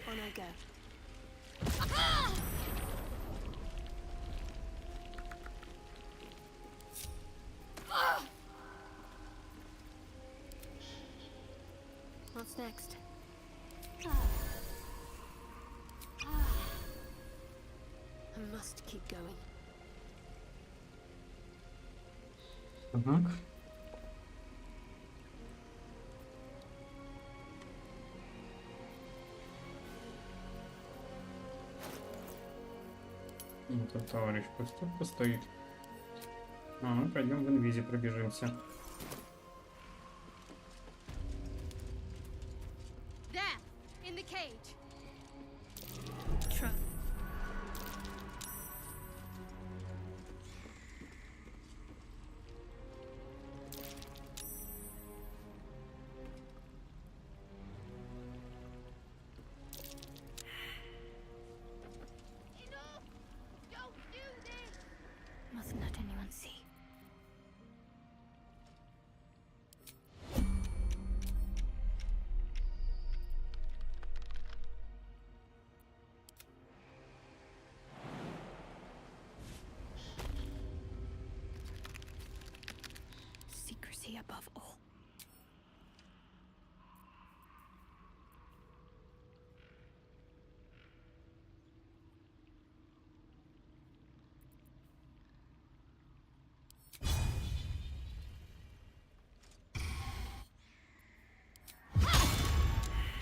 On I go. What's next? I must keep going. Тут товарищ пусть тут постоит. А мы пойдем в инвизе пробежимся. There, in the cage. Mustn't let anyone see. Secrecy above all.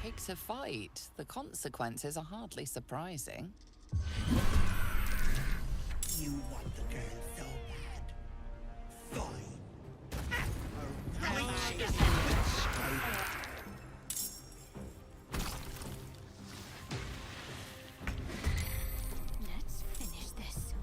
Takes a fight. The consequences are hardly surprising. You want the girl so bad. Fine. Let's finish this.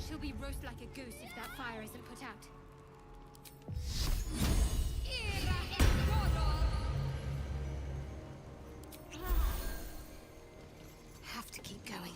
She'll be roast like a goose if that fire isn't put out. Have to keep going.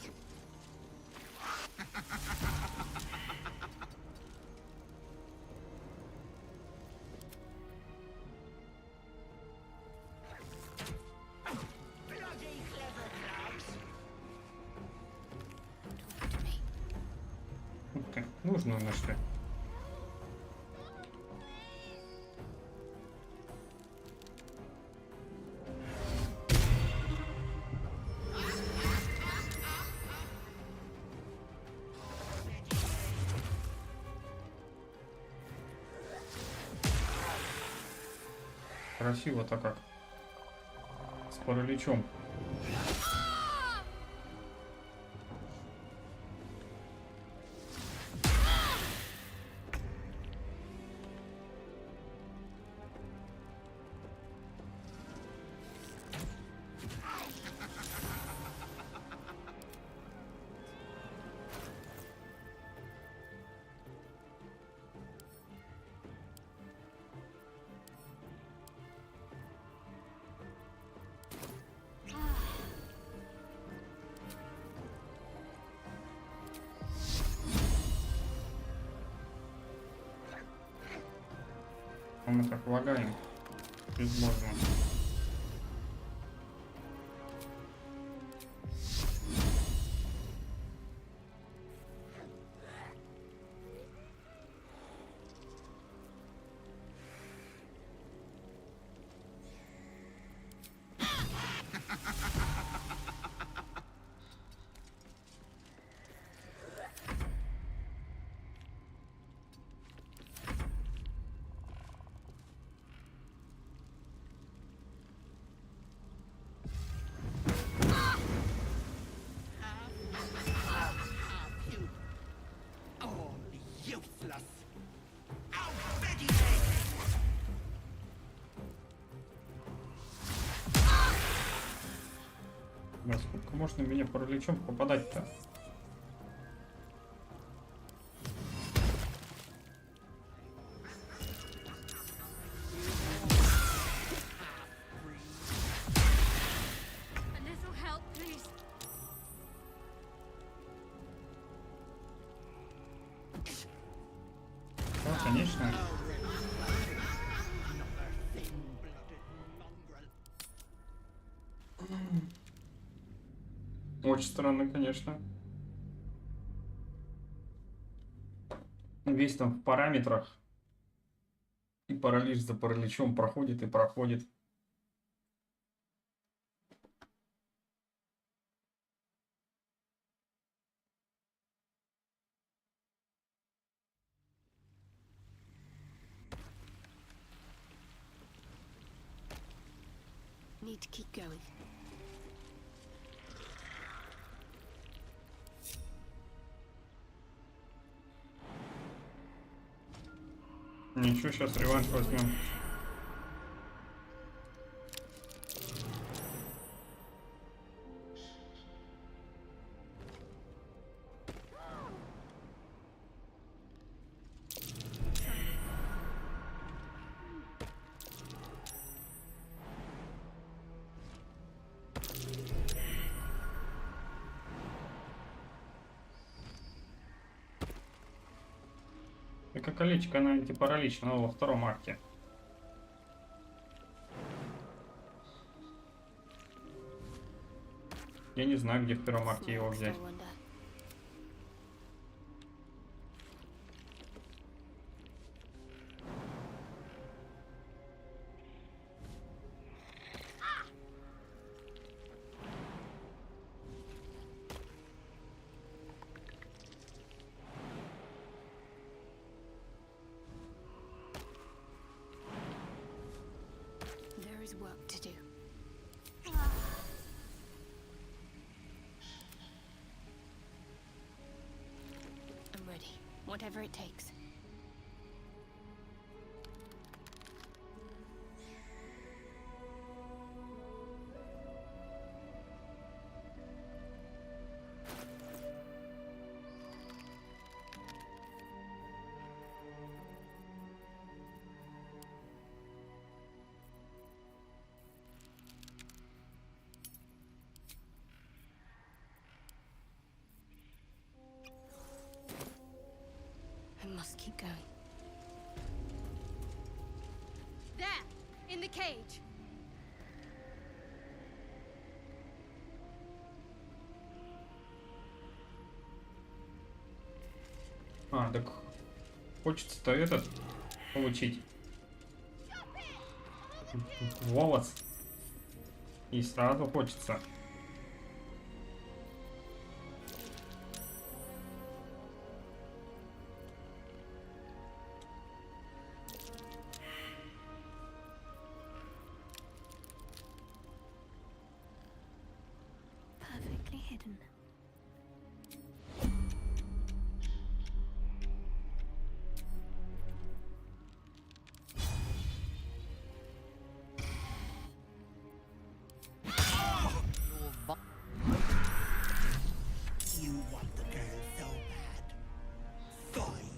Ух ты, нужную нашли. Красиво-то как. С параличом. Мы так лагаем безбожно. Да, сколько можно меня параличом попадать-то? Да, конечно. Очень странно, конечно. Весь там в параметрах. И паралич за параличом проходит и проходит. Need to keep going. Ничего, сейчас реванш возьмем. Это колечко на антипаралич, но во втором акте. Я не знаю, где в первом акте его взять. There is work to do. I'm ready, whatever it takes. I must keep going. There! In the cage! А, так хочется-то этот получить. Волос. И сразу хочется. again. You want the girl so bad. Fine.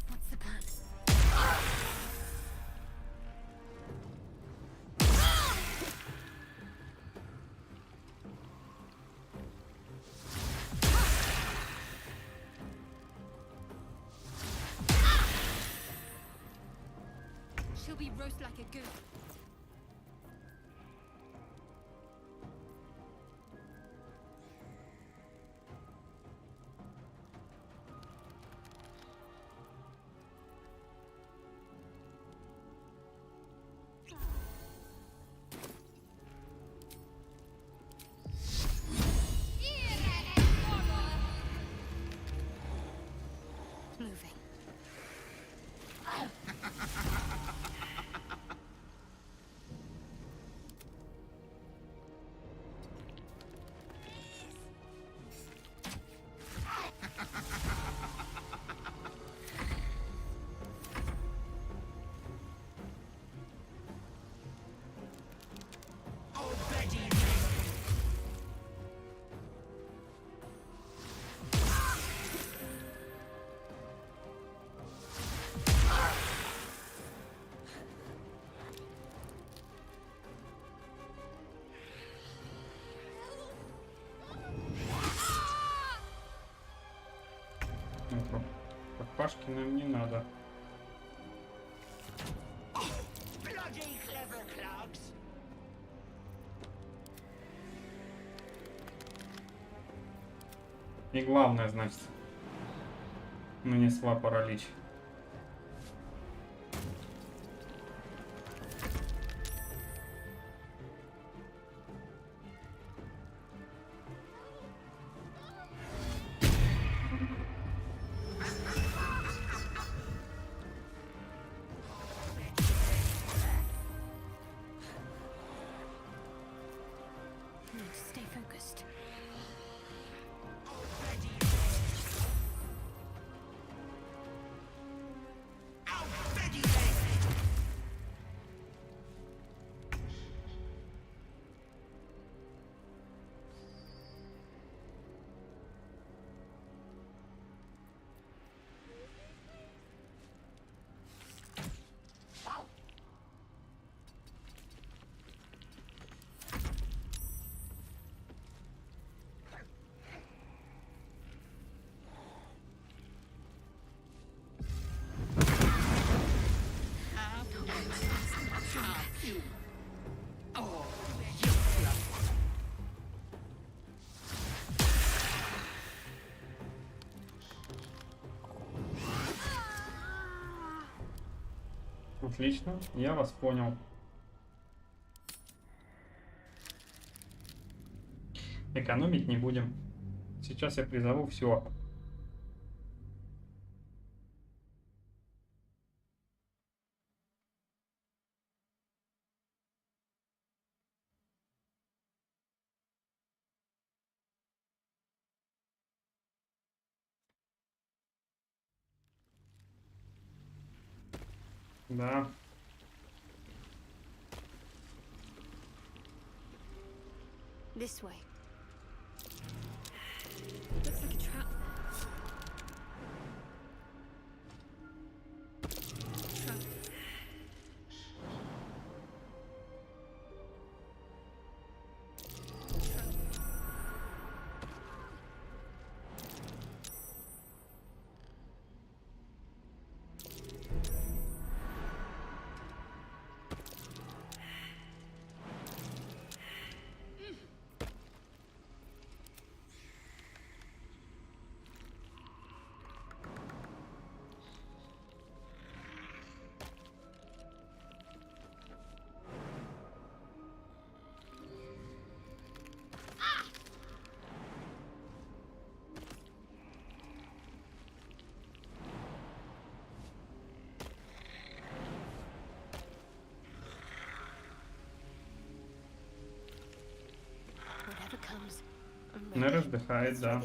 What's the plan? She'll be roast like a goose. Moving. Пашки нам не надо. Bloody clever clogs. И главное, значит, нанесла паралич. Stay focused. Отлично, я вас понял. Экономить не будем. Сейчас я призову все. Да. This way. Looks like a trap there. Trap. Нер отдыхает, да.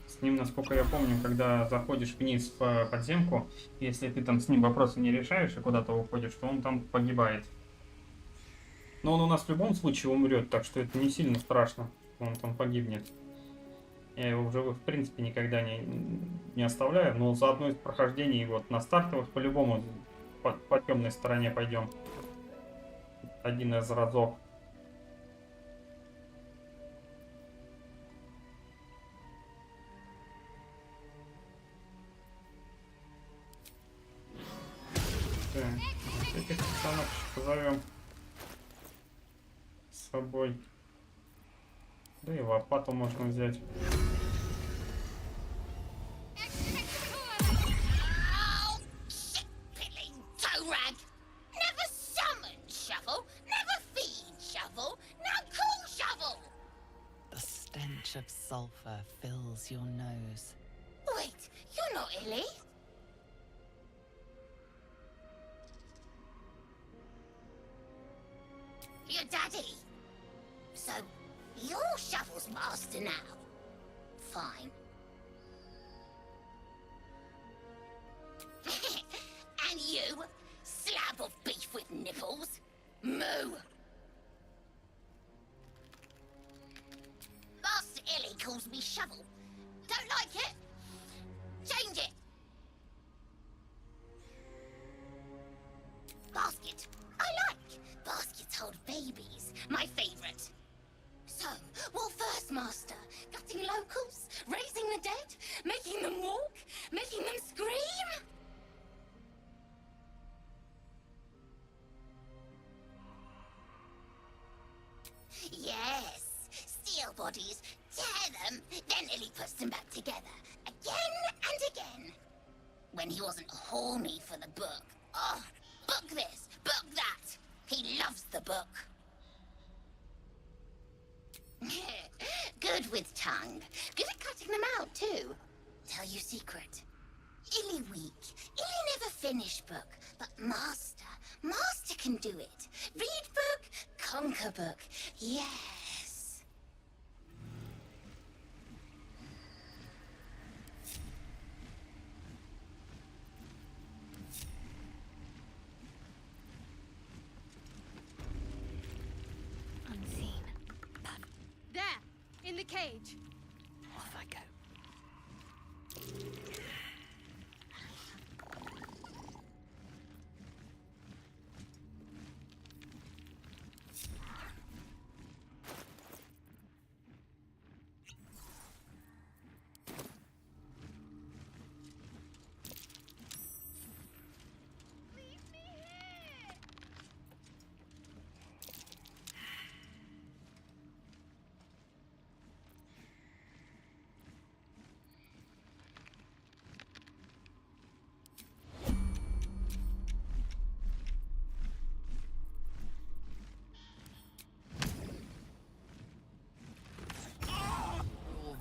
С ним, насколько я помню, когда заходишь вниз по подземку, если ты там с ним вопросы не решаешь и куда-то уходишь, то он там погибает. Но он у нас в любом случае умрет, так что это не сильно страшно, он там погибнет. Я его в живых, в принципе, никогда не оставляю, но за одно из прохождений вот на стартовых по-любому по темной стороне пойдем. Один из разов. Так, этих пацанов позовем с собой. Да и лопату можно взять. Of sulfur fills your nose. Wait, you're not Illy? Your daddy. So, you're Shovel's master now. Fine. And you, slab of beef with nipples. Moo. Master Illy calls me Shovel. Don't like it? Change it. Basket. I like. Baskets hold babies. My favorite. So, what first, Master? Gutting locals? Raising the dead? Making them walk? Making them scream? Yes. Steal bodies, tear them, then Illy puts them back together. Again and again. When he wasn't horny for the book. Oh, book this, book that. He loves the book. Good with tongue. Good at cutting them out, too. Tell you secret. Illy weak. Illy never finish book. But Master can do it. Read book, conquer book. Yes. Unseen. There, in the cage. Off I go.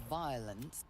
Violence.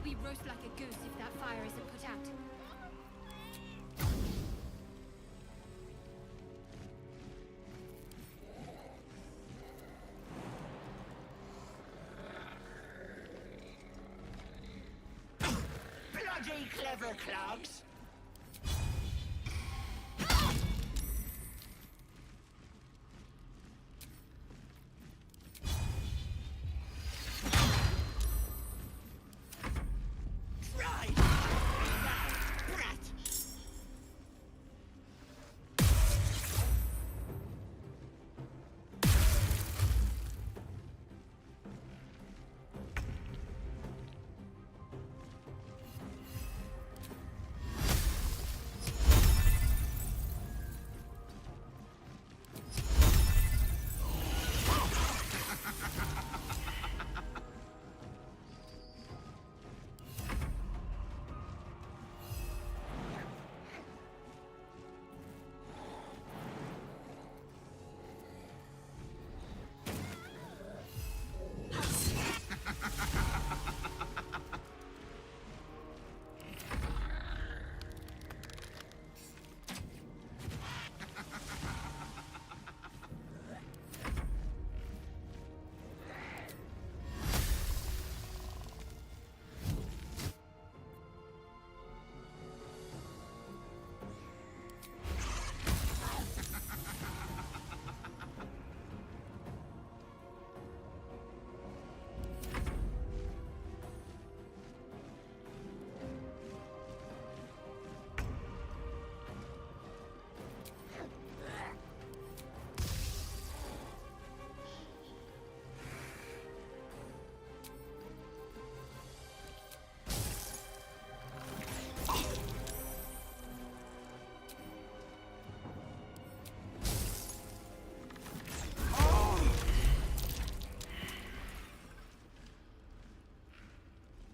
You'll be roast like a goose if that fire isn't put out. Bloody clever clogs!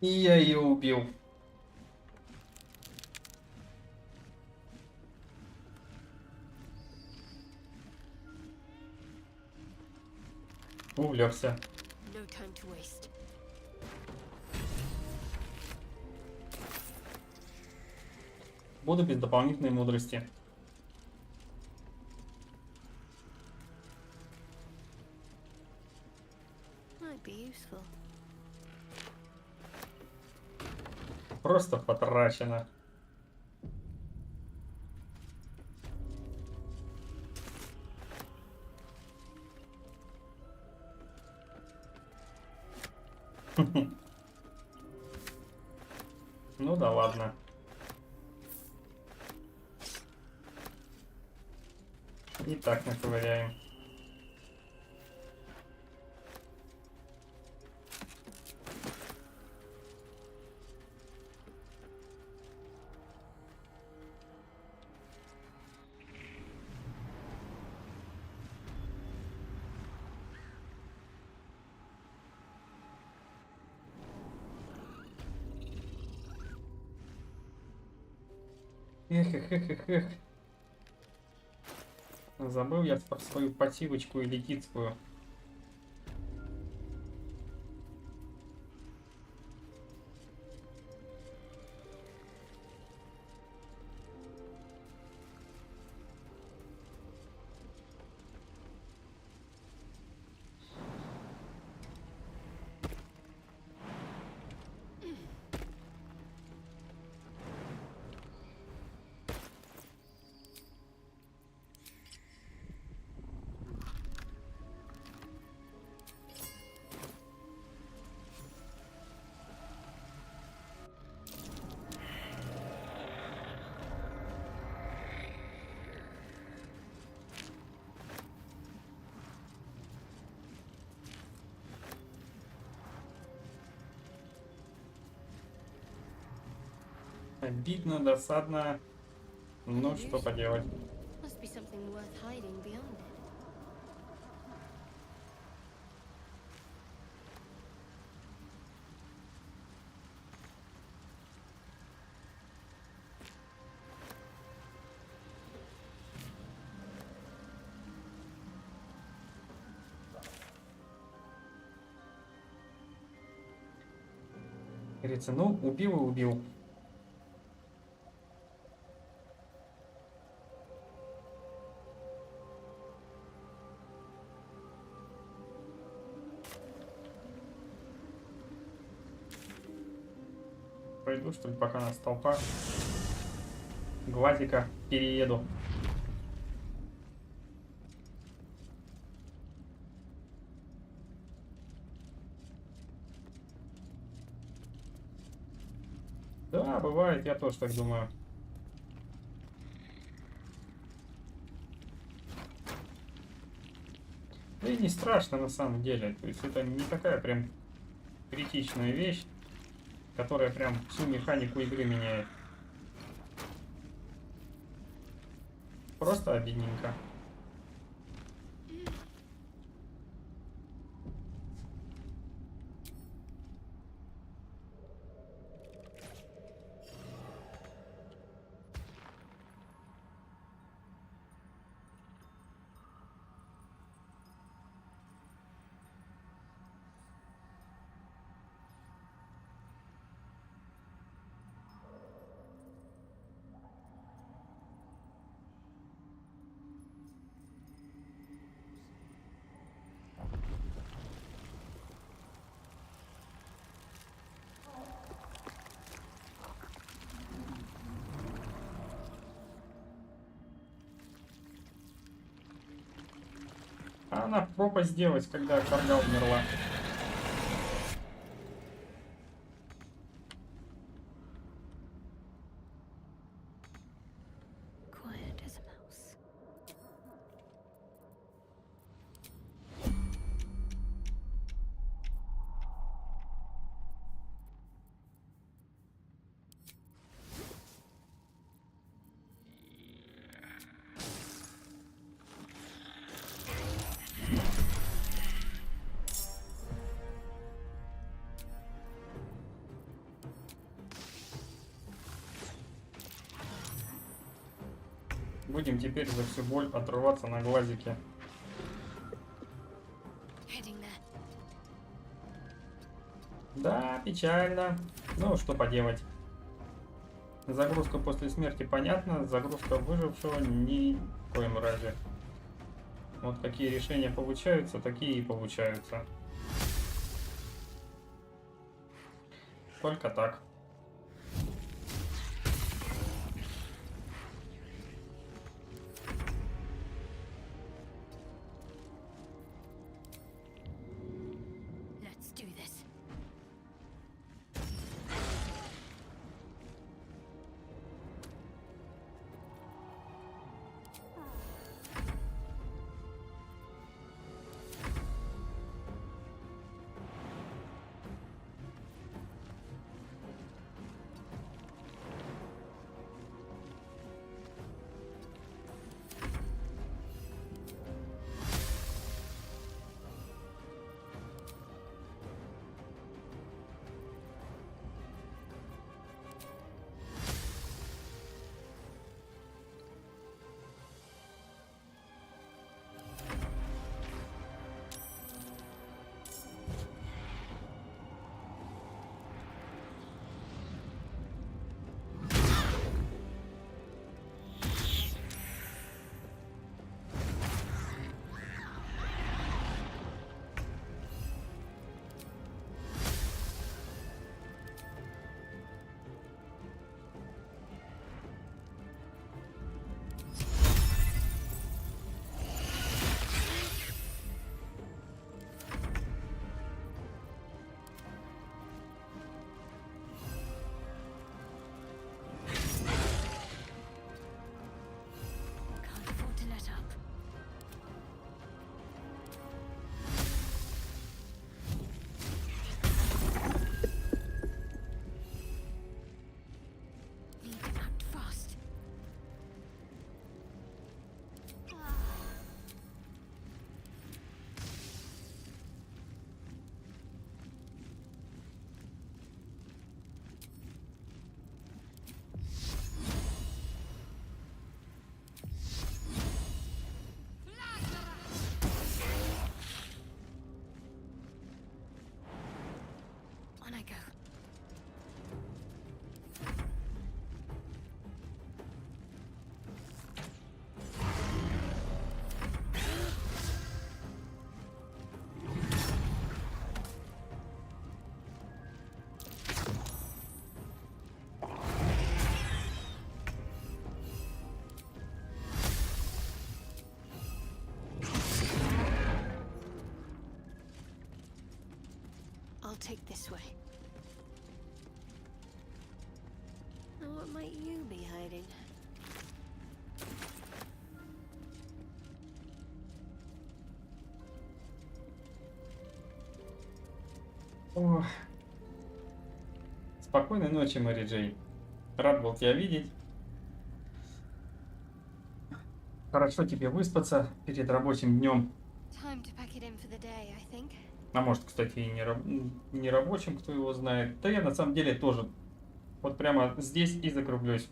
И я ее убил. Увлекся. No time to waste. Буду без дополнительной мудрости. Might be useful. Просто потрачено. Ну да ладно. И так наковыряем. Эх. Забыл я про свою пассивочку элитицкую. Обидно, досадно. Ну, что поделать. Must be something worth hiding beyond it. Говорится, ну, убил и убил. Пойду, что ли, пока нас толпа. Глазика перееду. Да, бывает, я тоже так думаю. Да и не страшно на самом деле. То есть это не такая прям критичная вещь, которая прям всю механику игры меняет. Просто обидненько. А она пропасть сделать, когда Каргал умерла. Quiet as a mouse. Будем теперь за всю боль отрываться на глазике. Да, печально. Ну, что поделать. Загрузка после смерти понятна, загрузка выжившего ни в коем разе. Вот какие решения получаются, такие и получаются. Только так. Let's do this. I'll take this way. Now what might you be hiding? О. Спокойной ночи, Мэри Джей. Рад был тебя видеть. Хорошо тебе выспаться перед рабочим днем. Time to pack it in for the day, I think. А может, кстати, и не рабочим, кто его знает. Да я на самом деле тоже вот прямо здесь и закруглюсь.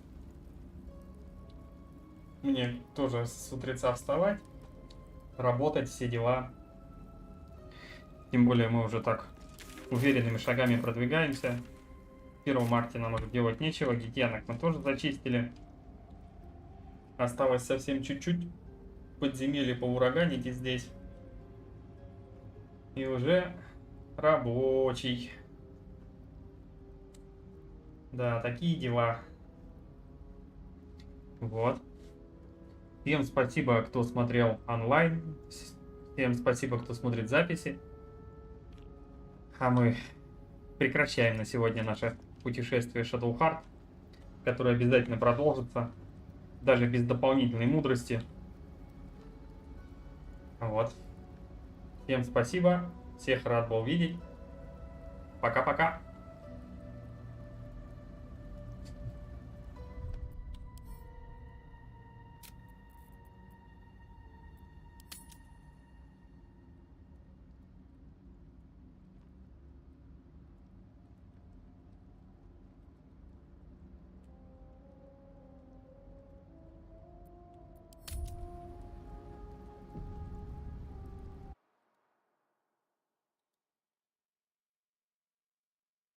Мне тоже с утреца вставать, работать, все дела. Тем более мы уже так уверенными шагами продвигаемся. 1 марта нам уже делать нечего. Гигиенок мы тоже зачистили. Осталось совсем чуть-чуть подземелье поураганить и здесь. И уже рабочий. Да, такие дела. Вот. Всем спасибо, кто смотрел онлайн. Всем спасибо, кто смотрит записи. А мы прекращаем на сегодня наше путешествие Шадоухарт, которое обязательно продолжится, даже без дополнительной мудрости. Вот. Всем спасибо. Всех рад был видеть. Пока-пока.